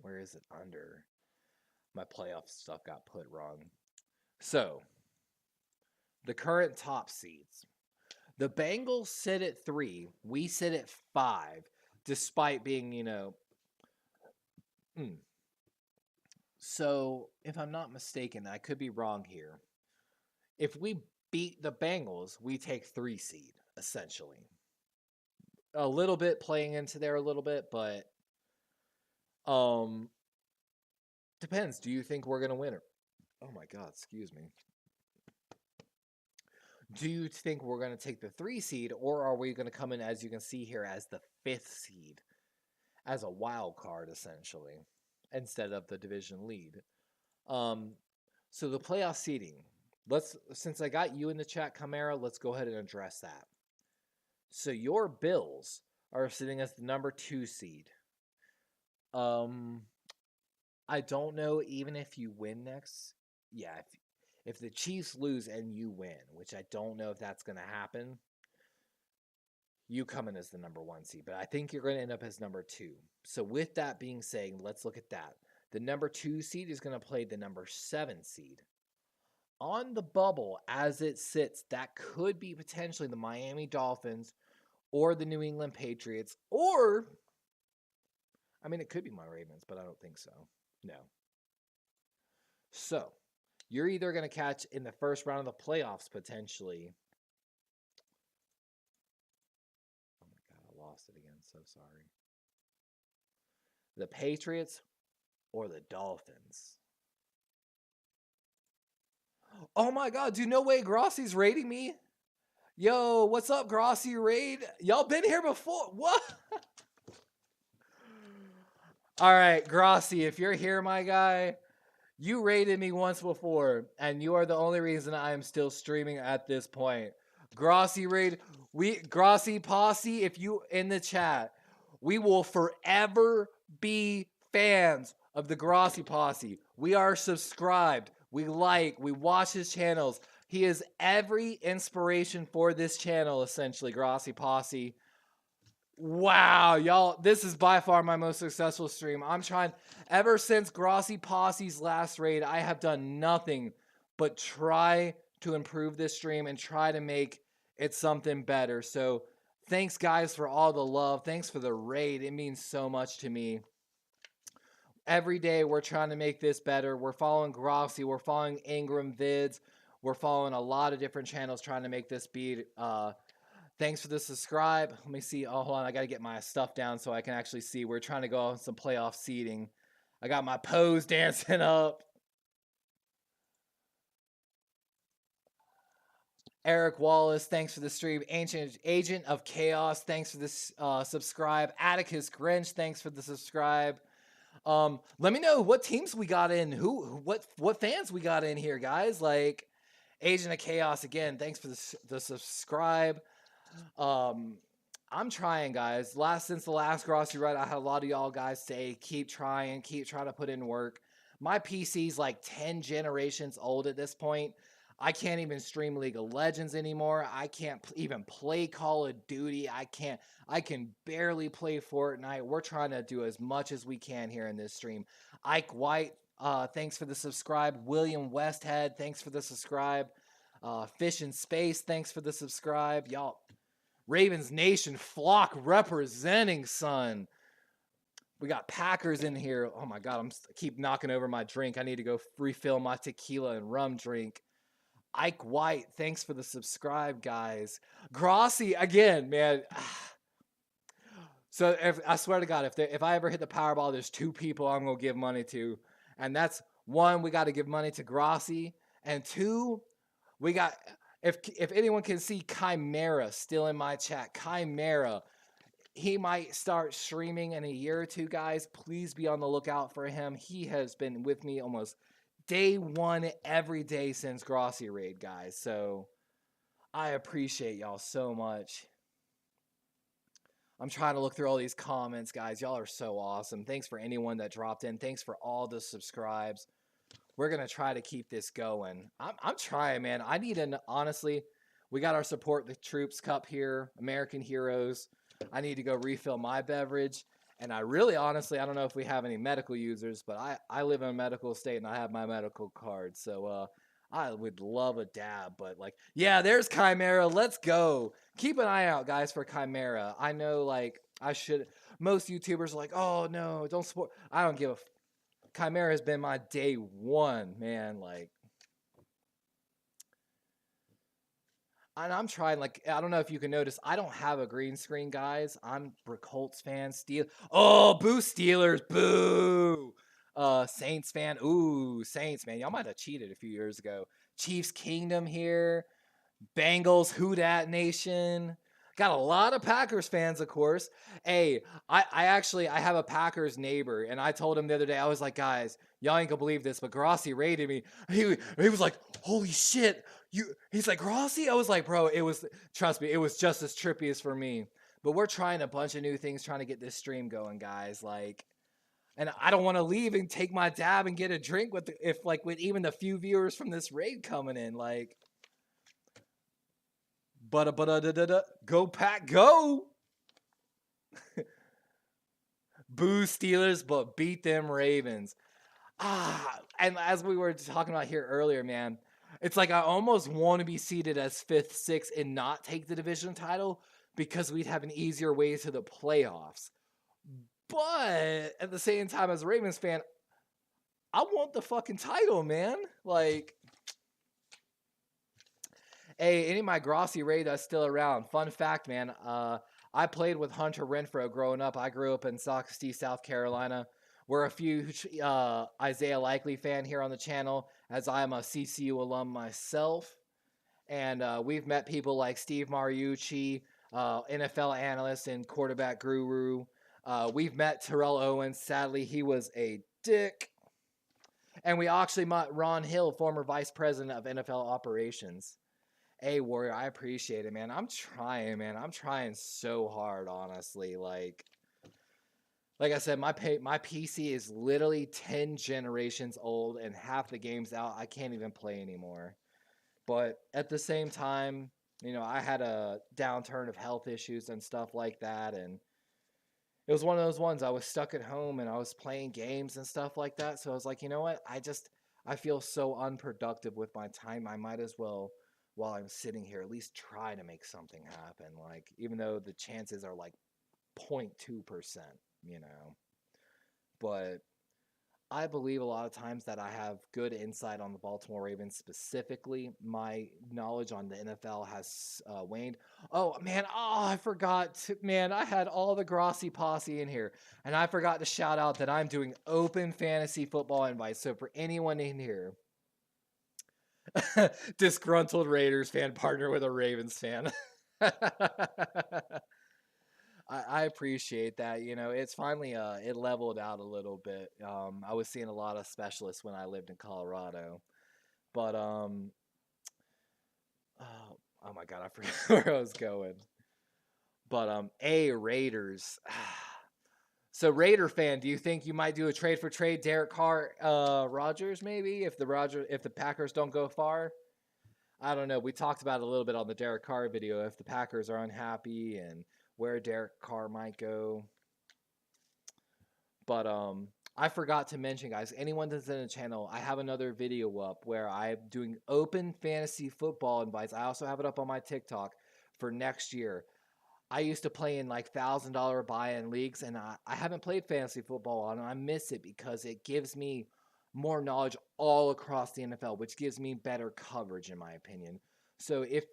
where is it under? My playoff stuff got put wrong. So, the current top seeds. The Bengals sit at 3. We sit at 5, despite being, So, if I'm not mistaken, I could be wrong here. If we beat the Bengals, we take 3 seed, essentially. A little bit playing into there a little bit, but depends. Do you think we're going to win it? Oh my God, excuse me. Do you think we're going to take the 3 seed, or are we going to come in, as you can see here, as the 5th seed, as a wild card, essentially? instead of the division lead. So the playoff seeding. Since I got you in the chat, Chimera, let's go ahead and address that. So your Bills are sitting as the number 2 seed. I don't know, even if you win next. Yeah, if the Chiefs lose and you win, which I don't know if that's going to happen, you come in as the number 1 seed, but I think you're going to end up as number 2. So with that being said, let's look at that. The number 2 seed is going to play the number 7 seed. On the bubble, as it sits, that could be potentially the Miami Dolphins or the New England Patriots, or, I mean, it could be my Ravens, but I don't think so. No. So, you're either going to catch in the first round of the playoffs, potentially. Oh my God, I lost it again. So sorry. The Patriots or the Dolphins. Oh my God, dude, no way Grossi's raiding me. Yo, what's up, Grossi Raid? Y'all been here before? What? All right, Grossi, if you're here, my guy, you raided me once before, and you are the only reason I am still streaming at this point. Grossi Raid, Grossi Posse, if you in the chat, we will forever be fans of the Grossi Posse. We are subscribed. We watch his channels. He is every inspiration for this channel, essentially, Grossi Posse. Wow, y'all, this is by far my most successful stream. I'm trying, ever since Grossi Posse's last raid, I have done nothing but try to improve this stream and try to make it something better. So thanks, guys, for all the love. Thanks for the raid. It means so much to me. Every day we're trying to make this better. We're following Grossi. We're following Ingram Vids. We're following a lot of different channels trying to make this be. Thanks for the subscribe. Let me see. Oh, hold on. I got to get my stuff down so I can actually see. We're trying to go on some playoff seeding. I got my pose dancing up. Eric Wallace, thanks for the stream. Ancient Agent of Chaos, thanks for this subscribe. Atticus Grinch, thanks for the subscribe. Let me know what teams we got in. What fans we got in here, guys. Like Agent of Chaos again. Thanks for the subscribe. I'm trying, guys. Since the last Grossi Ride, I had a lot of y'all guys say keep trying to put in work. My PC's like 10 generations old at this point. I can't even stream League of Legends anymore. I can't even play Call of Duty. I can barely play Fortnite. We're trying to do as much as we can here in this stream. Ike White, thanks for the subscribe. William Westhead, thanks for the subscribe. Fish in Space, thanks for the subscribe. Y'all, Ravens Nation, Flock representing, son. We got Packers in here. Oh my God, I keep knocking over my drink. I need to go refill my tequila and rum drink. Ike White, thanks for the subscribe, guys. Grossi, again, man. So I swear to God, if I ever hit the Powerball, there's 2 people I'm going to give money to. And that's 1, we got to give money to Grossi. And 2, we got, if anyone can see Chimera still in my chat, Chimera, he might start streaming in a year or 2, guys. Please be on the lookout for him. He has been with me almost day 1 every day since Grossi Raid, guys. So I appreciate y'all so much. I'm trying to look through all these comments, guys. Y'all are so awesome. Thanks for anyone that dropped in. Thanks for all the subscribes. We're going to try to keep this going. I'm trying, man. I need honestly, we got our Support the Troops Cup here, American Heroes. I need to go refill my beverage. And I really, honestly, I don't know if we have any medical users, but I live in a medical state and I have my medical card. So I would love a dab, but like, yeah, there's Chimera. Let's go. Keep an eye out, guys, for Chimera. I know, like, most YouTubers are like, oh, no, don't support. I don't give a Chimera has been my day 1, man. Like, and I'm trying, like, I don't know if you can notice, I don't have a green screen, guys. I'm a Colts fan. Oh, boo Steelers, boo. Saints fan. Ooh, Saints, man. Y'all might have cheated a few years ago. Chiefs Kingdom here. Bengals, Who Dat Nation. Got a lot of Packers fans, of course. Hey, I have a Packers neighbor, and I told him the other day, I was like, guys, y'all ain't gonna believe this, but Grossi rated me. He was like, holy shit, he's like, Grossi? I was like, bro, trust me, it was just as trippy as for me. But we're trying a bunch of new things, trying to get this stream going, guys. Like, and I don't want to leave and take my dab and get a drink with with even the few viewers from this raid coming in, like. But go Pack, go! Boo Steelers, but beat them Ravens. And as we were talking about here earlier, man, it's like I almost want to be seated as fifth, sixth, and not take the division title because we'd have an easier way to the playoffs. But at the same time, as a Ravens fan, I want the fucking title, man. Like, hey, any of my Grossi Ray that's still around. Fun fact, man. I played with Hunter Renfro growing up. I grew up in Sauk City, South Carolina. We're a huge Isaiah Likely fan here on the channel, as I'm a CCU alum myself. And we've met people like Steve Mariucci, NFL analyst and quarterback guru. We've met Terrell Owens. Sadly, he was a dick. And we actually met Ron Hill, former vice president of NFL operations. Hey, Warrior, I appreciate it, man. I'm trying, man. I'm trying so hard, honestly. Like I said, my PC is literally 10 generations old, and half the games out, I can't even play anymore. But at the same time, I had a downturn of health issues and stuff like that, and it was one of those ones. I was stuck at home, and I was playing games and stuff like that, so I was like, you know what? I feel so unproductive with my time. I might as well, while I'm sitting here, at least try to make something happen. Like, even though the chances are like 0.2%, But I believe a lot of times that I have good insight on the Baltimore Ravens specifically. My knowledge on the NFL has waned. Oh, man. Oh, I forgot to, man, I had all the Grossi posse in here. And I forgot to shout out that I'm doing open fantasy football invites. So for anyone in here, disgruntled Raiders fan partner with a Ravens fan. I appreciate that. It's finally it leveled out a little bit. I was seeing a lot of specialists when I lived in Colorado, but oh my god, I forgot where I was going. But Raiders. So Raider fan, do you think you might do a trade for trade Derek Carr, Rodgers maybe if the Packers don't go far? I don't know. We talked about it a little bit on the Derek Carr video. If the Packers are unhappy and where Derek Carr might go. But I forgot to mention, guys, anyone that's in the channel, I have another video up where I'm doing open fantasy football invites. I also have it up on my TikTok for next year. I used to play in like $1,000 buy-in leagues, and I haven't played fantasy football and I miss it because it gives me more knowledge all across the NFL, which gives me better coverage in my opinion. So if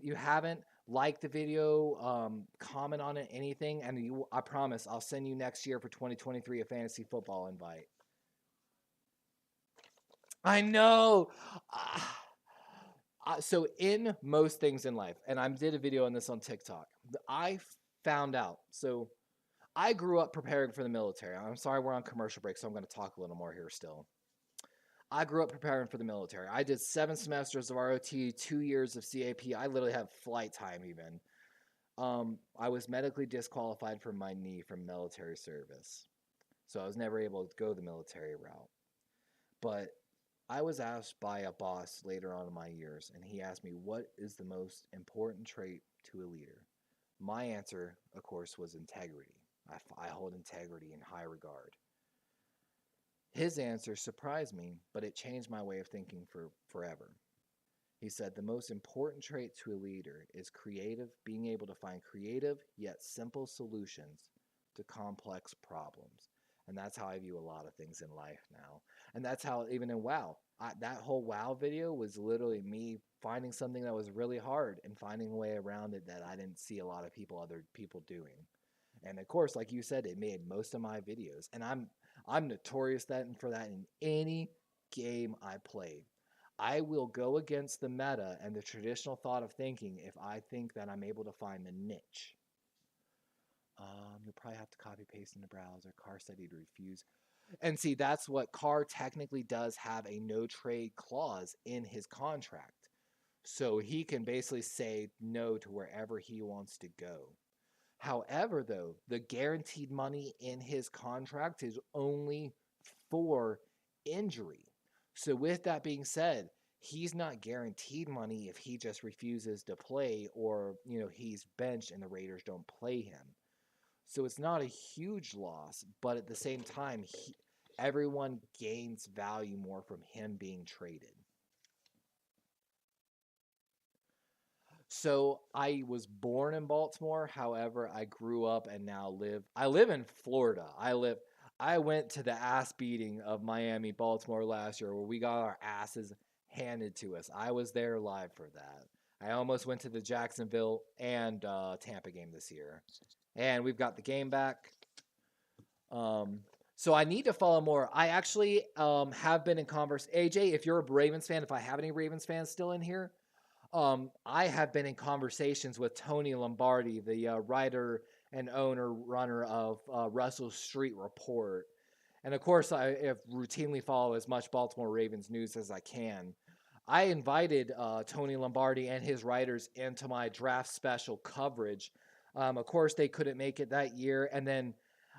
you haven't, like the video, comment on it, anything, and I promise I'll send you next year for 2023 a fantasy football invite. I know. So in most things in life, and I did a video on this on TikTok, I found out. So I grew up preparing for the military. I'm sorry we're on commercial break, so I'm going to talk a little more here still. I grew up preparing for the military. I did 7 semesters of ROT, 2 years of CAP. I literally have flight time even. I was medically disqualified from my knee from military service. So I was never able to go the military route. But I was asked by a boss later on in my years, and he asked me, what is the most important trait to a leader? My answer, of course, was integrity. I hold integrity in high regard. His answer surprised me, but it changed my way of thinking for forever. He said the most important trait to a leader is being able to find creative yet simple solutions to complex problems. And that's how I view a lot of things in life now. And that's how even in WoW, that whole WoW video was literally me finding something that was really hard and finding a way around it that I didn't see a lot of other people doing. And of course, like you said, it made most of my videos. And I'm notorious for that in any game I play. I will go against the meta and the traditional thought of thinking if I think that I'm able to find the niche. You'll probably have to copy paste in the browser. Carr said he'd refuse. And see, that's what Carr technically does have a no trade clause in his contract. So he can basically say no to wherever he wants to go. However, though, the guaranteed money in his contract is only for injury. So, with that being said, he's not guaranteed money if he just refuses to play or, he's benched and the Raiders don't play him. So, it's not a huge loss, but at the same time, everyone gains value more from him being traded. So I was born in Baltimore. However, I grew up and now I live in Florida. I went to the ass beating of Miami, Baltimore last year where we got our asses handed to us. I was there live for that. I almost went to the Jacksonville and Tampa game this year. And we've got the game back. So I need to follow more. I actually have been in converse. AJ, if you're a Ravens fan, if I have any Ravens fans still in here, I have been in conversations with Tony Lombardi, the writer and runner of Russell Street Report. And of course, I have routinely follow as much Baltimore Ravens news as I can. I invited Tony Lombardi and his writers into my draft special coverage. Of course, they couldn't make it that year. And then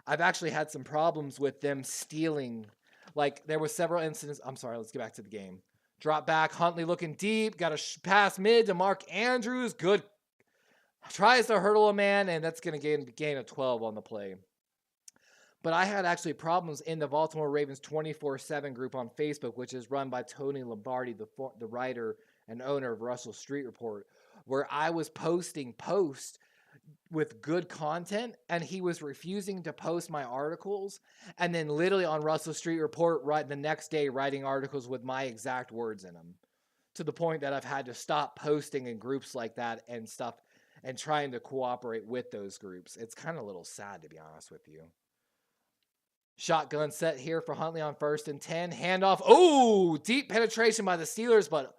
I've actually had some problems with them stealing. Like, there were several incidents. I'm sorry, let's get back to the game. Drop back, Huntley looking deep. Got a pass mid to Mark Andrews. Good. Tries to hurdle a man, and that's going to gain a 12 on the play. But I had actually problems in the Baltimore Ravens 24/7 group on Facebook, which is run by Tony Lombardi, the writer and owner of Russell Street Report, where I was posting posts with good content and he was refusing to post my articles, and then literally on Russell Street Report the next day writing articles with my exact words in them, to the point that I've had to stop posting in groups like that and stuff and trying to cooperate with those groups. It's kind of a little sad, to be honest with you. Shotgun set here for Huntley on 1st and 10. Handoff. Oh, deep penetration by the Steelers, but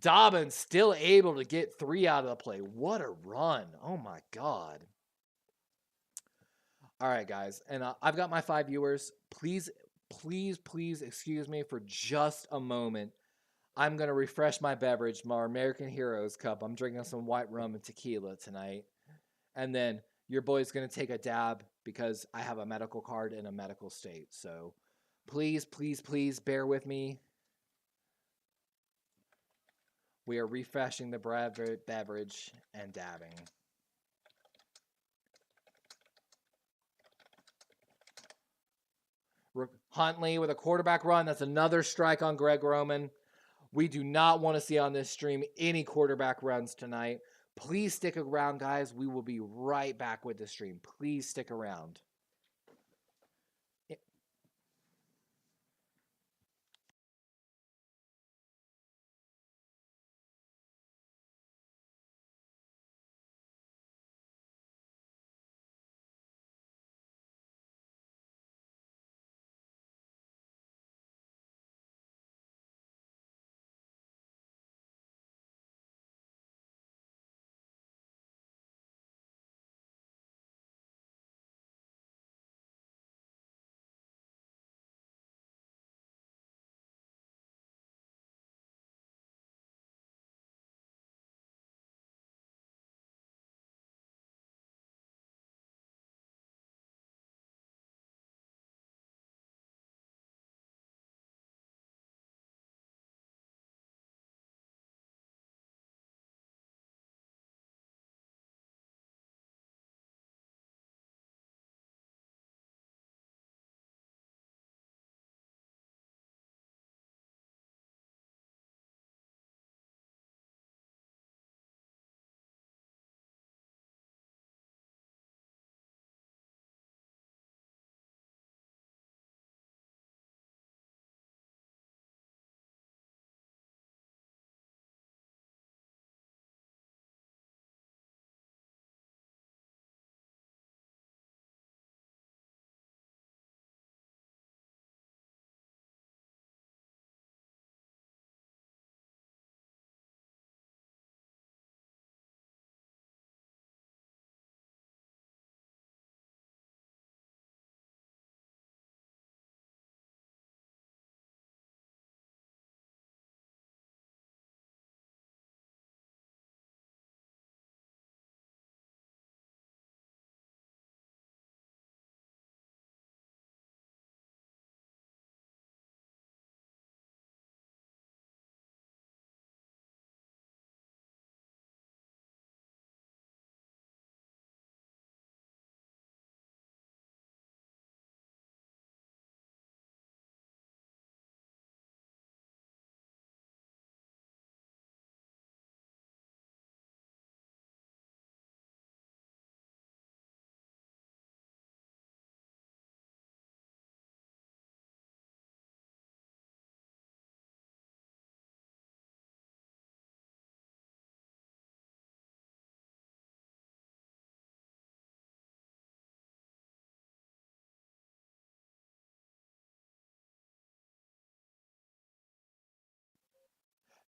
Dobbins still able to get 3 out of the play. What a run. Oh, my God. All right, guys. And I've got my 5 viewers. Please excuse me for just a moment. I'm going to refresh my beverage, my American Heroes cup. I'm drinking some white rum and tequila tonight. And then your boy's going to take a dab because I have a medical card in a medical state. So please bear with me. We are refreshing the beverage and dabbing. Huntley with a quarterback run. That's another strike on Greg Roman. We do not want to see on this stream any quarterback runs tonight. Please stick around, guys. We will be right back with the stream. Please stick around.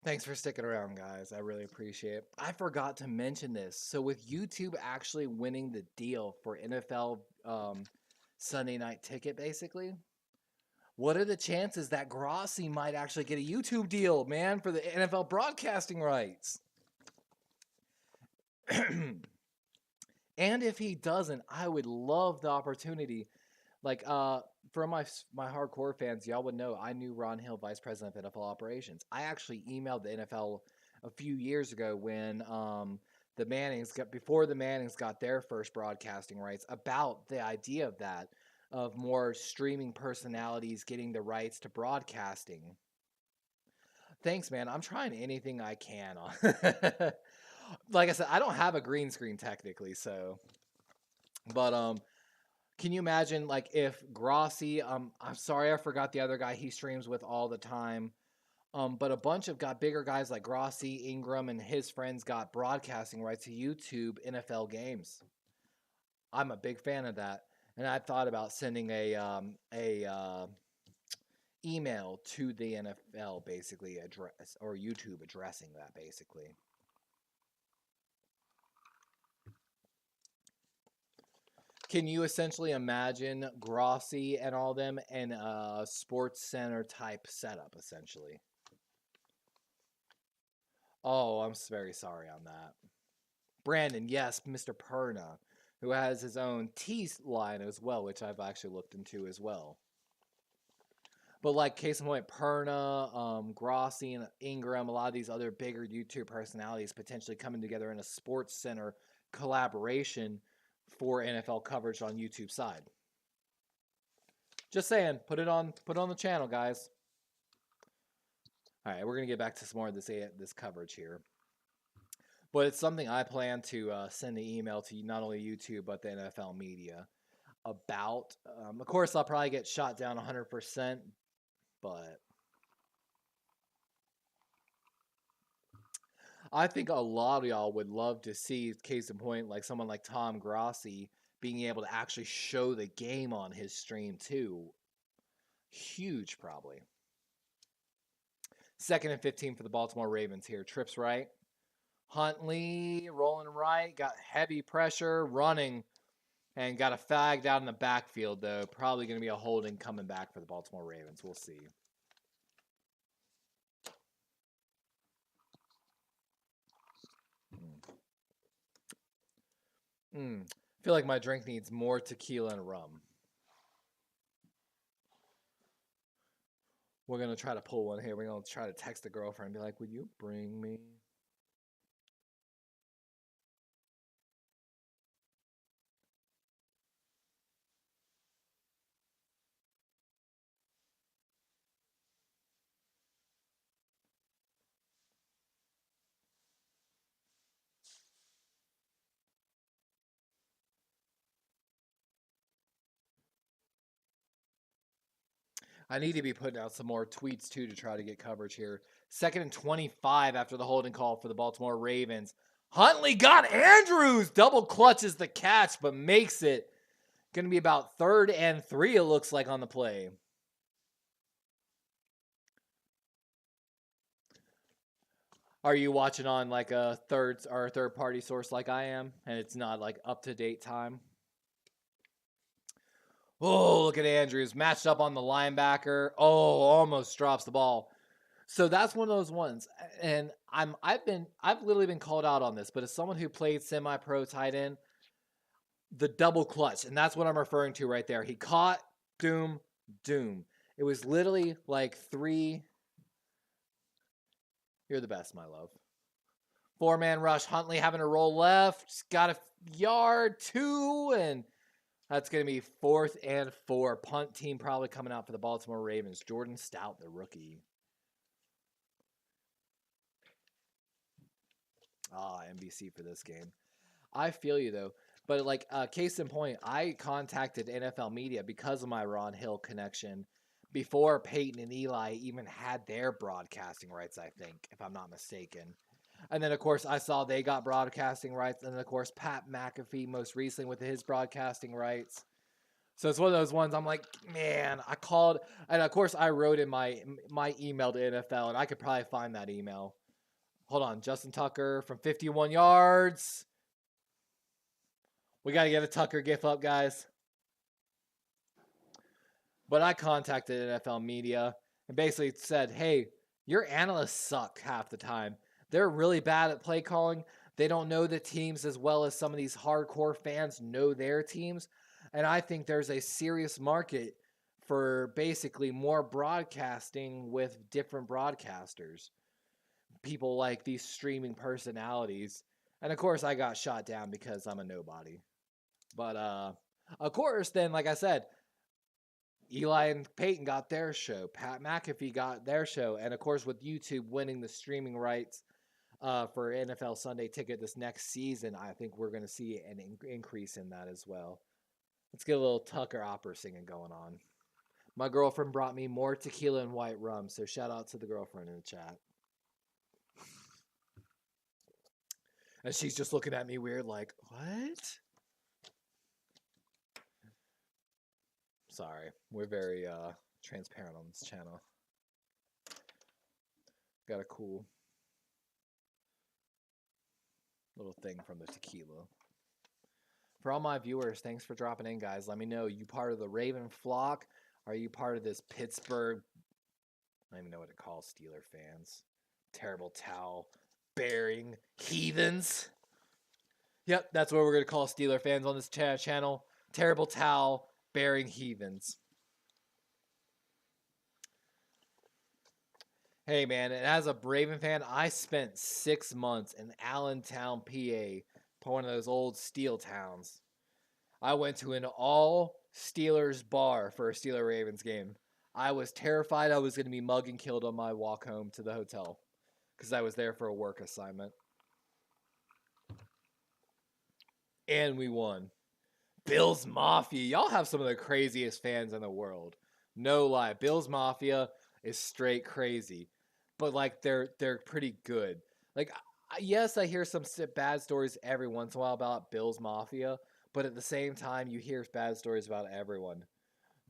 Thanks for sticking around, guys. I really appreciate it. I forgot to mention this. So, with YouTube actually winning the deal for NFL Sunday Night Ticket, basically, what are the chances that Grossi might actually get a YouTube deal, man, for the NFL broadcasting rights? And if he doesn't, I would love the opportunity. Like, for my hardcore fans, y'all would know I knew Ron Hill, Vice President of NFL Operations. I actually emailed the NFL a few years ago when before the Mannings got their first broadcasting rights about the idea of that, of more streaming personalities getting the rights to broadcasting. Thanks, man. I'm trying anything I can on. Like I said, I don't have a green screen technically, so. But can you imagine like if Grossi? I'm sorry, I forgot the other guy he streams with all the time. But a bunch of bigger guys like Grossi, Ingram, and his friends got broadcasting rights to YouTube NFL games. I'm a big fan of that, and I thought about sending a email to the NFL, basically address or YouTube addressing that basically. Can you essentially imagine Grossi and all them in a Sports Center type setup, essentially? Oh, I'm very sorry on that. Brandon, yes, Mr. Perna, who has his own tea line as well, which I've actually looked into as well. But like case in point, Perna, Grossi, and Ingram, a lot of these other bigger YouTube personalities potentially coming together in a Sports Center collaboration for NFL coverage on YouTube side. Just saying, put it on the channel, guys. All right, we're gonna get back to some more of this coverage here, but it's something I plan to send the email to not only YouTube but the NFL media about. Of course, I'll probably get shot down 100%, but I think a lot of y'all would love to see, case in point, like someone like Tom Grossi being able to actually show the game on his stream too. Huge, probably. 2nd and 15 for the Baltimore Ravens here. Trips right. Huntley rolling right. Got heavy pressure, running, and got a flag down in the backfield, though. Probably going to be a holding coming back for the Baltimore Ravens. We'll see. I feel like my drink needs more tequila and rum. We're going to try to pull one here. We're going to try to text the girlfriend and be like, would you bring me? I need to be putting out some more tweets, too, to try to get coverage here. 2nd and 25 after the holding call for the Baltimore Ravens. Huntley got Andrews. Double clutches the catch, but makes it. Going to be about 3rd and 3, it looks like, on the play. Are you watching on like a third party source like I am, and it's not like up to date time? Oh, look at Andrews matched up on the linebacker. Oh, almost drops the ball. So that's one of those ones, and I've literally been called out on this, but as someone who played semi-pro tight end, the double clutch, and that's what I'm referring to right there. He caught, doom. It was literally like 3. You're the best, my love. 4-man rush. Huntley having to roll left. Got a yard, 2, and that's going to be 4th and 4. Punt team probably coming out for the Baltimore Ravens. Jordan Stout, the rookie. NBC for this game. I feel you, though. But, like, case in point, I contacted NFL media because of my Ron Hill connection before Peyton and Eli even had their broadcasting rights, I think, if I'm not mistaken. And then, of course, I saw they got broadcasting rights. And then, of course, Pat McAfee most recently with his broadcasting rights. So it's one of those ones I'm like, man, I called, and of course I wrote in my email to NFL, and I could probably find that email. Hold on, Justin Tucker from 51 yards. We got to get a Tucker gif up, guys. But I contacted NFL media and basically said, hey, your analysts suck half the time. They're really bad at play calling. They don't know the teams as well as some of these hardcore fans know their teams. And I think there's a serious market for basically more broadcasting with different broadcasters. People like these streaming personalities. And of course, I got shot down because I'm a nobody. But of course, then, like I said, Eli and Peyton got their show. Pat McAfee got their show. And of course, with YouTube winning the streaming rights for NFL Sunday Ticket this next season, I think we're going to see an increase in that as well. Let's get a little Tucker opera singing going on. My girlfriend brought me more tequila and white rum, so shout out to the girlfriend in the chat. And she's just looking at me weird like, what? Sorry, we're very transparent on this channel. Got a cool little thing from the tequila. For all my viewers, thanks for dropping in, guys. Let me know, you part of the Raven flock? Are you part of this Pittsburgh, I don't even know what to call Steeler fans, terrible towel bearing heathens? Yep, that's what we're going to call Steeler fans on this channel. Terrible towel bearing heathens. Hey, man, and as a Raven fan, I spent 6 months in Allentown, PA, one of those old steel towns. I went to an all-Steelers bar for a Steeler-Ravens game. I was terrified I was going to be mugged and killed on my walk home to the hotel because I was there for a work assignment. And we won. Bills Mafia. Y'all have some of the craziest fans in the world. No lie. Bills Mafia is straight crazy. But like they're pretty good. Like yes, I hear some bad stories every once in a while about Bills Mafia, but at the same time you hear bad stories about everyone.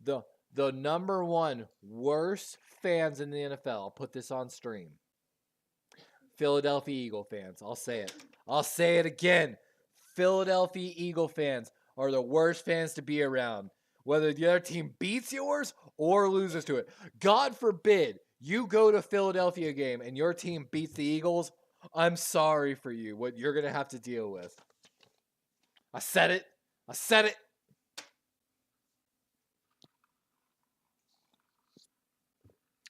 The number one worst fans in the NFL, I'll put this on stream. Philadelphia Eagle fans. I'll say it. I'll say it again. Philadelphia Eagle fans are the worst fans to be around. Whether the other team beats yours or loses to it. God forbid you go to Philadelphia game and your team beats the Eagles. I'm sorry for you, what you're going to have to deal with. I said it. I said it.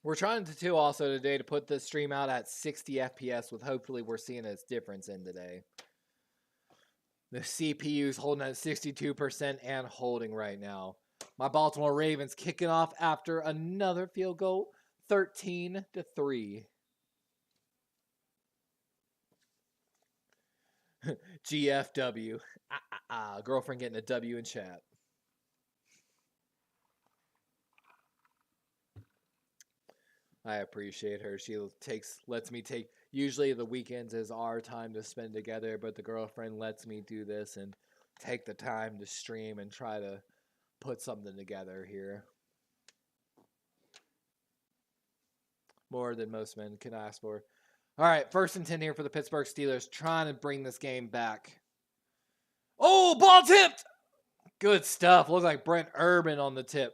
We're trying to also today to put the stream out at 60 FPS with hopefully we're seeing a difference in today. The CPU is holding at 62% and holding right now. My Baltimore Ravens kicking off after another field goal, 13-3. GFW. Girlfriend getting a W in chat. I appreciate her. She lets me take, usually the weekends is our time to spend together, but the girlfriend lets me do this and take the time to stream and try to put something together here. More than most men can ask for. All right, 1st and 10 here for the Pittsburgh Steelers, trying to bring this game back. Oh, ball tipped! Good stuff. Looks like Brent Urban on the tip.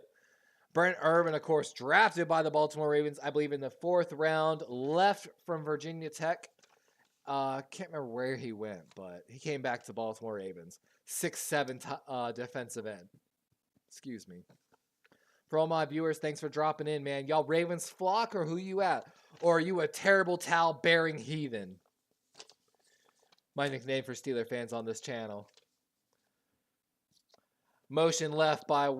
Brent Urban, of course, drafted by the Baltimore Ravens, I believe in the 4th round, left from Virginia Tech. Can't remember where he went, but he came back to Baltimore Ravens. 6'7" defensive end. Excuse me. For all my viewers, thanks for dropping in, man. Y'all Ravens flock or who you at? Or are you a terrible towel-bearing heathen? My nickname for Steeler fans on this channel. Motion left by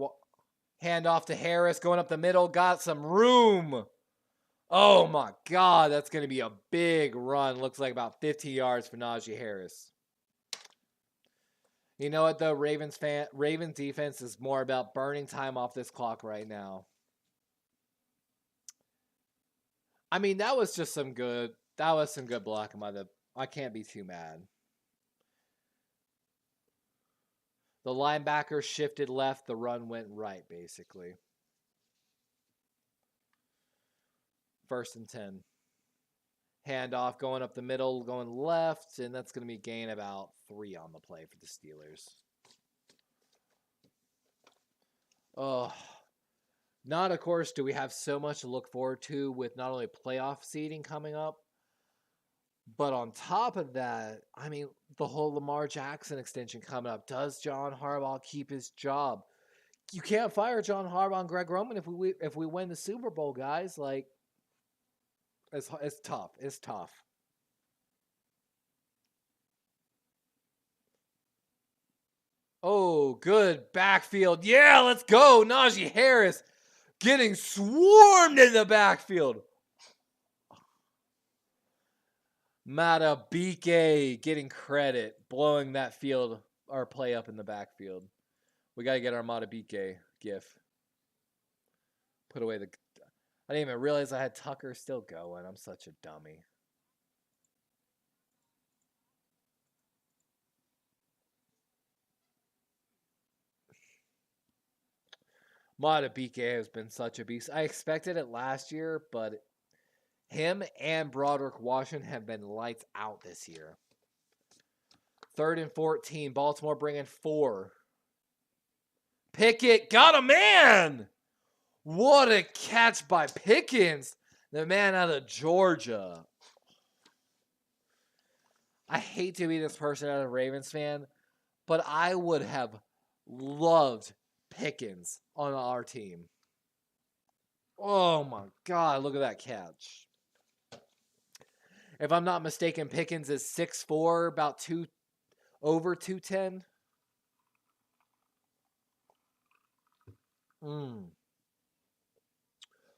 handoff to Harris, going up the middle, got some room. Oh my God, that's going to be a big run. Looks like about 50 yards for Najee Harris. You know what, though? Ravens defense is more about burning time off this clock right now. I mean, that was some good blocking by the... I can't be too mad. The linebacker shifted left, the run went right, basically. 1st and 10. Handoff going up the middle, going left, and that's going to be gain about 3 on the play for the Steelers. Oh, not, of course, do we have so much to look forward to with not only playoff seeding coming up, but on top of that, I mean, the whole Lamar Jackson extension coming up. Does John Harbaugh keep his job? You can't fire John Harbaugh and Greg Roman if we win the Super Bowl, guys. Like, it's tough. It's tough. Oh, good backfield. Yeah, let's go. Najee Harris getting swarmed in the backfield. Matabike getting credit, blowing that field or play up in the backfield. We got to get our Matabike gif. Put away the... I didn't even realize I had Tucker still going. I'm such a dummy. Matabike has been such a beast. I expected it last year, but him and Broderick Washington have been lights out this year. 3rd and 14. Baltimore bringing 4. Pickett got a man. What a catch by Pickens, the man out of Georgia. I hate to be this person out of Ravens fan, but I would have loved Pickens on our team. Oh my God, look at that catch. If I'm not mistaken, Pickens is 6'4", about over 210.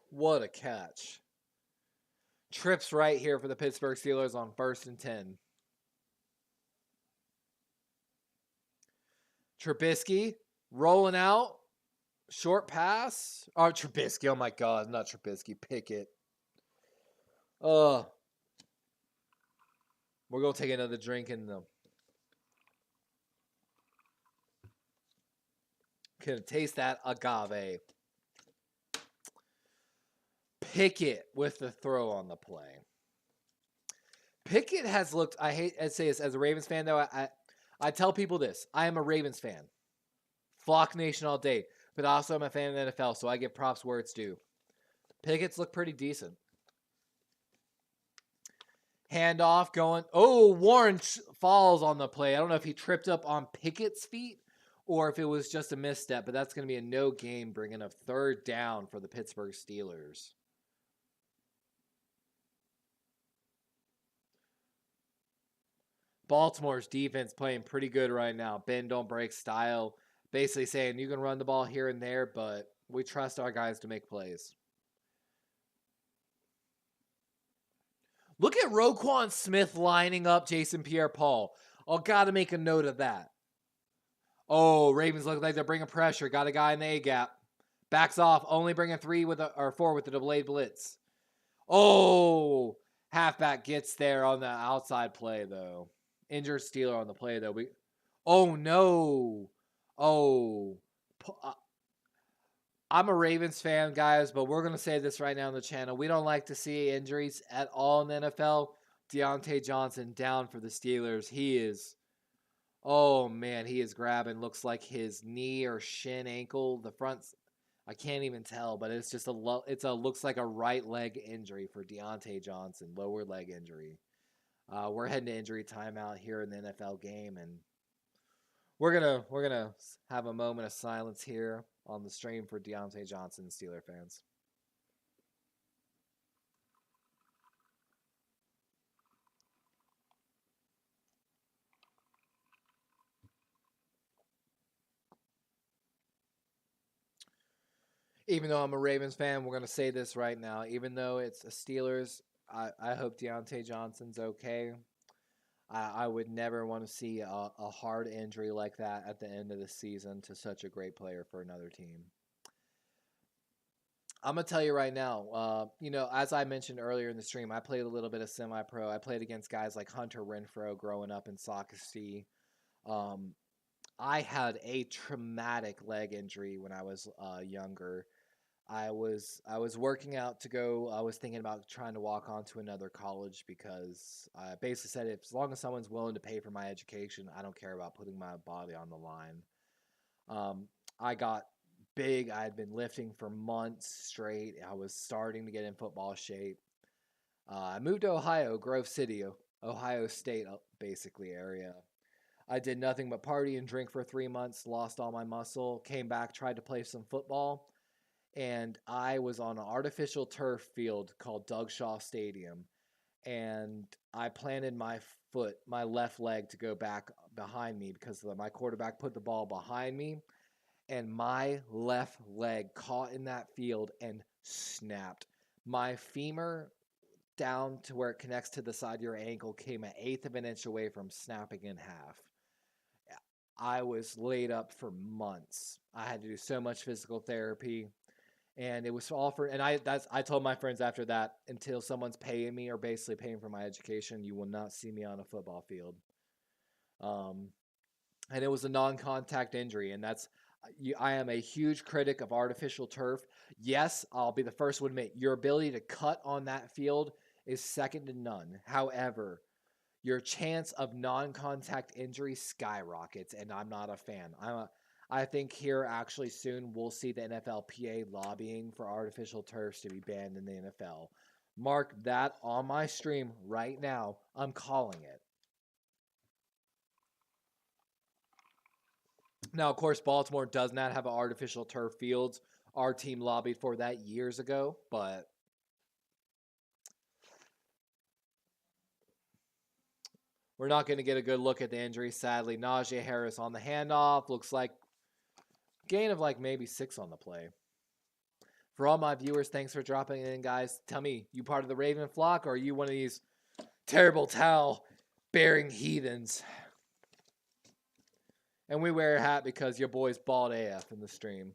What a catch. Trips right here for the Pittsburgh Steelers on 1st and 10. Trubisky rolling out. Short pass. Oh, Trubisky. Oh, my God. Not Trubisky. Pickett. We're going to take another drink in the... Can taste that agave. Pickett with the throw on the play. Pickett has looked... I hate to say this. As a Ravens fan, though, I tell people this. I am a Ravens fan. Flock Nation all day. But also I'm a fan of the NFL, so I give props where it's due. Pickett's look pretty decent. Handoff going. Oh, Warren falls on the play. I don't know if he tripped up on Pickett's feet or if it was just a misstep, but that's going to be a no gain, bringing a 3rd down for the Pittsburgh Steelers. Baltimore's defense playing pretty good right now. Bend, don't break style. Basically saying you can run the ball here and there, but we trust our guys to make plays. Look at Roquan Smith lining up Jason Pierre-Paul. I'll got to make a note of that. Oh, Ravens look like they're bringing pressure. Got a guy in the A-gap. Backs off. Only bringing 4 with the delayed blitz. Oh, halfback gets there on the outside play, though. Injured Steeler on the play, though. Oh, no. Oh. I'm a Ravens fan, guys, but we're going to say this right now on the channel. We don't like to see injuries at all in the NFL. Deontay Johnson down for the Steelers. He is, oh, man, he is grabbing. Looks like his knee or shin, ankle, the front. I can't even tell, but it's just looks like a right leg injury for Deontay Johnson, lower leg injury. We're heading to injury timeout here in the NFL game, and we're gonna have a moment of silence here on the stream for Deontay Johnson, Steeler fans. Even though I'm a Ravens fan, we're going to say this right now. Even though it's a Steelers, I hope Deontay Johnson's okay. I would never want to see a hard injury like that at the end of the season to such a great player for another team. I'm going to tell you right now, as I mentioned earlier in the stream, I played a little bit of semi-pro. I played against guys like Hunter Renfrow growing up in Sockasty. I had a traumatic leg injury when I was younger. I was working out to go. I was thinking about trying to walk on to another college because I basically said if, as long as someone's willing to pay for my education, I don't care about putting my body on the line. I got big. I had been lifting for months straight. I was starting to get in football shape. I moved to Ohio, Grove City, Ohio State, basically area. I did nothing but party and drink for 3 months, lost all my muscle, came back, tried to play some football, and I was on an artificial turf field called Doug Shaw Stadium. And I planted my foot, my left leg, to go back behind me because my quarterback put the ball behind me, and my left leg caught in that field and snapped. My femur down to where it connects to the side of your ankle came an eighth of an inch away from snapping in half. I was laid up for months. I had to do so much physical therapy, and it was all for. And I told my friends after that, until someone's paying me or basically paying for my education, you will not see me on a football field. Um, and it was a non-contact injury, and I am a huge critic of artificial turf. Yes, I'll be the first to admit your ability to cut on that field is second to none. However, your chance of non-contact injury skyrockets, and I'm not a fan. I think here actually soon we'll see the NFLPA lobbying for artificial turfs to be banned in the NFL. Mark that on my stream right now. I'm calling it. Now, of course, Baltimore does not have artificial turf fields. Our team lobbied for that years ago, but we're not going to get a good look at the injury, sadly. Najee Harris on the handoff. Looks like gain of like maybe 6 on the play. For all my viewers, thanks for dropping in, guys. Tell me, you part of the Raven flock, or are you one of these terrible towel-bearing heathens? And we wear a hat because your boy's bald AF in the stream.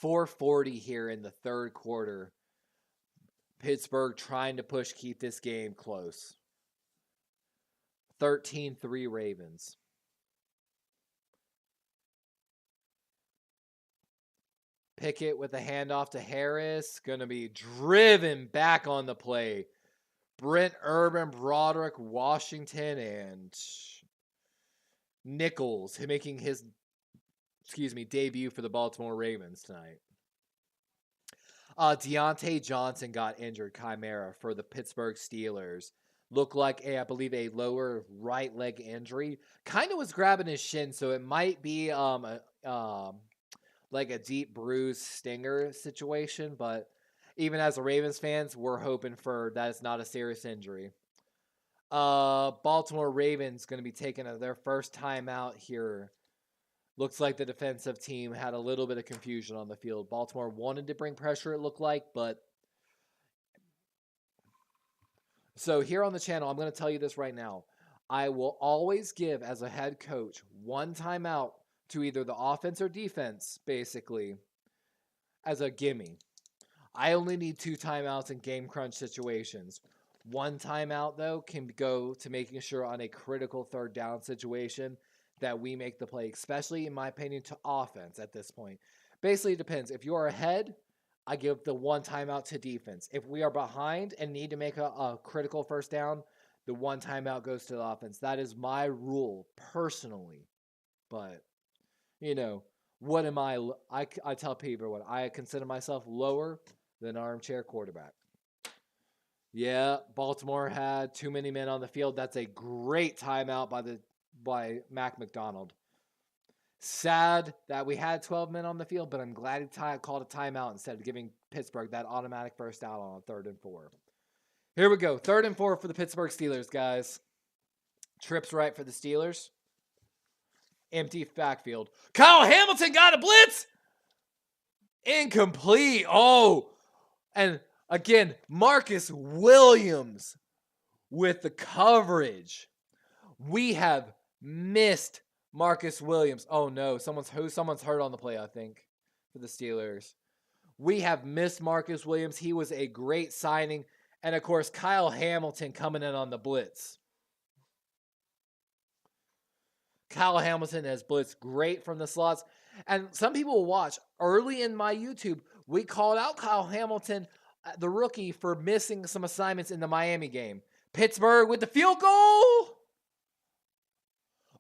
4:40 here in the third quarter. Pittsburgh trying to keep this game close. 13-3 Ravens. Pickett with a handoff to Harris. Going to be driven back on the play. Brent Urban, Broderick, Washington, and Nichols making his debut for the Baltimore Ravens tonight. Deontay Johnson got injured, Chimera, for the Pittsburgh Steelers. Looked like, I believe, a lower right leg injury. Kind of was grabbing his shin, so it might be like a deep bruise stinger situation. But even as a Ravens fans, we're hoping for that it's not a serious injury. Baltimore Ravens going to be taking their first time out here. Looks like the defensive team had a little bit of confusion on the field. Baltimore wanted to bring pressure, it looked like, but... So here on the channel, I'm going to tell you this right now. I will always give, as a head coach, one timeout to either the offense or defense, basically, as a gimme. I only need 2 timeouts in game crunch situations. 1 timeout, though, can go to making sure on a critical third down situation that we make the play, especially, in my opinion, to offense at this point. Basically, it depends. If you are ahead, I give the 1 timeout to defense. If we are behind and need to make a critical first down, the 1 timeout goes to the offense. That is my rule, personally. But, what am I tell people what I consider myself lower than armchair quarterback. Yeah, Baltimore had too many men on the field. That's a great timeout by Mac McDonald. Sad that we had 12 men on the field, but I'm glad he called a timeout instead of giving Pittsburgh that automatic first down on 3rd and 4. Here we go. 3rd and 4 for the Pittsburgh Steelers, guys. Trips right for the Steelers. Empty backfield. Kyle Hamilton got a blitz. Incomplete. Oh, and again, Marcus Williams with the coverage. We have missed Marcus Williams. Oh no, someone's hurt on the play, I think, for the Steelers. We have missed Marcus Williams. He was a great signing. And of course, Kyle Hamilton coming in on the blitz. Kyle Hamilton has blitzed great from the slots. And some people will watch. Early in my YouTube, we called out Kyle Hamilton, the rookie, for missing some assignments in the Miami game. Pittsburgh with the field goal.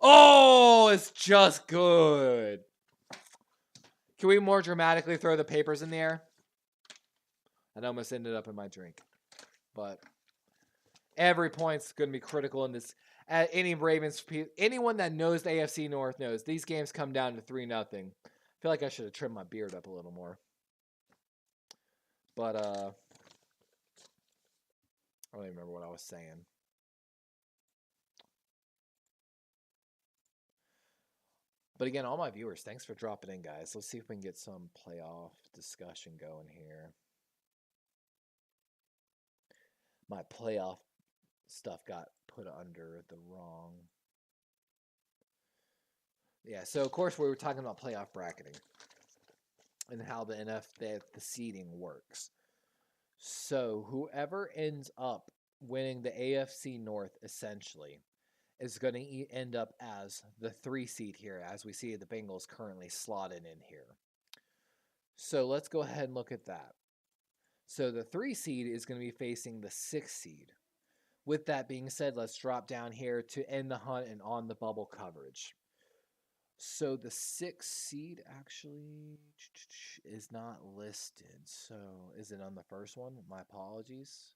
Oh, it's just good. Can we more dramatically throw the papers in the air? That almost ended up in my drink. But every point's going to be critical in this. Any Ravens, anyone that knows the AFC North knows these games come down to 3-0. I feel like I should have trimmed my beard up a little more. But I don't even remember what I was saying. But again, all my viewers, thanks for dropping in, guys. Let's see if we can get some playoff discussion going here. My playoff stuff got put under the wrong. Yeah, so of course we were talking about playoff bracketing and how the seeding works. So whoever ends up winning the AFC North essentially is going to end up as the 3 seed here, as we see the Bengals currently slotted in here. So let's go ahead and look at that. So the 3 seed is going to be facing the 6 seed. With that being said, let's drop down here to end the hunt and on the bubble coverage. So the 6 seed actually is not listed. So is it on the first one? My apologies.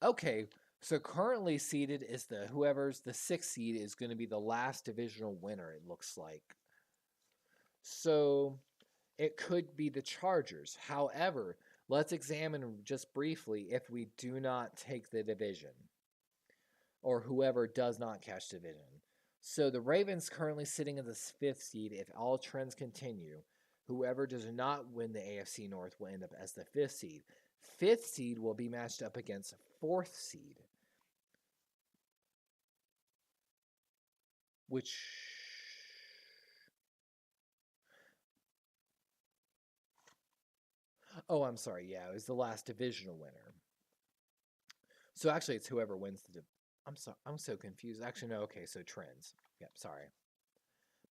Okay, so currently seeded is whoever's the 6th seed is going to be the last divisional winner, it looks like. So it could be the Chargers. However, let's examine just briefly if we do not take the division or whoever does not catch division. So the Ravens currently sitting in the 5th seed. If all trends continue, whoever does not win the AFC North will end up as the 5th seed. 5th seed will be matched up against 4th seed, which I'm sorry. Yeah, it was the last divisional winner. So actually, it's whoever wins the. I'm so confused. Actually, no. Okay, so trends. Yep. Sorry.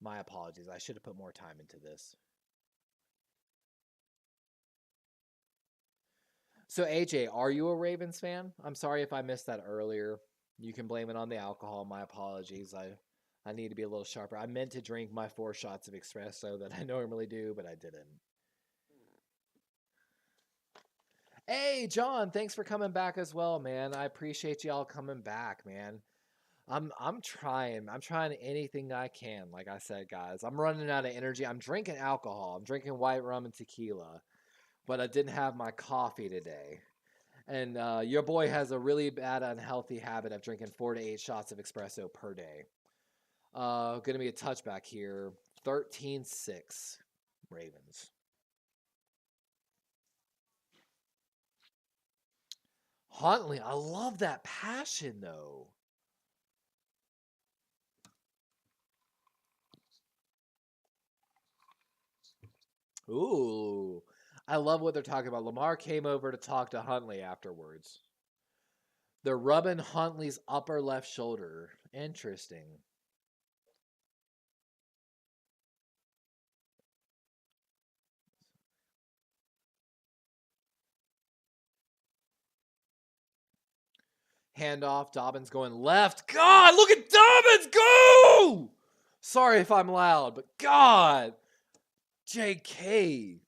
My apologies. I should have put more time into this. So AJ, are you a Ravens fan? I'm sorry if I missed that earlier. You can blame it on the alcohol. My apologies. I need to be a little sharper. I meant to drink my 4 shots of espresso that I normally do, but I didn't. Hey, John, thanks for coming back as well, man. I appreciate y'all coming back, man. I'm trying. I'm trying anything I can. Like I said, guys, I'm running out of energy. I'm drinking alcohol. I'm drinking white rum and tequila, but I didn't have my coffee today. And your boy has a really bad, unhealthy habit of drinking 4 to 8 shots of espresso per day. Going to be a touchback here. 13-6 Ravens. Huntley, I love that passion, though. Ooh. I love what they're talking about. Lamar came over to talk to Huntley afterwards. They're rubbing Huntley's upper left shoulder. Interesting. Handoff. Dobbins going left. God, look at Dobbins go! Sorry if I'm loud, but God. JK.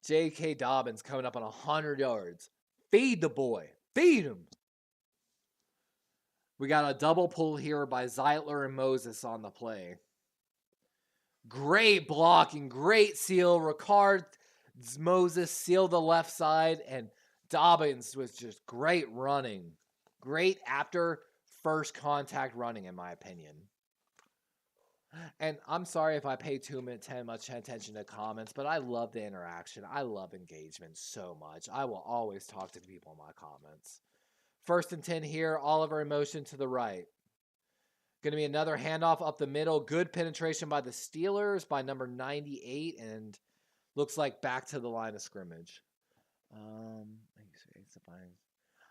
J.K. Dobbins coming up on 100 yards. Feed the boy. Feed him. We got a double pull here by Zeitler and Moses on the play. Great blocking. Great seal. Ricard, Moses sealed the left side. And Dobbins was just great running. Great after first contact running, in my opinion. And I'm sorry if I pay too much attention to comments, but I love the interaction. I love engagement so much. I will always talk to the people in my comments. 1st and 10 here. Oliver in motion to the right. Going to be another handoff up the middle. Good penetration by the Steelers by number 98. And looks like back to the line of scrimmage.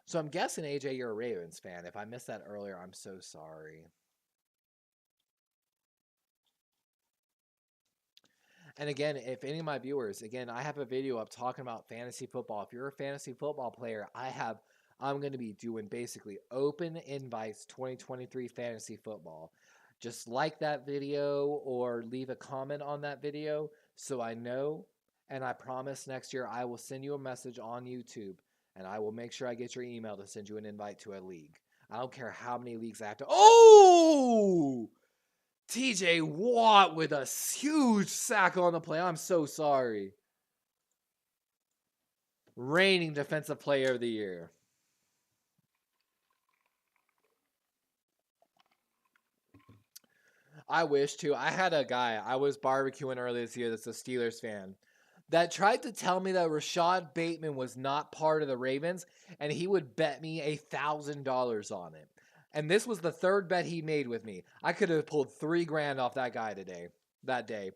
So I'm guessing, AJ, you're a Ravens fan. If I missed that earlier, I'm so sorry. And again, if any of my viewers, again, I have a video up talking about fantasy football. If you're a fantasy football player, I'm going to be doing basically open invites 2023 fantasy football. Just like that video or leave a comment on that video so I know. And I promise next year I will send you a message on YouTube and I will make sure I get your email to send you an invite to a league. I don't care how many leagues I have to. Oh! TJ Watt with a huge sack on the play. I'm so sorry. Reigning defensive player of the year. I wish too. I had a guy I was barbecuing earlier this year that's a Steelers fan that tried to tell me that Rashad Bateman was not part of the Ravens and he would bet me $1,000 on it. And this was the third bet he made with me. I could have pulled $3,000 off that guy that day.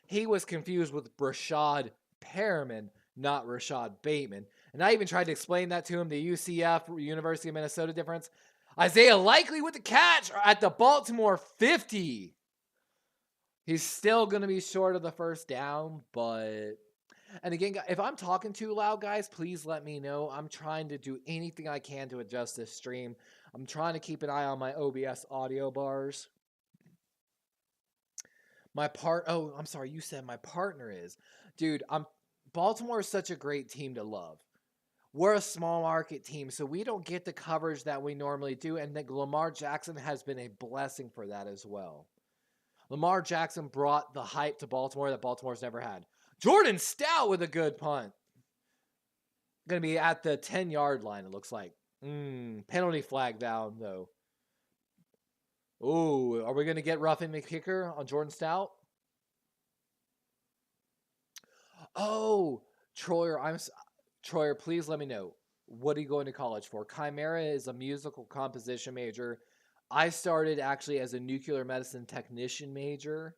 He was confused with Rashad Perriman, not Rashad Bateman. And I even tried to explain that to him, the UCF, University of Minnesota difference. Isaiah Likely with the catch at the Baltimore 50. He's still going to be short of the first down, but... And again, if I'm talking too loud, guys, please let me know. I'm trying to do anything I can to adjust this stream. I'm trying to keep an eye on my OBS audio bars. Oh, I'm sorry, you said my partner is. Dude, Baltimore is such a great team to love. We're a small market team, so we don't get the coverage that we normally do, and Lamar Jackson has been a blessing for that as well. Lamar Jackson brought the hype to Baltimore that Baltimore's never had. Jordan Stout with a good punt. Going to be at the 10-yard line, it looks like. Penalty flag down, though. Ooh, are we going to get roughing the kicker on Jordan Stout? Oh, Troyer, please let me know. What are you going to college for? Chimera is a musical composition major. I started actually as a nuclear medicine technician major.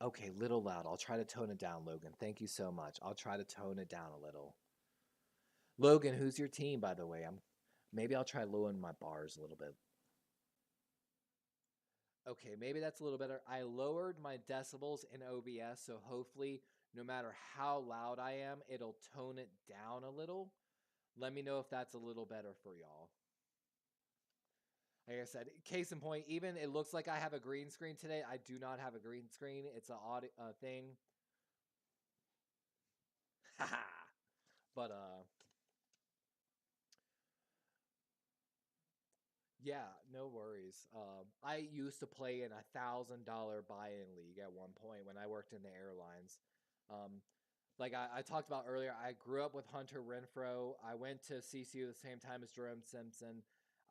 Okay, little loud. I'll try to tone it down, Logan. Thank you so much. I'll try to tone it down a little. Logan, who's your team, by the way? Maybe I'll try lowering my bars a little bit. Okay, maybe that's a little better. I lowered my decibels in OBS, so hopefully, no matter how loud I am, it'll tone it down a little. Let me know if that's a little better for y'all. Like I said, case in point, even it looks like I have a green screen today. I do not have a green screen. It's an odd thing. But yeah, no worries. I used to play in $1,000 buy-in league at one point when I worked in the airlines. Um, like I talked about earlier, I grew up with Hunter Renfrow. I went to CCU the same time as Jerome Simpson.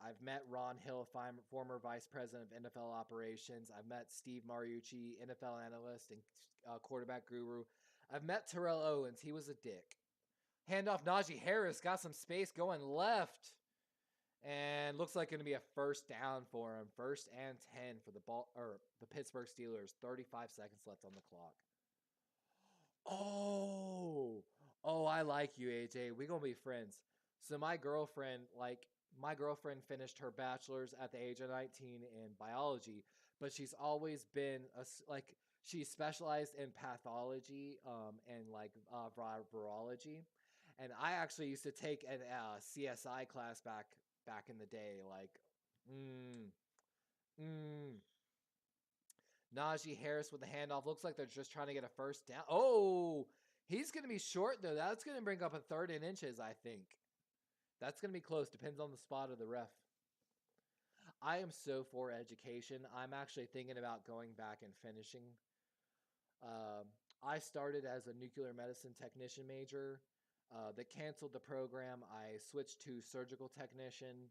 I've met Ron Hill, former vice president of NFL operations. I've met Steve Mariucci, NFL analyst and quarterback guru. I've met Terrell Owens. He was a dick. Handoff Najee Harris got some space going left. And looks like going to be a first down for him. First and 10 for the Pittsburgh Steelers. 35 seconds left on the clock. Oh, I like you, AJ. We gonna be friends. So my girlfriend finished her bachelor's at the age of 19 in biology, but she's always been she specialized in pathology and virology. And I actually used to take a CSI class back in the day. Najee Harris with the handoff. Looks like they're just trying to get a first down. Oh, he's going to be short, though. That's going to bring up a 3rd and inches, I think. That's going to be close. Depends on the spot of the ref. I am so for education. I'm actually thinking about going back and finishing. I started as a nuclear medicine technician major. They canceled the program. I switched to surgical technician.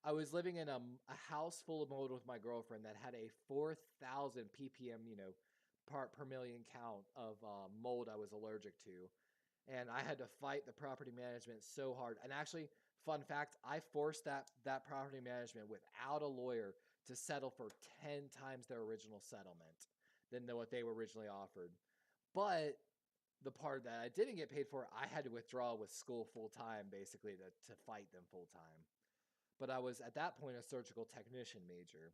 I was living in a house full of mold with my girlfriend that had a 4,000 ppm, part per million count of mold I was allergic to. And I had to fight the property management so hard. And actually, fun fact, I forced that property management without a lawyer to settle for 10 times their original settlement than what they were originally offered. But the part that I didn't get paid for, I had to withdraw with school full time, basically to fight them full time. But I was at that point a surgical technician major.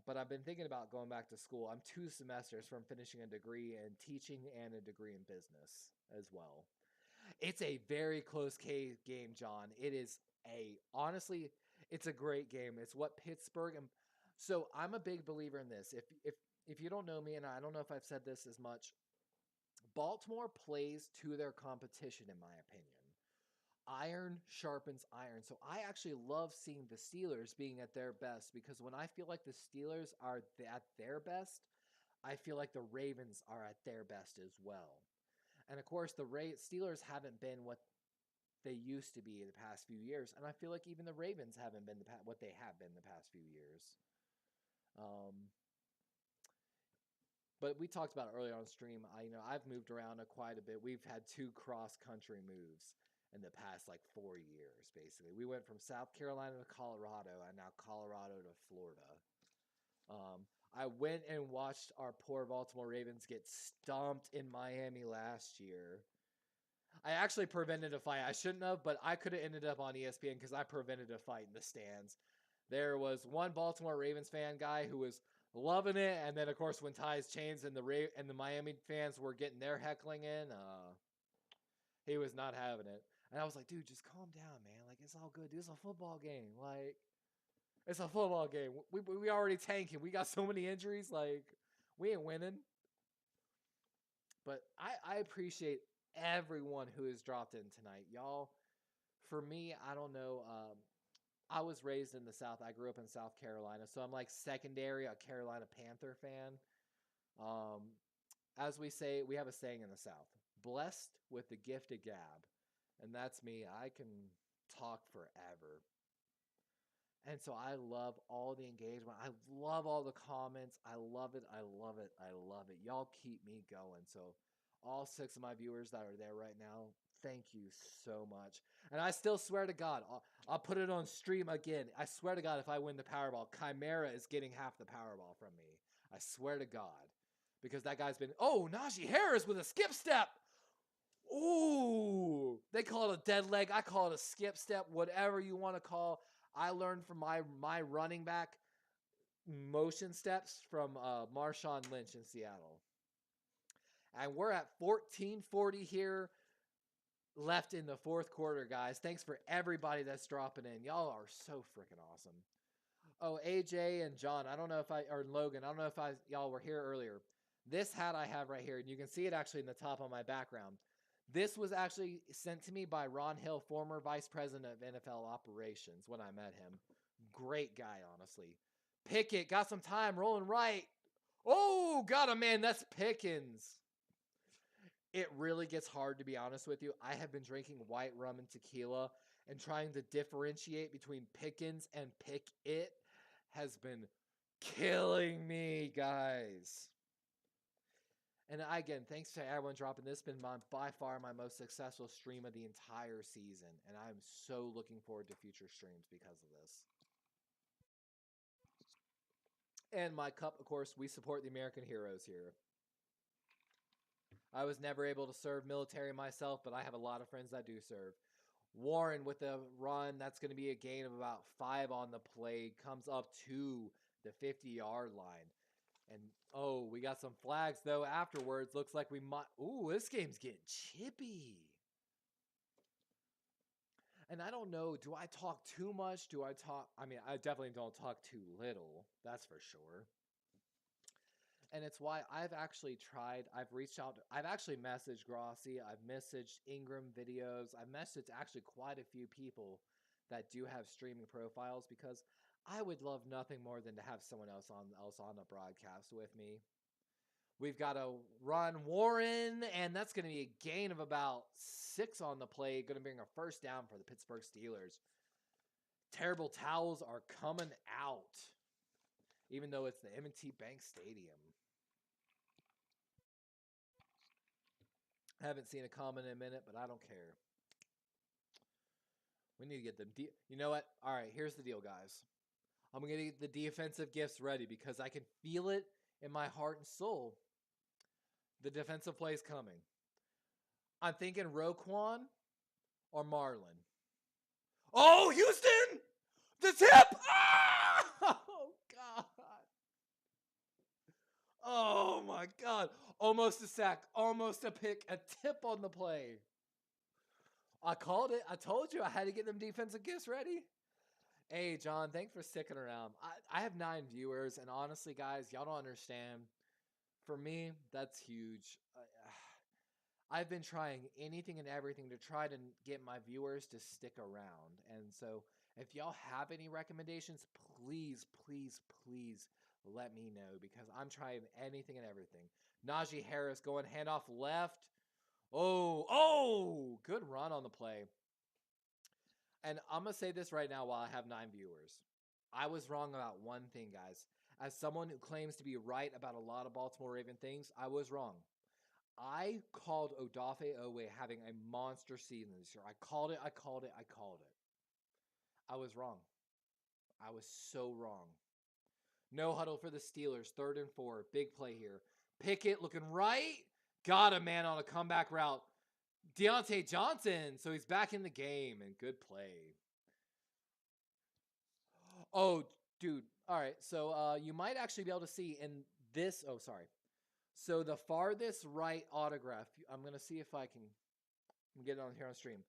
But I've been thinking about going back to school. I'm 2 semesters from finishing a degree in teaching and a degree in business as well. It's a very close game, John. It is honestly, it's a great game. It's what Pittsburgh and so I'm a big believer in this. If you don't know me, and I don't know if I've said this as much, Baltimore plays to their competition, in my opinion. Iron sharpens iron. So I actually love seeing the Steelers being at their best because when I feel like the Steelers are at their best, I feel like the Ravens are at their best as well. And of course, the Steelers haven't been what they used to be in the past few years, and I feel like even the Ravens haven't been what they have been the past few years. But we talked about it earlier on stream. I've moved around quite a bit. We've had 2 cross country moves in the past like 4 years, basically. We went from South Carolina to Colorado, and now Colorado to Florida. I went and watched our poor Baltimore Ravens get stomped in Miami last year. I actually prevented a fight. I shouldn't have, but I could have ended up on ESPN because I prevented a fight in the stands. There was one Baltimore Ravens fan guy who was loving it, and then of course when ties changed and the Miami fans were getting their heckling in, he was not having it. And I was like, dude, just calm down, man. Like, it's all good. Dude, it's a football game. Like, it's a football game. We already tanking. We got so many injuries. Like, we ain't winning. But I appreciate everyone who has dropped in tonight. Y'all, for me, I don't know. I was raised in the South. I grew up in South Carolina. So I'm like secondary, a Carolina Panther fan. As we say, we have a saying in the South, blessed with the gift of gab. And that's me. I can talk forever. And so I love all the engagement. I love all the comments. I love it. I love it. I love it. Y'all keep me going. So all 6 of my viewers that are there right now, thank you so much. And I still swear to God, I'll put it on stream again. I swear to God, if I win the Powerball, Chimera is getting half the Powerball from me. I swear to God. Because that guy's been, Najee Harris with a skip step. Ooh, they call it a dead leg. I call it a skip step, whatever you want to call. I learned from my running back motion steps from Marshawn Lynch in Seattle. And we're at 14:40 here left in the 4th quarter, guys. Thanks for everybody that's dropping in. Y'all are so freaking awesome. Oh, AJ and John, I don't know if or Logan, I don't know if y'all were here earlier. This hat I have right here, and you can see it actually in the top of my background. This was actually sent to me by Ron Hill, former vice president of NFL operations when I met him. Great guy, honestly. Pickett, got some time, rolling right. Oh, got him, man. That's Pickens. It really gets hard, to be honest with you. I have been drinking white rum and tequila, and trying to differentiate between Pickens and Pickett has been killing me, guys. And again, thanks to everyone dropping this. Been by far my most successful stream of the entire season. And I'm so looking forward to future streams because of this. And my cup, of course, we support the American heroes here. I was never able to serve military myself, but I have a lot of friends that do serve. Warren with a run, that's going to be a gain of about 5 on the play, comes up to the 50-yard line. And, we got some flags, though, afterwards. Looks like we might... Ooh, this game's getting chippy. And I don't know, do I talk too much? I mean, I definitely don't talk too little. That's for sure. And it's why I've actually reached out. I've actually messaged Grossi. I've messaged Ingram videos. I've messaged actually quite a few people that do have streaming profiles because I would love nothing more than to have someone else on the broadcast with me. We've got a run Warren, and that's going to be a gain of about 6 on the play. Going to bring a first down for the Pittsburgh Steelers. Terrible towels are coming out, even though it's the M&T Bank Stadium. I haven't seen a comment in a minute, but I don't care. We need to get them. You know what? All right, here's the deal, guys. I'm going to get the defensive gifts ready because I can feel it in my heart and soul. The defensive play is coming. I'm thinking Roquan or Marlon. Oh, Houston! The tip! Ah! Oh, God. Oh, my God. Almost a sack. Almost a pick. A tip on the play. I called it. I told you I had to get them defensive gifts ready. Hey, John, thanks for sticking around. I have 9 viewers, and honestly, guys, y'all don't understand. For me, that's huge. I've been trying anything and everything to try to get my viewers to stick around. And so if y'all have any recommendations, please, please, please let me know because I'm trying anything and everything. Najee Harris going handoff left. Oh, good run on the play. And I'm going to say this right now while I have 9 viewers. I was wrong about one thing, guys. As someone who claims to be right about a lot of Baltimore Raven things, I was wrong. I called Odafe Owe having a monster season this year. I called it. I was wrong. I was so wrong. No huddle for the Steelers. 3rd and 4. Big play here. Pickett looking right. Got a man on a comeback route. Deontay Johnson. So he's back in the game and good play. Oh, dude. All right. So you might actually be able to see in this. Oh, sorry. So the farthest right autograph. I'm going to see if I can get it on here on stream.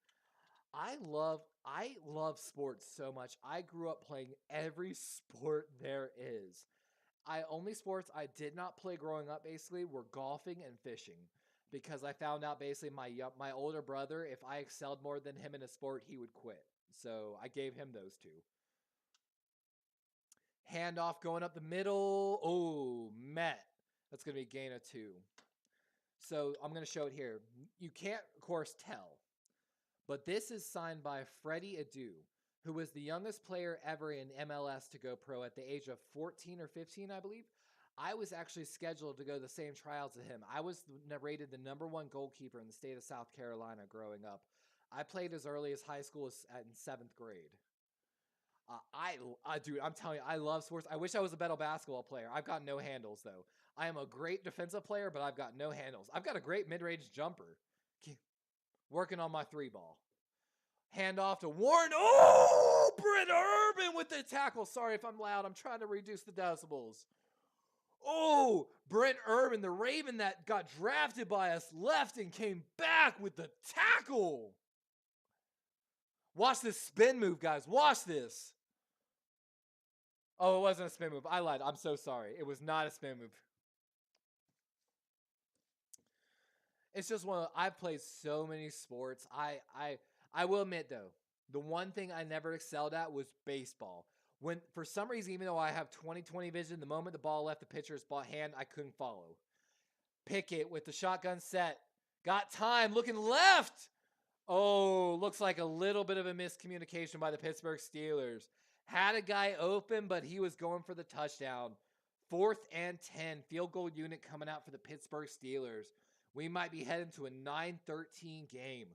I love sports so much. I grew up playing every sport there is. Only sports I did not play growing up basically were golfing and fishing because I found out basically my older brother, if I excelled more than him in a sport, he would quit. So I gave him those 2. Handoff going up the middle. Oh, met. That's going to be a gain of 2. So I'm going to show it here. You can't, of course, tell. But this is signed by Freddie Adu, who was the youngest player ever in MLS to go pro at the age of 14 or 15, I believe. I was actually scheduled to go the same trials as him. I was rated the #1 goalkeeper in the state of South Carolina growing up. I played as early as high school in 7th grade. Dude, I'm telling you, I love sports. I wish I was a better basketball player. I've got no handles, though. I am a great defensive player, but I've got no handles. I've got a great mid-range jumper. Working on my 3-ball. Hand off to Warren. Oh, Brent Urban with the tackle. Sorry if I'm loud. I'm trying to reduce the decibels. Oh, Brent Urban, the Raven that got drafted by us, left and came back with the tackle. Watch this spin move, guys. Watch this. Oh, it wasn't a spin move. I lied. I'm so sorry. It was not a spin move. It's just I've played so many sports. I will admit though, the one thing I never excelled at was baseball. When for some reason, even though I have 20/20 vision, the moment the ball left the pitcher's hand, I couldn't follow. Pickett with the shotgun set. Got time, looking left. Oh, looks like a little bit of a miscommunication by the Pittsburgh Steelers. Had a guy open, but he was going for the touchdown. 4th and 10. Field goal unit coming out for the Pittsburgh Steelers. We might be heading to a 9-13 game.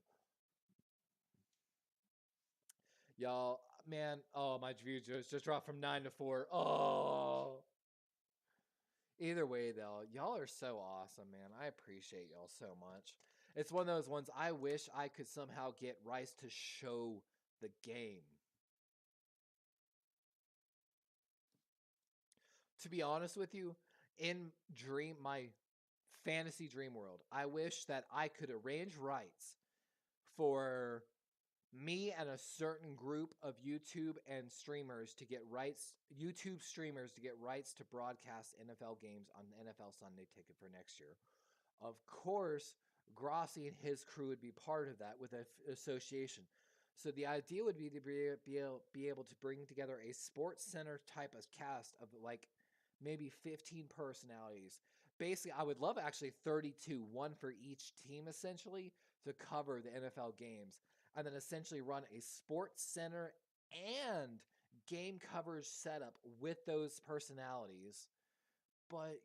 Y'all, man, oh, my view just dropped from 9 to 4. Oh. Either way, though, y'all are so awesome, man. I appreciate y'all so much. It's one of those ones I wish I could somehow get Rice to show the game. To be honest with you, in my fantasy dream world, I wish that I could arrange rights for me and a certain group of YouTube streamers to get rights to broadcast NFL games on the NFL Sunday Ticket for next year. Of course, Grossi and his crew would be part of that with an association. So the idea would be to be able to bring together a Sports Center type of cast of like maybe 15 personalities. Basically, I would love actually 32, one for each team essentially, to cover the NFL games. And then essentially run a Sports Center and game coverage setup with those personalities. But,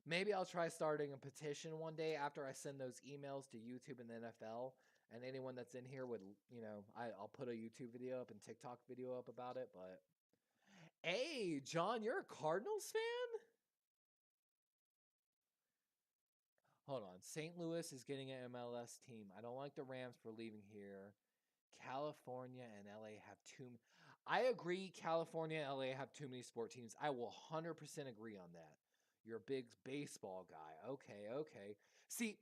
maybe I'll try starting a petition one day after I send those emails to YouTube and the NFL. And anyone that's in here would, I'll put a YouTube video up and TikTok video up about it. But hey, John, you're a Cardinals fan? Hold on. St. Louis is getting an MLS team. I don't like the Rams for leaving here. California and LA have too. I agree. California and LA have too many sport teams. I will 100% agree on that. You're a big baseball guy. Okay, okay. See,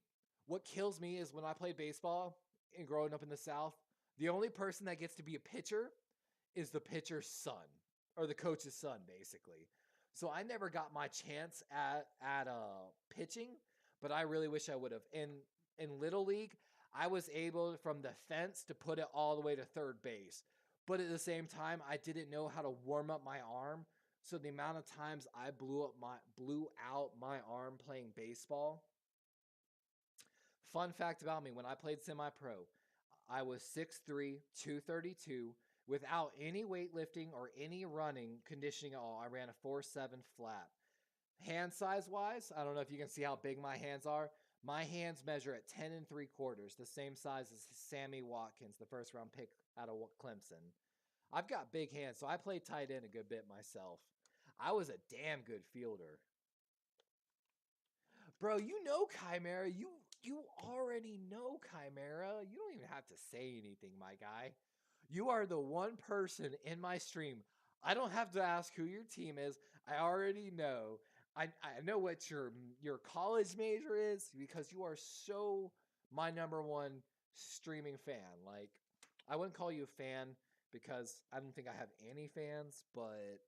what kills me is when I played baseball and growing up in the South, the only person that gets to be a pitcher is the pitcher's son or the coach's son, basically. So I never got my chance at pitching, but I really wish I would have. In Little League, I was able from the fence to put it all the way to third base. But at the same time, I didn't know how to warm up my arm. So the amount of times I blew out my arm playing baseball. Fun fact about me, when I played semi-pro, I was 6'3", 232, without any weightlifting or any running conditioning at all. I ran a 4.7 flat. Hand size wise, I don't know if you can see how big my hands are. My hands measure at 10 3/4, the same size as Sammy Watkins, the first round pick out of Clemson. I've got big hands, so I played tight end a good bit myself. I was a damn good fielder. Bro, you know Chimera. You already know Chimera. You don't even have to say anything, my guy. You are the one person in my stream. I don't have to ask who your team is. I already know. I know what your college major is because you are so my number one streaming fan. Like, I wouldn't call you a fan because I don't think I have any fans, but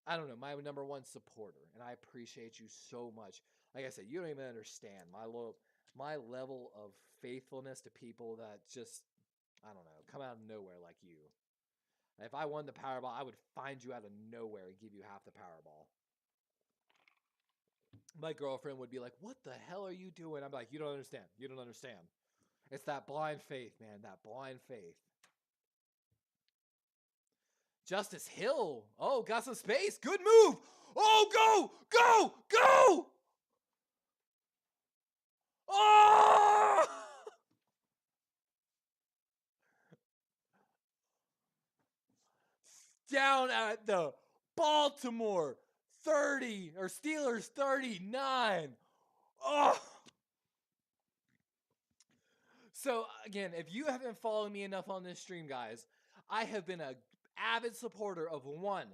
I don't know, my number one supporter, and I appreciate you so much. Like I said, you don't even understand my level of faithfulness to people that just, I don't know, come out of nowhere like you. If I won the Powerball, I would find you out of nowhere and give you half the Powerball. My girlfriend would be like, "What the hell are you doing?" I'm like, "You don't understand. You don't understand. It's that blind faith, man. That blind faith." Justice Hill. Oh, got some space. Good move. Oh, go. Oh! Down at the Baltimore 30 or Steelers 39. Oh! So again, if you haven't followed me enough on this stream, guys, I have been a avid supporter of one,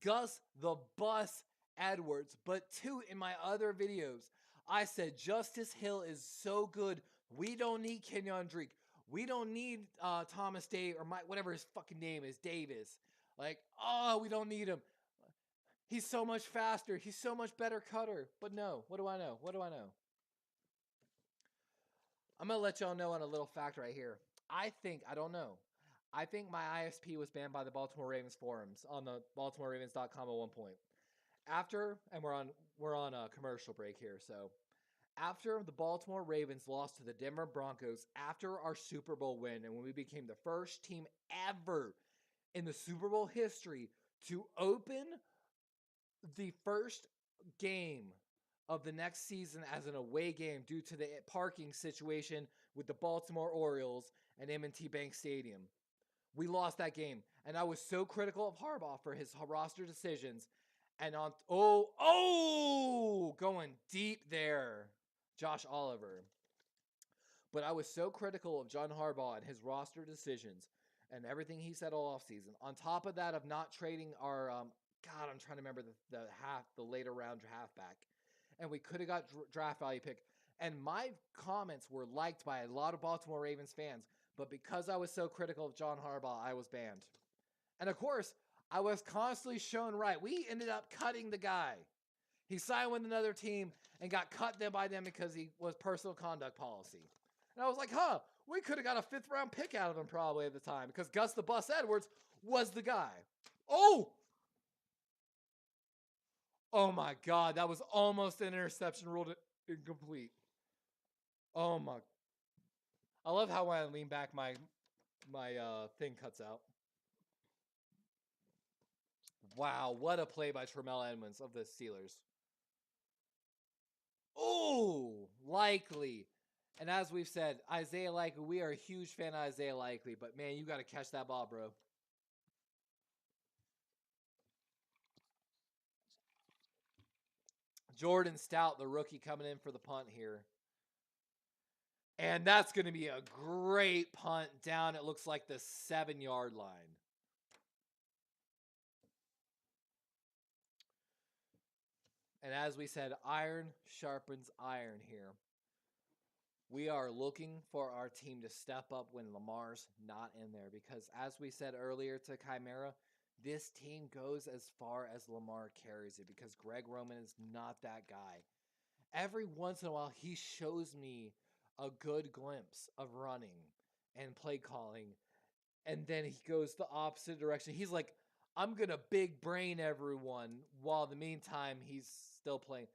Gus the Bus Edwards, but two, in my other videos, I said Justice Hill is so good. We don't need Kenyon Drake. We don't need Thomas Day or whatever his fucking name is, Davis. Like, oh, we don't need him. He's so much faster. He's so much better cutter. But no, what do I know? What do I know? I'm going to let y'all know on a little fact right here. I don't know. I think my ISP was banned by the Baltimore Ravens forums on the BaltimoreRavens.com at one point. After, and we're on a commercial break here, so after the Baltimore Ravens lost to the Denver Broncos after our Super Bowl win, and when we became the first team ever in the Super Bowl history to open the first game of the next season as an away game due to the parking situation with the Baltimore Orioles and M&T Bank Stadium. We lost that game, and I was so critical of Harbaugh for his roster decisions. And going deep there, Josh Oliver. But I was so critical of John Harbaugh and his roster decisions and everything he said all offseason. On top of that, of not trading our God, I'm trying to remember the later round halfback, and we could have got draft value pick. And my comments were liked by a lot of Baltimore Ravens fans, but because I was so critical of John Harbaugh, I was banned. And of course, I was constantly shown right. We ended up cutting the guy. He signed with another team and got cut by them because he was personal conduct policy. And I was like, we could have got a 5th round pick out of him probably at the time because Gus the Bus Edwards was the guy. Oh my God, that was almost an interception, ruled it incomplete. Oh my. I love how when I lean back, my thing cuts out. Wow, what a play by Tramel Edmonds of the Steelers. Oh, Likely. And as we've said, Isaiah Likely, we are a huge fan of Isaiah Likely, but man, you got to catch that ball, bro. Jordan Stout, the rookie, coming in for the punt here. And that's going to be a great punt down. It looks like the 7-yard line. And as we said, iron sharpens iron here. We are looking for our team to step up when Lamar's not in there because, as we said earlier to Chimera, this team goes as far as Lamar carries it because Greg Roman is not that guy. Every once in a while, he shows me a good glimpse of running and play calling, and then he goes the opposite direction. He's like, I'm going to big brain everyone, while in the meantime, he's still playing.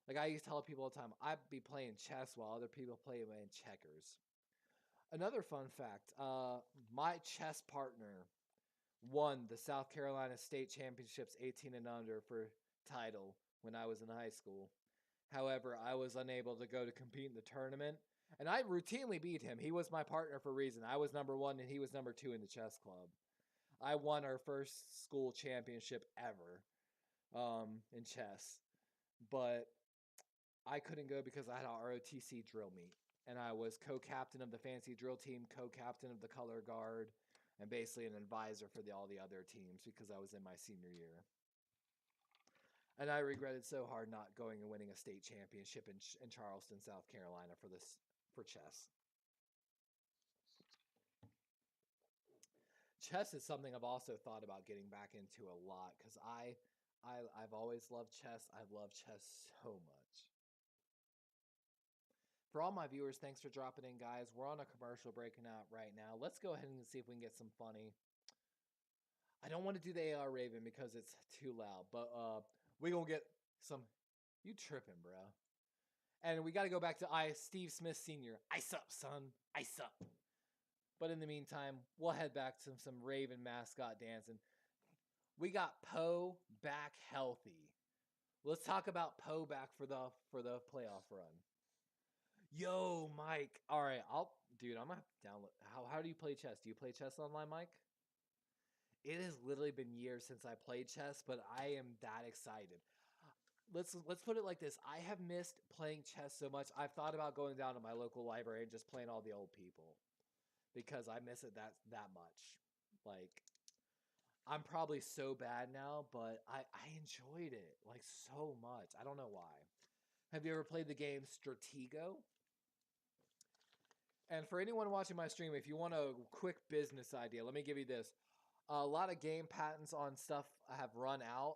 Like I used to tell people all the time, I'd be playing chess while other people play checkers. Another fun fact, my chess partner won the South Carolina State Championships 18 and under for title when I was in high school. However, I was unable to go to compete in the tournament, and I routinely beat him. He was my partner for a reason. I was number 1 and he was number 2 in the chess club. I won our first school championship ever in chess, but I couldn't go because I had a ROTC drill meet, and I was co-captain of the fancy drill team, co-captain of the color guard, and basically an advisor for all the other teams because I was in my senior year. And I regretted so hard not going and winning a state championship in Charleston, South Carolina for chess. Chess is something I've also thought about getting back into a lot because I've always loved chess. I love chess so much. For all my viewers, thanks for dropping in, guys. We're on a commercial breaking out right now. Let's go ahead and see if we can get some funny. I don't want to do the AR Raven because it's too loud, but we gonna get some. You tripping, bro? And we got to go back to Steve Smith Sr. Ice up, son. Ice up. But in the meantime, we'll head back to some Raven mascot dancing. We got Poe back healthy. Let's talk about Poe back for the playoff run. Yo, Mike. All right, I'm gonna have to download. How do you play chess? Do you play chess online, Mike? It has literally been years since I played chess, but I am that excited. Let's put it like this. I have missed playing chess so much. I've thought about going down to my local library and just playing all the old people because I miss it that much. Like, I'm probably so bad now, but I enjoyed it like so much. I don't know why. Have you ever played the game Stratego? And for anyone watching my stream, if you want a quick business idea, let me give you this. A lot of game patents on stuff have run out.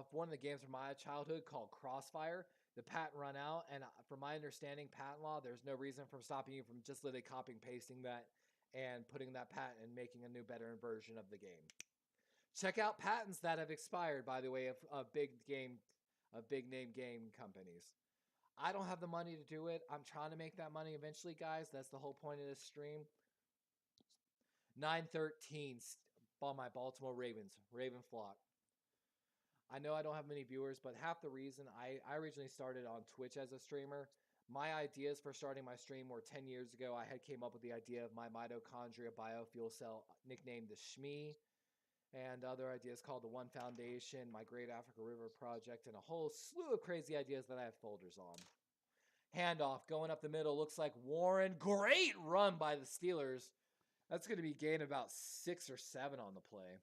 One of the games from my childhood called Crossfire, the patent run out, and from my understanding, patent law, there's no reason from stopping you from just literally copying, pasting that, and putting that patent and making a new, better version of the game. Check out patents that have expired, by the way, of big name game companies. I don't have the money to do it. I'm trying to make that money eventually, guys. That's the whole point of this stream. 913 on my Baltimore Ravens, Raven flock. I know I don't have many viewers, but half the reason I originally started on Twitch as a streamer. My ideas for starting my stream were 10 years ago. I had came up with the idea of my mitochondria biofuel cell, nicknamed the Shmee, and other ideas called the One Foundation, my Great Africa River Project, and a whole slew of crazy ideas that I have folders on. Handoff going up the middle. Looks like Warren. Great run by the Steelers. That's going to be gain about 6 or 7 on the play.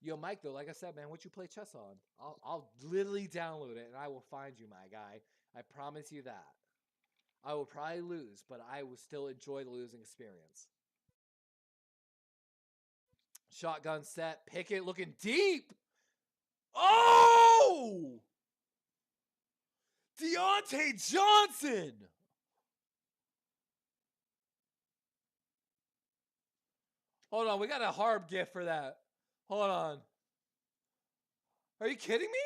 Yo, Mike, though, like I said, man, what you play chess on? I'll literally download it, and I will find you, my guy. I promise you that. I will probably lose, but I will still enjoy the losing experience. Shotgun set. Pickett looking deep. Oh! Deontay Johnson! Hold on, we got a Harb gift for that. Hold on. Are you kidding me?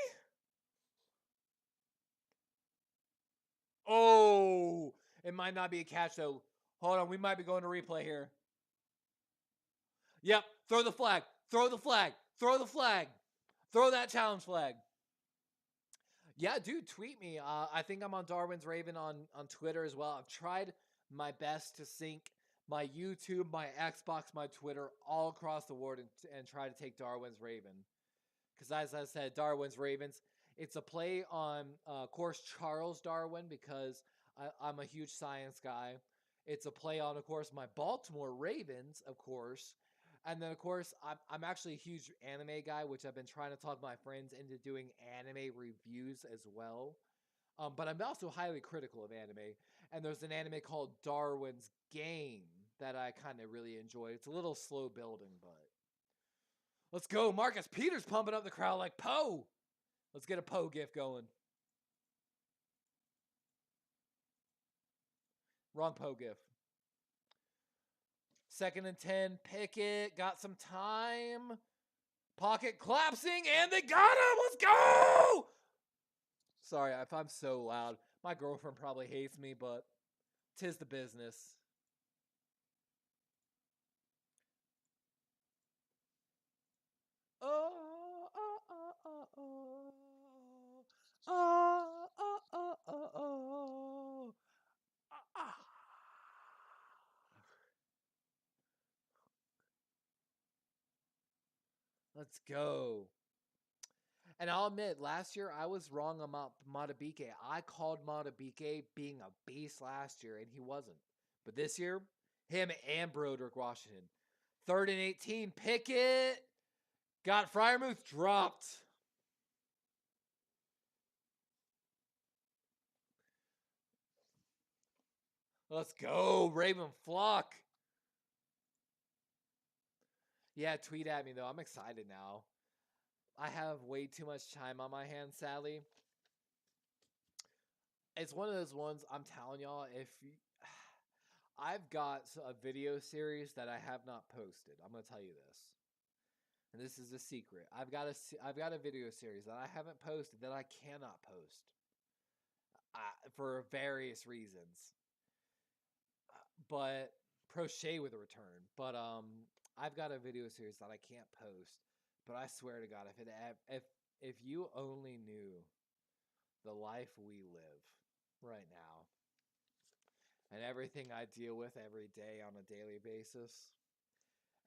Oh, it might not be a catch, though. Hold on, we might be going to replay here. Yep, throw the flag. Throw the flag. Throw the flag. Throw that challenge flag. Yeah, dude, tweet me. I think I'm on Darwin's Raven on Twitter as well. I've tried my best to sync my YouTube, my Xbox, my Twitter all across the world and try to take Darwin's Raven. Because as I said, Darwin's Ravens, it's a play on, of course, Charles Darwin, because I'm a huge science guy. It's a play on, of course, my Baltimore Ravens, of course. And then, of course, I'm actually a huge anime guy, which I've been trying to talk my friends into doing anime reviews as well. But I'm also highly critical of anime. And there's an anime called Darwin's Game that I kind of really enjoyed. It's a little slow building, but let's go. Marcus Peters pumping up the crowd like Poe. Let's get a Poe gif going. Wrong Poe gif. 2nd and 10. Pickett got some time. Pocket collapsing, and they got him. Let's go. Sorry if I'm so loud. My girlfriend probably hates me, but 'tis the business. Oh, oh, oh, oh, oh. Oh, oh, oh, oh, oh. Ah. Let's go. And I'll admit, last year I was wrong about Matabike. I called Matabike being a beast last year, and he wasn't. But this year, him and Broderick Washington. 3rd and 18, Pickett. Got Fryermuth dropped. Let's go, Raven Flock. Yeah, tweet at me, though. I'm excited now. I have way too much time on my hands, sadly. It's one of those ones, I'm telling y'all, I've got a video series that I have not posted. I'm going to tell you this. And this is a secret. I've got a video series that I haven't posted that I cannot post for various reasons. But crochet with a return. But I've got a video series that I can't post. But I swear to God, if you only knew the life we live right now and everything I deal with every day on a daily basis.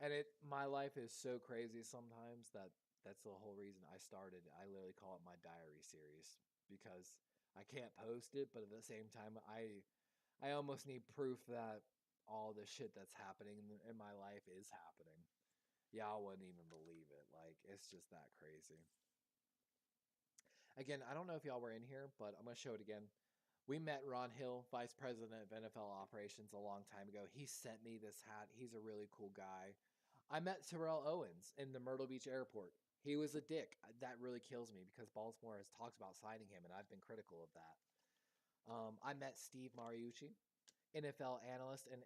And my life is so crazy sometimes that's the whole reason I started. I literally call it my diary series because I can't post it, but at the same time, I almost need proof that all the shit that's happening in my life is happening. Y'all wouldn't even believe it. Like, it's just that crazy. Again, I don't know if y'all were in here, but I'm going to show it again. We met Ron Hill, Vice President of NFL Operations, a long time ago. He sent me this hat. He's a really cool guy. I met Terrell Owens in the Myrtle Beach airport. He was a dick. That really kills me because Baltimore has talked about signing him, and I've been critical of that. I met Steve Mariucci, NFL analyst and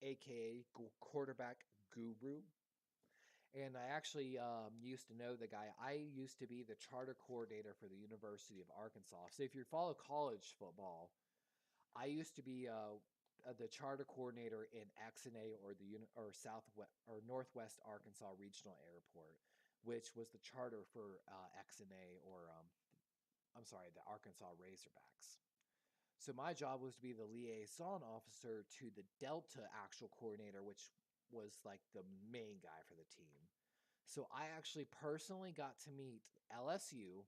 AKA quarterback guru. And I actually used to know the guy. I used to be the charter coordinator for the University of Arkansas. So if you follow college football, I used to be the charter coordinator in XNA or Southwest or Northwest Arkansas Regional Airport, which was the charter for XNA or I'm sorry, the Arkansas Razorbacks. So my job was to be the liaison officer to the Delta actual coordinator, which was like the main guy for the team. So I actually personally got to meet LSU,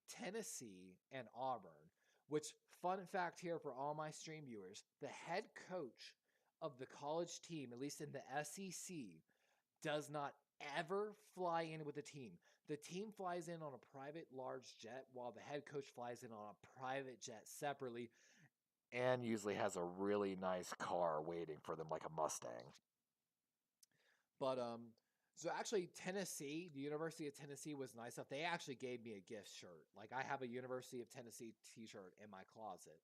Tennessee, and Auburn, which, fun fact here for all my stream viewers, the head coach of the college team, at least in the SEC, does not ever fly in with the team. The team flies in on a private large jet while the head coach flies in on a private jet separately and usually has a really nice car waiting for them like a Mustang. But so actually Tennessee, the University of Tennessee was nice enough. They actually gave me a gift shirt. Like I have a University of Tennessee t-shirt in my closet.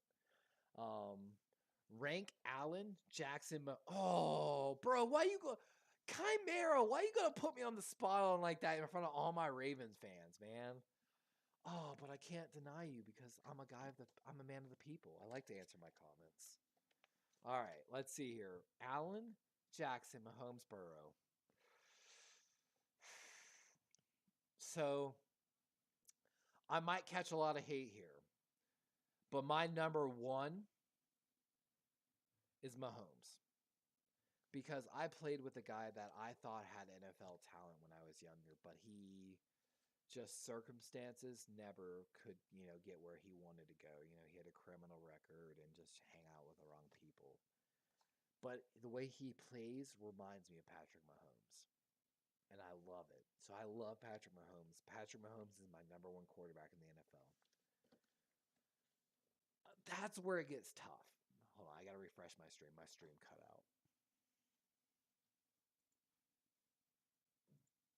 Rank Allen, Jackson. Oh, bro, why you go Chimera? Why you gonna put me on the spot on like that in front of all my Ravens fans, man? Oh, but I can't deny you because I'm a man of the people. I like to answer my comments. All right, let's see here. Allen, Jackson, Mahomes, Burrow. So I might catch a lot of hate here, but my number one is Mahomes because I played with a guy that I thought had NFL talent when I was younger, but he just circumstances never could, get where he wanted to go. He had a criminal record and just hang out with the wrong people. But the way he plays reminds me of Patrick Mahomes. And I love it. So I love Patrick Mahomes. Patrick Mahomes is my number one quarterback in the NFL. That's where it gets tough. Hold on, I gotta refresh my stream. My stream cut out. Refresh.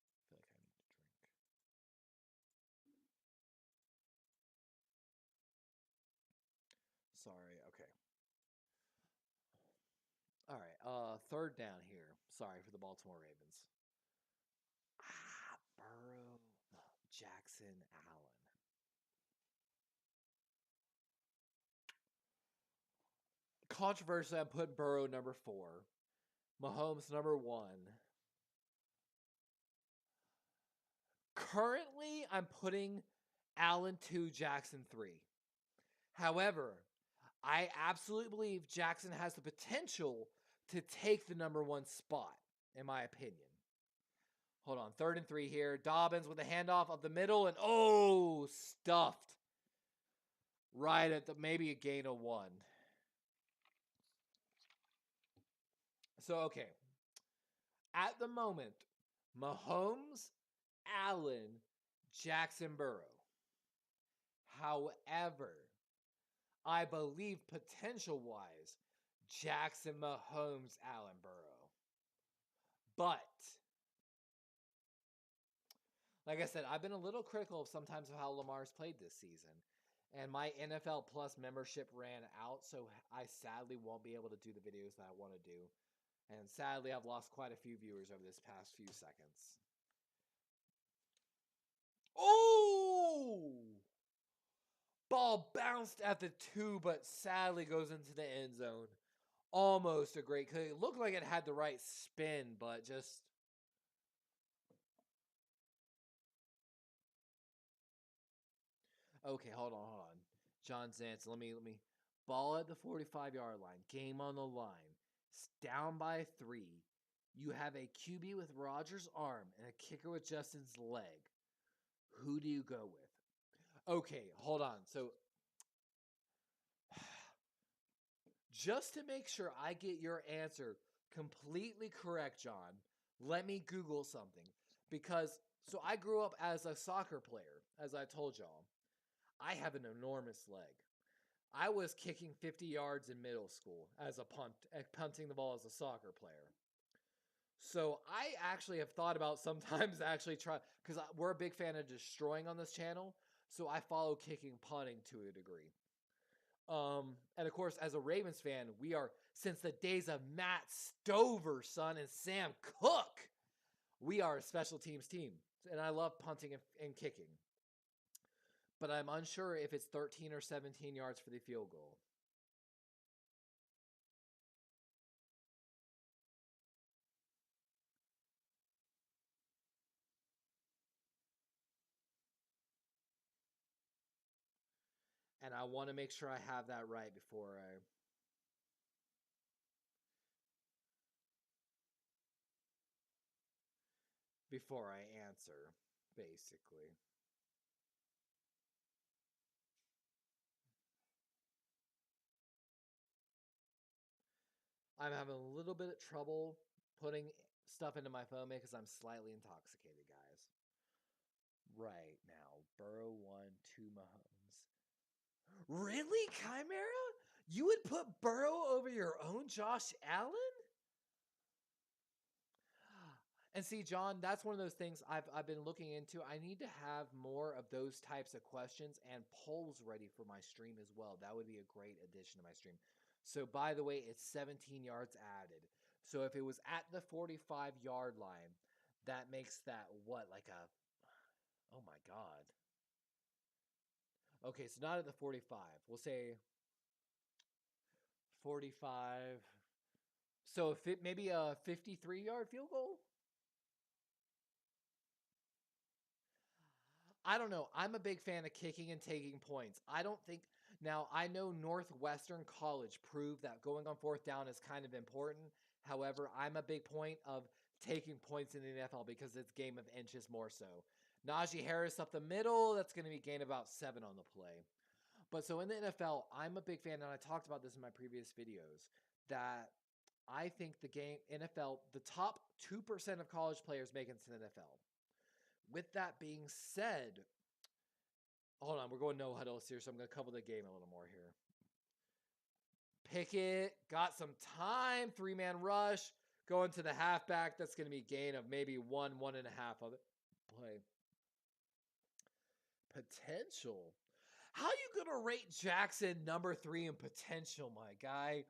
I feel like I need to drink. Sorry, okay. All right, third down here. Sorry for the Baltimore Ravens. Burrow, Jackson, Allen. Controversy, I put Burrow number 4. Mahomes number 1. Currently, I'm putting Allen 2, Jackson 3. However, I absolutely believe Jackson has the potential to take the number 1 spot, in my opinion. Hold on, 3rd and 3 here. Dobbins with a handoff up the middle, and stuffed. Right at maybe a gain of 1. So, okay. At the moment, Mahomes, Allen, Jackson, Burrow. However, I believe potential-wise, Jackson, Mahomes, Allen, Burrow. But, like I said, I've been a little critical of sometimes of how Lamar's played this season. And my NFL Plus membership ran out, so I sadly won't be able to do the videos that I want to do. And sadly, I've lost quite a few viewers over this past few seconds. Oh! Ball bounced at the 2, but sadly goes into the end zone. Almost a great kick. It looked like it had the right spin, but just... Okay, hold on. John Zantz, let me... Ball at the 45-yard line. Game on the line. It's down by 3. You have a QB with Rodgers' arm and a kicker with Justin's leg. Who do you go with? Okay, hold on. So, just to make sure I get your answer completely correct, John, let me Google something. Because, so I grew up as a soccer player, as I told y'all. I have an enormous leg. I was kicking 50 yards in middle school as a punting the ball as a soccer player. So I actually have thought about sometimes actually try, because we're a big fan of destroying on this channel. So I follow kicking punting to a degree. And of course, as a Ravens fan, we are, since the days of Matt Stover, son, and Sam Cook, we are a special teams team. And I love punting and kicking. But I'm unsure if it's 13 or 17 yards for the field goal. And I want to make sure I have that right before I answer, basically. I'm having a little bit of trouble putting stuff into my phone because I'm slightly intoxicated, guys. Right now, Burrow 1, 2 Mahomes. Really, Chimera? You would put Burrow over your own Josh Allen? And see, John, that's one of those things I've been looking into. I need to have more of those types of questions and polls ready for my stream as well. That would be a great addition to my stream. So, by the way, it's 17 yards added. So, if it was at the 45-yard line, that makes that what, like a... Oh my God. Okay, so not at the 45. We'll say 45. So, if it maybe a 53-yard field goal? I don't know. I'm a big fan of kicking and taking points. I don't think... Now, I know Northwestern College proved that going on fourth down is kind of important. However, I'm a big point of taking points in the NFL because it's game of inches more so. Najee Harris up the middle, that's going to be gain about 7 on the play. But so in the NFL, I'm a big fan, and I talked about this in my previous videos, that I think the game NFL, the top 2% of college players make it to the NFL. With that being said, hold on, we're going no huddles here, so I'm going to cover the game a little more here. Pickett got some time, 3-man rush, going to the halfback. That's going to be gain of maybe 1.5 of it. Play. Potential. How you going to rate Jackson number 3 in potential, my guy?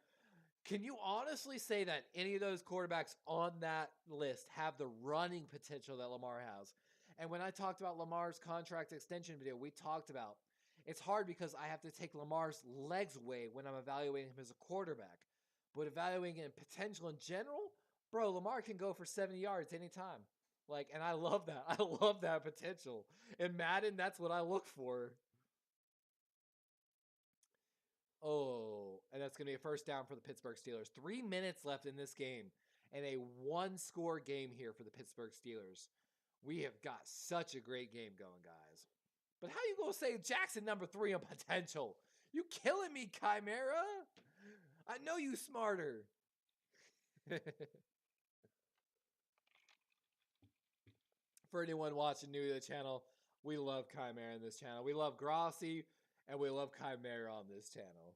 Can you honestly say that any of those quarterbacks on that list have the running potential that Lamar has? And when I talked about Lamar's contract extension video, we talked about it's hard because I have to take Lamar's legs away when I'm evaluating him as a quarterback. But evaluating him potential in general, bro, Lamar can go for 70 yards anytime. Like, and I love that. I love that potential. In Madden, that's what I look for. Oh, and that's going to be a first down for the Pittsburgh Steelers. 3 minutes left in this game, and a 1-score game here for the Pittsburgh Steelers. We have got such a great game going, guys. But how you going to say Jackson number 3 on potential? You killing me, Chimera. I know you smarter. For anyone watching new to the channel, we love Chimera in this channel. We love Grossi, and we love Chimera on this channel.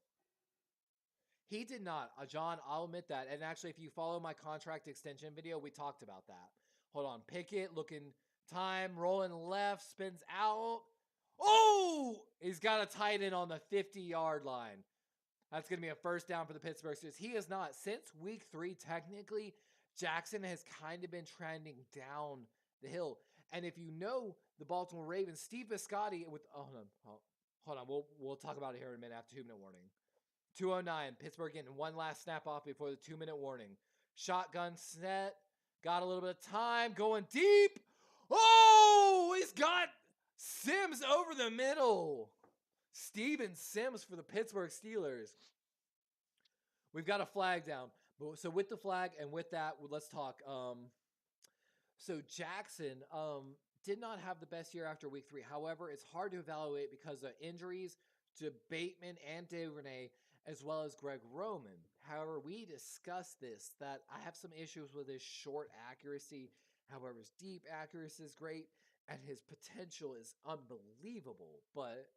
He did not. John, I'll admit that. And actually, if you follow my contract extension video, we talked about that. Hold on. Pickett looking time, rolling left, spins out. Oh! He's got a tight end on the 50-yard line. That's going to be a first down for the Pittsburgh Steelers. He is not. Since week 3, technically, Jackson has kind of been trending down the hill. And if you know the Baltimore Ravens, Steve Biscotti with... Oh, hold on. We'll talk about it here in a minute after 2-minute warning. 2:09. Pittsburgh getting one last snap off before the 2-minute warning. Shotgun set. Got a little bit of time. Going deep. Oh, he's got Sims over the middle. Steven Sims for the Pittsburgh Steelers. We've got a flag down. So with the flag and with that, let's talk. So Jackson did not have the best year after week 3. However, it's hard to evaluate because of injuries to Bateman and Duvernay, as well as Greg Roman. However, we discussed this, that I have some issues with his short accuracy. However, his deep accuracy is great, and his potential is unbelievable. But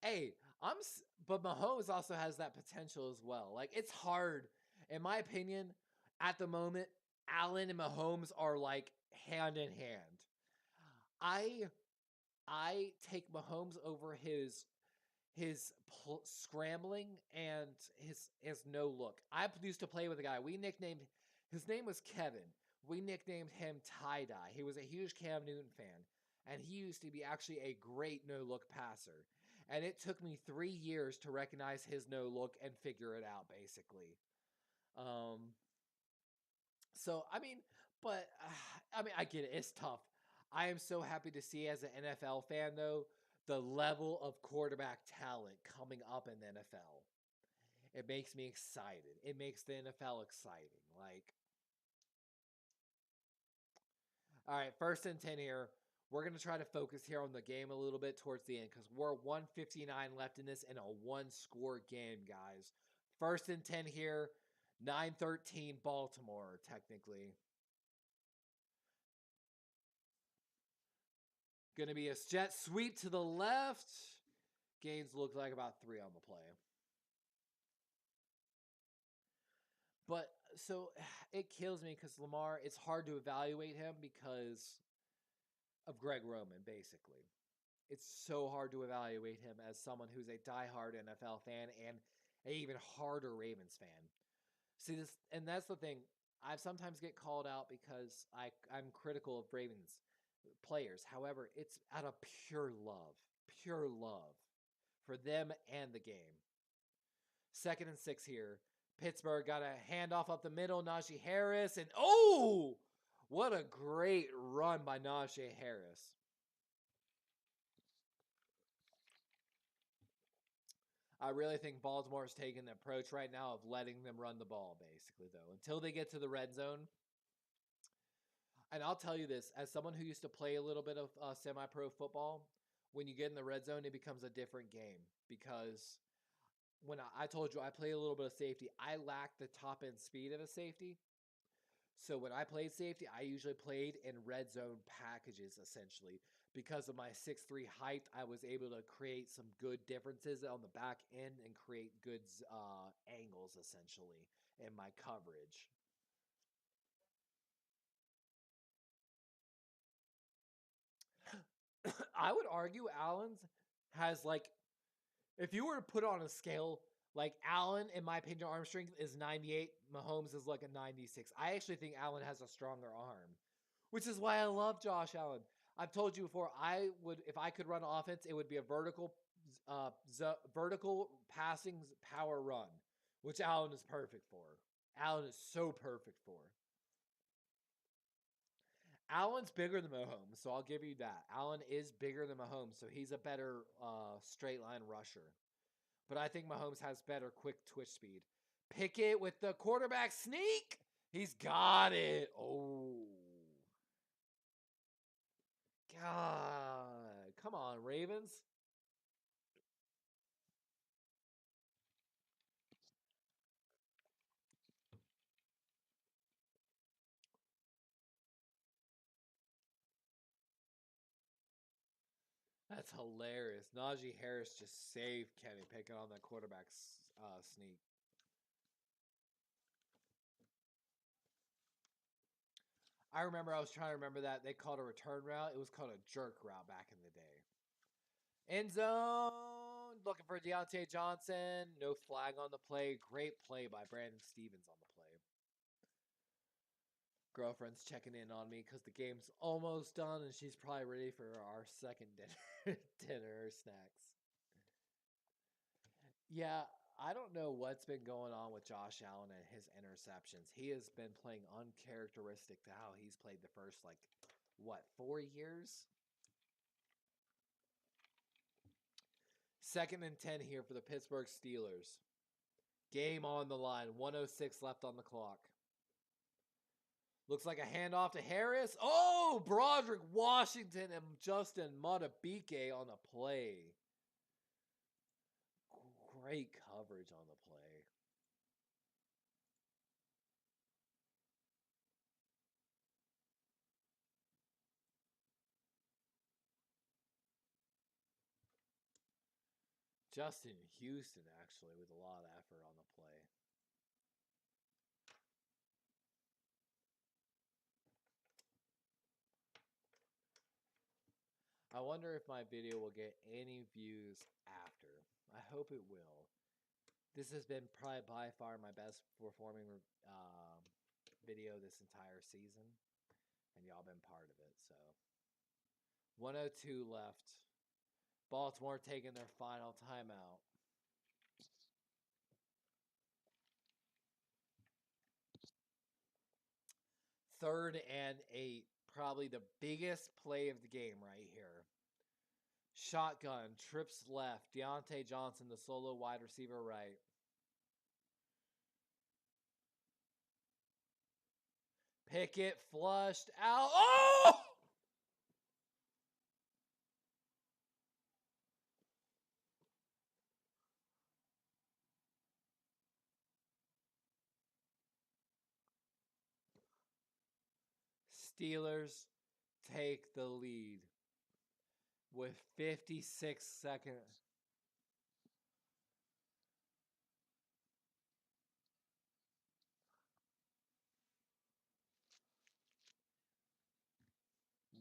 hey, but Mahomes also has that potential as well. Like, it's hard, in my opinion, at the moment. Allen and Mahomes are like hand in hand. I take Mahomes over his scrambling and his no look. I used to play with a guy. His name was Kevin. We nicknamed him Tie Dye. He was a huge Cam Newton fan, and he used to be actually a great no look passer. And it took me 3 years to recognize his no look and figure it out, basically. So I mean, but I get it. It's tough. I am so happy to see, as an NFL fan, though, the level of quarterback talent coming up in the NFL. It makes me excited. It makes the NFL exciting. Like, all right, 1st and 10 here. We're going to try to focus here on the game a little bit towards the end because we're 1:59 left in this in a 1-score game, guys. 1st and 10 here. 9-13 Baltimore, technically. Going to be a jet sweep to the left. Gains look like about 3 on the play. But so it kills me because Lamar, it's hard to evaluate him because of Greg Roman, basically. It's so hard to evaluate him as someone who's a diehard NFL fan and an even harder Ravens fan. See this, and that's the thing. I sometimes get called out because I'm critical of Ravens players. However, it's out of pure love for them and the game. 2nd and 6 here. Pittsburgh got a handoff up the middle. Najee Harris, and What a great run by Najee Harris. I really think Baltimore's taking the approach right now of letting them run the ball, basically, though, until they get to the red zone. And I'll tell you this, as someone who used to play a little bit of semi-pro football, when you get in the red zone, it becomes a different game because when I told you I play a little bit of safety, I lack the top end speed of a safety. So when I played safety, I usually played in red zone packages essentially. Because of my 6'3" height, I was able to create some good differences on the back end and create good angles essentially in my coverage. I would argue Allen's has like, if you were to put on a scale, like Allen, in my opinion, arm strength is 98. Mahomes is like a 96. I actually think Allen has a stronger arm, which is why I love Josh Allen. I've told you before, I would, if I could run offense, it would be a vertical passing power run, which Allen is perfect for. Allen is so perfect for. Allen's bigger than Mahomes, so I'll give you that. Allen is bigger than Mahomes, so he's a better straight line rusher. But I think Mahomes has better quick twitch speed. Pickett with the quarterback sneak. He's got it. Oh. God. Come on, Ravens. That's hilarious. Najee Harris just saved Kenny Pickett on that quarterback sneak. I remember I was trying to remember that. They called a return route. It was called a jerk route back in the day. End zone. Looking for Deontay Johnson. No flag on the play. Great play by Brandon Stevens on the play. Girlfriend's checking in on me because the game's almost done and she's probably ready for our second dinner or snacks. Yeah, I don't know what's been going on with Josh Allen and his interceptions. He has been playing uncharacteristic to how he's played the first, 4 years? Second and 10 here for the Pittsburgh Steelers. Game on the line. 1:06 left on the clock. Looks like a handoff to Harris. Oh, Broderick Washington and Justin Matabike on the play. Great coverage on the play. Justin Houston, actually, with a lot of effort on the play. I wonder if my video will get any views after. I hope it will. This has been probably by far my best performing video this entire season, and y'all been part of it. So 1:02 left. Baltimore taking their final timeout. Third and 8. Probably the biggest play of the game right here. Shotgun, trips left. Deontay Johnson, the solo wide receiver right. Pickett flushed out. Oh! Steelers take the lead with 56 seconds.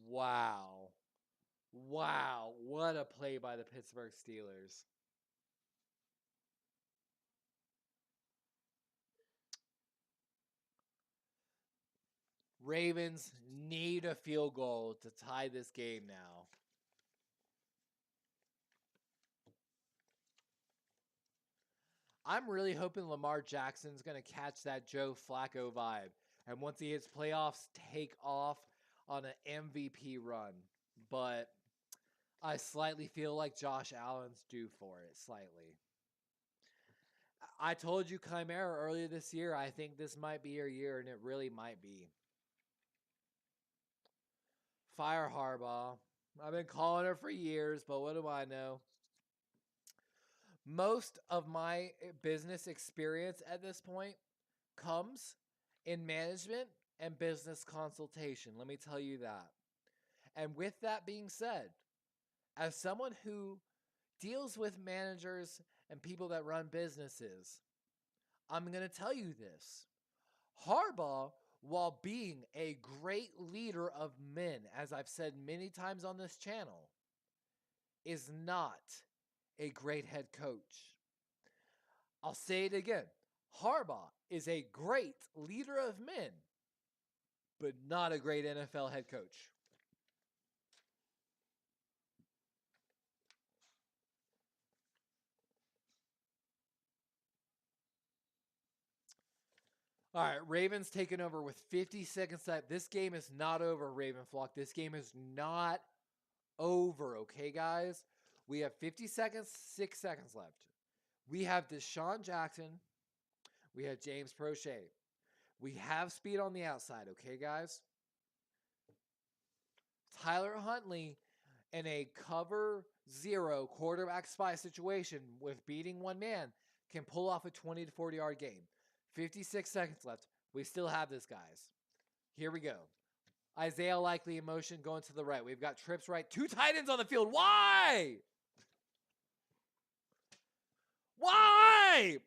Wow. Wow. What a play by the Pittsburgh Steelers. Ravens need a field goal to tie this game now. I'm really hoping Lamar Jackson's going to catch that Joe Flacco vibe. And once he hits playoffs, take off on an MVP run. But I slightly feel like Josh Allen's due for it, slightly. I told you Chimera earlier this year, I think this might be your year, and it really might be. Fire Harbaugh. I've been calling her for years, but what do I know? Most of my business experience at this point comes in management and business consultation. Let me tell you that. And with that being said, as someone who deals with managers and people that run businesses, I'm going to tell you this. Harbaugh, while being a great leader of men, as I've said many times on this channel, is not a great head coach. I'll say it again. Harbaugh is a great leader of men, but not a great NFL head coach. All right, Ravens taking over with 50 seconds left. This game is not over, Raven Flock. This game is not over, okay, guys? We have 50 seconds, 6 seconds left. We have Deshaun Jackson. We have James Prochet. We have speed on the outside, okay, guys? Tyler Huntley in a cover 0 quarterback spy situation with beating one man can pull off a 20 to 40 yard game. 56 seconds left. We still have this, guys. Here we go. Isaiah Likely in motion going to the right. We've got trips right. 2 tight ends on the field. Why? Why?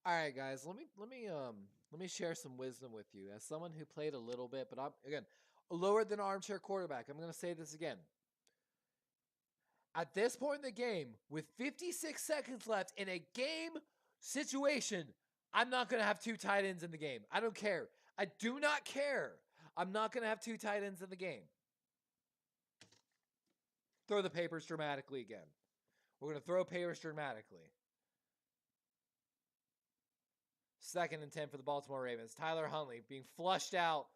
All right, guys. Let me share some wisdom with you as someone who played a little bit, but I'm again lower than armchair quarterback. I'm going to say this again. At this point in the game, with 56 seconds left in a game situation, I'm not going to have 2 tight ends in the game. I don't care. I do not care. I'm not going to have 2 tight ends in the game. Throw the papers dramatically again. We're going to throw papers dramatically. 2nd and 10 for the Baltimore Ravens. Tyler Huntley being flushed out.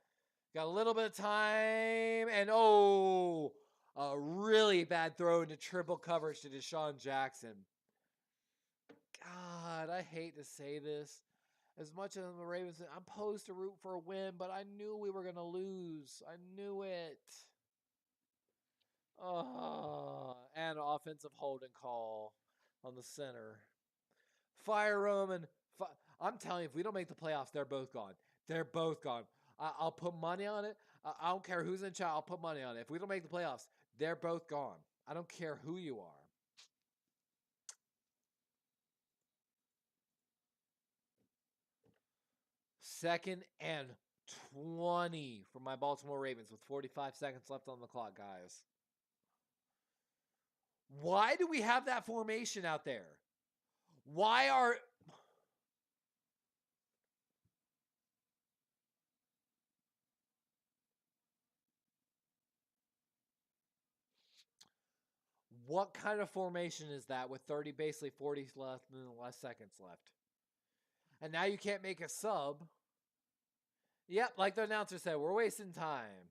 Got a little bit of time. And a really bad throw into triple coverage to Deshaun Jackson. God, I hate to say this. As much as the Ravens, I'm posed to root for a win, but I knew we were going to lose. I knew it. And an offensive holding call on the center. Fire Roman. I'm telling you, if we don't make the playoffs, they're both gone. They're both gone. I'll put money on it. I don't care who's in chat. I'll put money on it. If we don't make the playoffs, they're both gone. I don't care who you are. Second and 20 for my Baltimore Ravens with 45 seconds left on the clock, guys. Why do we have that formation out there? Why are... What kind of formation is that with basically 40 left and less seconds left? And now you can't make a sub. Yep, like the announcer said, we're wasting time.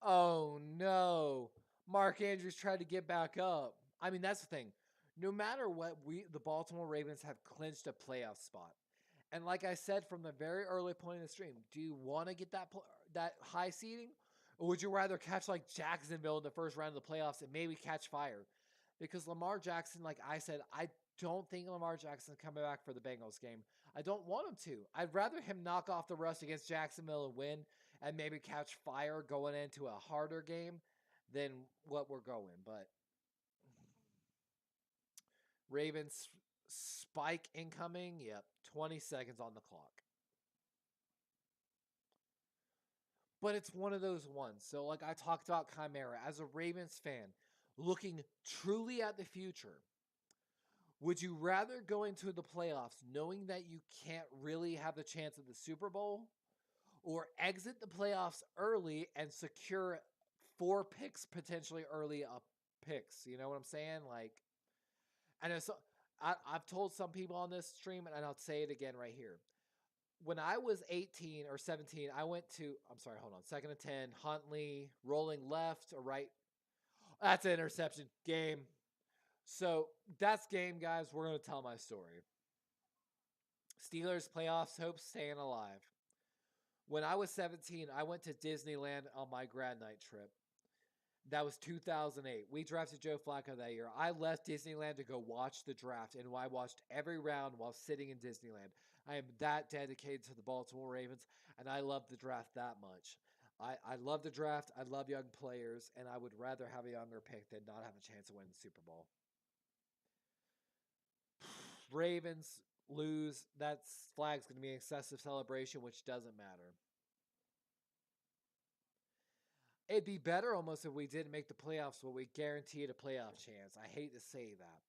Oh, no. Mark Andrews tried to get back up. I mean, that's the thing. No matter what, the Baltimore Ravens have clinched a playoff spot. And like I said from the very early point in the stream, do you want to get that high seeding? Or would you rather catch like Jacksonville in the first round of the playoffs and maybe catch fire? Because Lamar Jackson, like I said, I don't think Lamar Jackson is coming back for the Bengals game. I don't want him to. I'd rather him knock off the rust against Jacksonville and win and maybe catch fire going into a harder game than what we're going. But Ravens spike incoming. Yep, 20 seconds on the clock. But it's one of those ones. So like I talked about Chimera, as a Ravens fan, looking truly at the future, would you rather go into the playoffs knowing that you can't really have the chance of the Super Bowl? or exit the playoffs early and secure 4 picks potentially early up picks. You know what I'm saying? Like, I know so I've told some people on this stream, and I'll say it again right here. When I was 18 or 17, I went to, I'm sorry, hold on, second and 10, Huntley, rolling left or right. That's an interception. Game. So that's game, guys. We're going to tell my story. Steelers playoffs, hopes staying alive. When I was 17, I went to Disneyland on my grad night trip. That was 2008. We drafted Joe Flacco that year. I left Disneyland to go watch the draft, and I watched every round while sitting in Disneyland. I am that dedicated to the Baltimore Ravens, and I love the draft that much. I love the draft. I love young players, and I would rather have a younger pick than not have a chance to win the Super Bowl. Ravens lose. That flag's going to be an excessive celebration, which doesn't matter. It'd be better almost if we didn't make the playoffs, but we guaranteed a playoff chance. I hate to say that.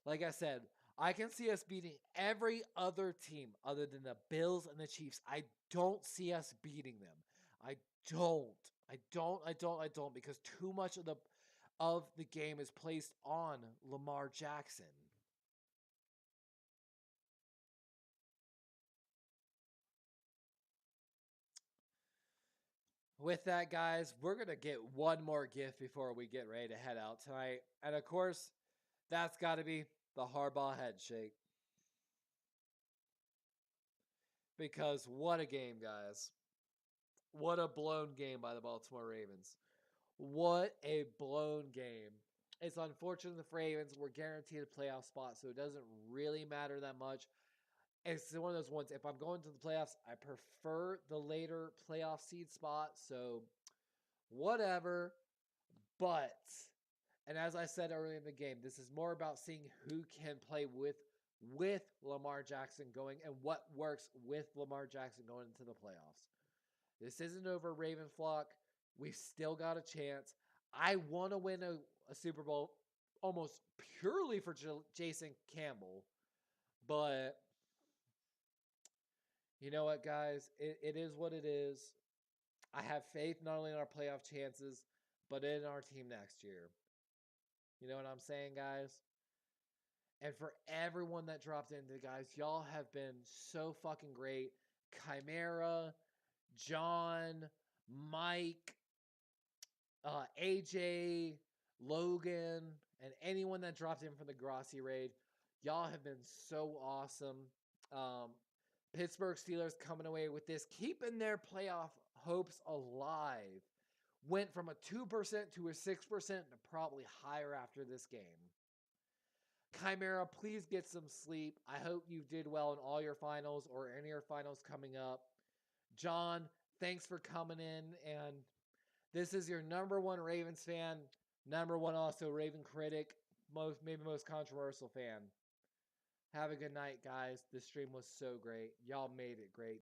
Like I said, I can see us beating every other team other than the Bills and the Chiefs. I don't see us beating them. I don't. Because too much of the game is placed on Lamar Jackson. With that, guys, we're going to get one more gift before we get ready to head out tonight. And of course, that's got to be the Harbaugh head shake. Because what a game, guys. What a blown game by the Baltimore Ravens. What a blown game. It's unfortunate the Ravens were guaranteed a playoff spot, so it doesn't really matter that much. It's one of those ones, if I'm going to the playoffs, I prefer the later playoff seed spot, so whatever. But, and as I said earlier in the game, this is more about seeing who can play with Lamar Jackson going and what works with Lamar Jackson going into the playoffs. This isn't over, Raven flock. We've still got a chance. I want to win a Super Bowl almost purely for Jason Campbell. But you know what, guys? It is what it is. I have faith not only in our playoff chances, but in our team next year. You know what I'm saying, guys? And for everyone that dropped into, guys, y'all have been so fucking great. Chimera, John, Mike, AJ, Logan, and anyone that dropped in from the Grossi raid, y'all have been so awesome. Pittsburgh Steelers coming away with this, keeping their playoff hopes alive. Went from a 2% to a 6% and probably higher after this game. Chimera, please get some sleep. I hope you did well in all your finals or any of your finals coming up. John, thanks for coming in, and this is your number one Ravens fan, number one also Raven critic, maybe most controversial fan. Have a good night, guys. This stream was so great. Y'all made it great.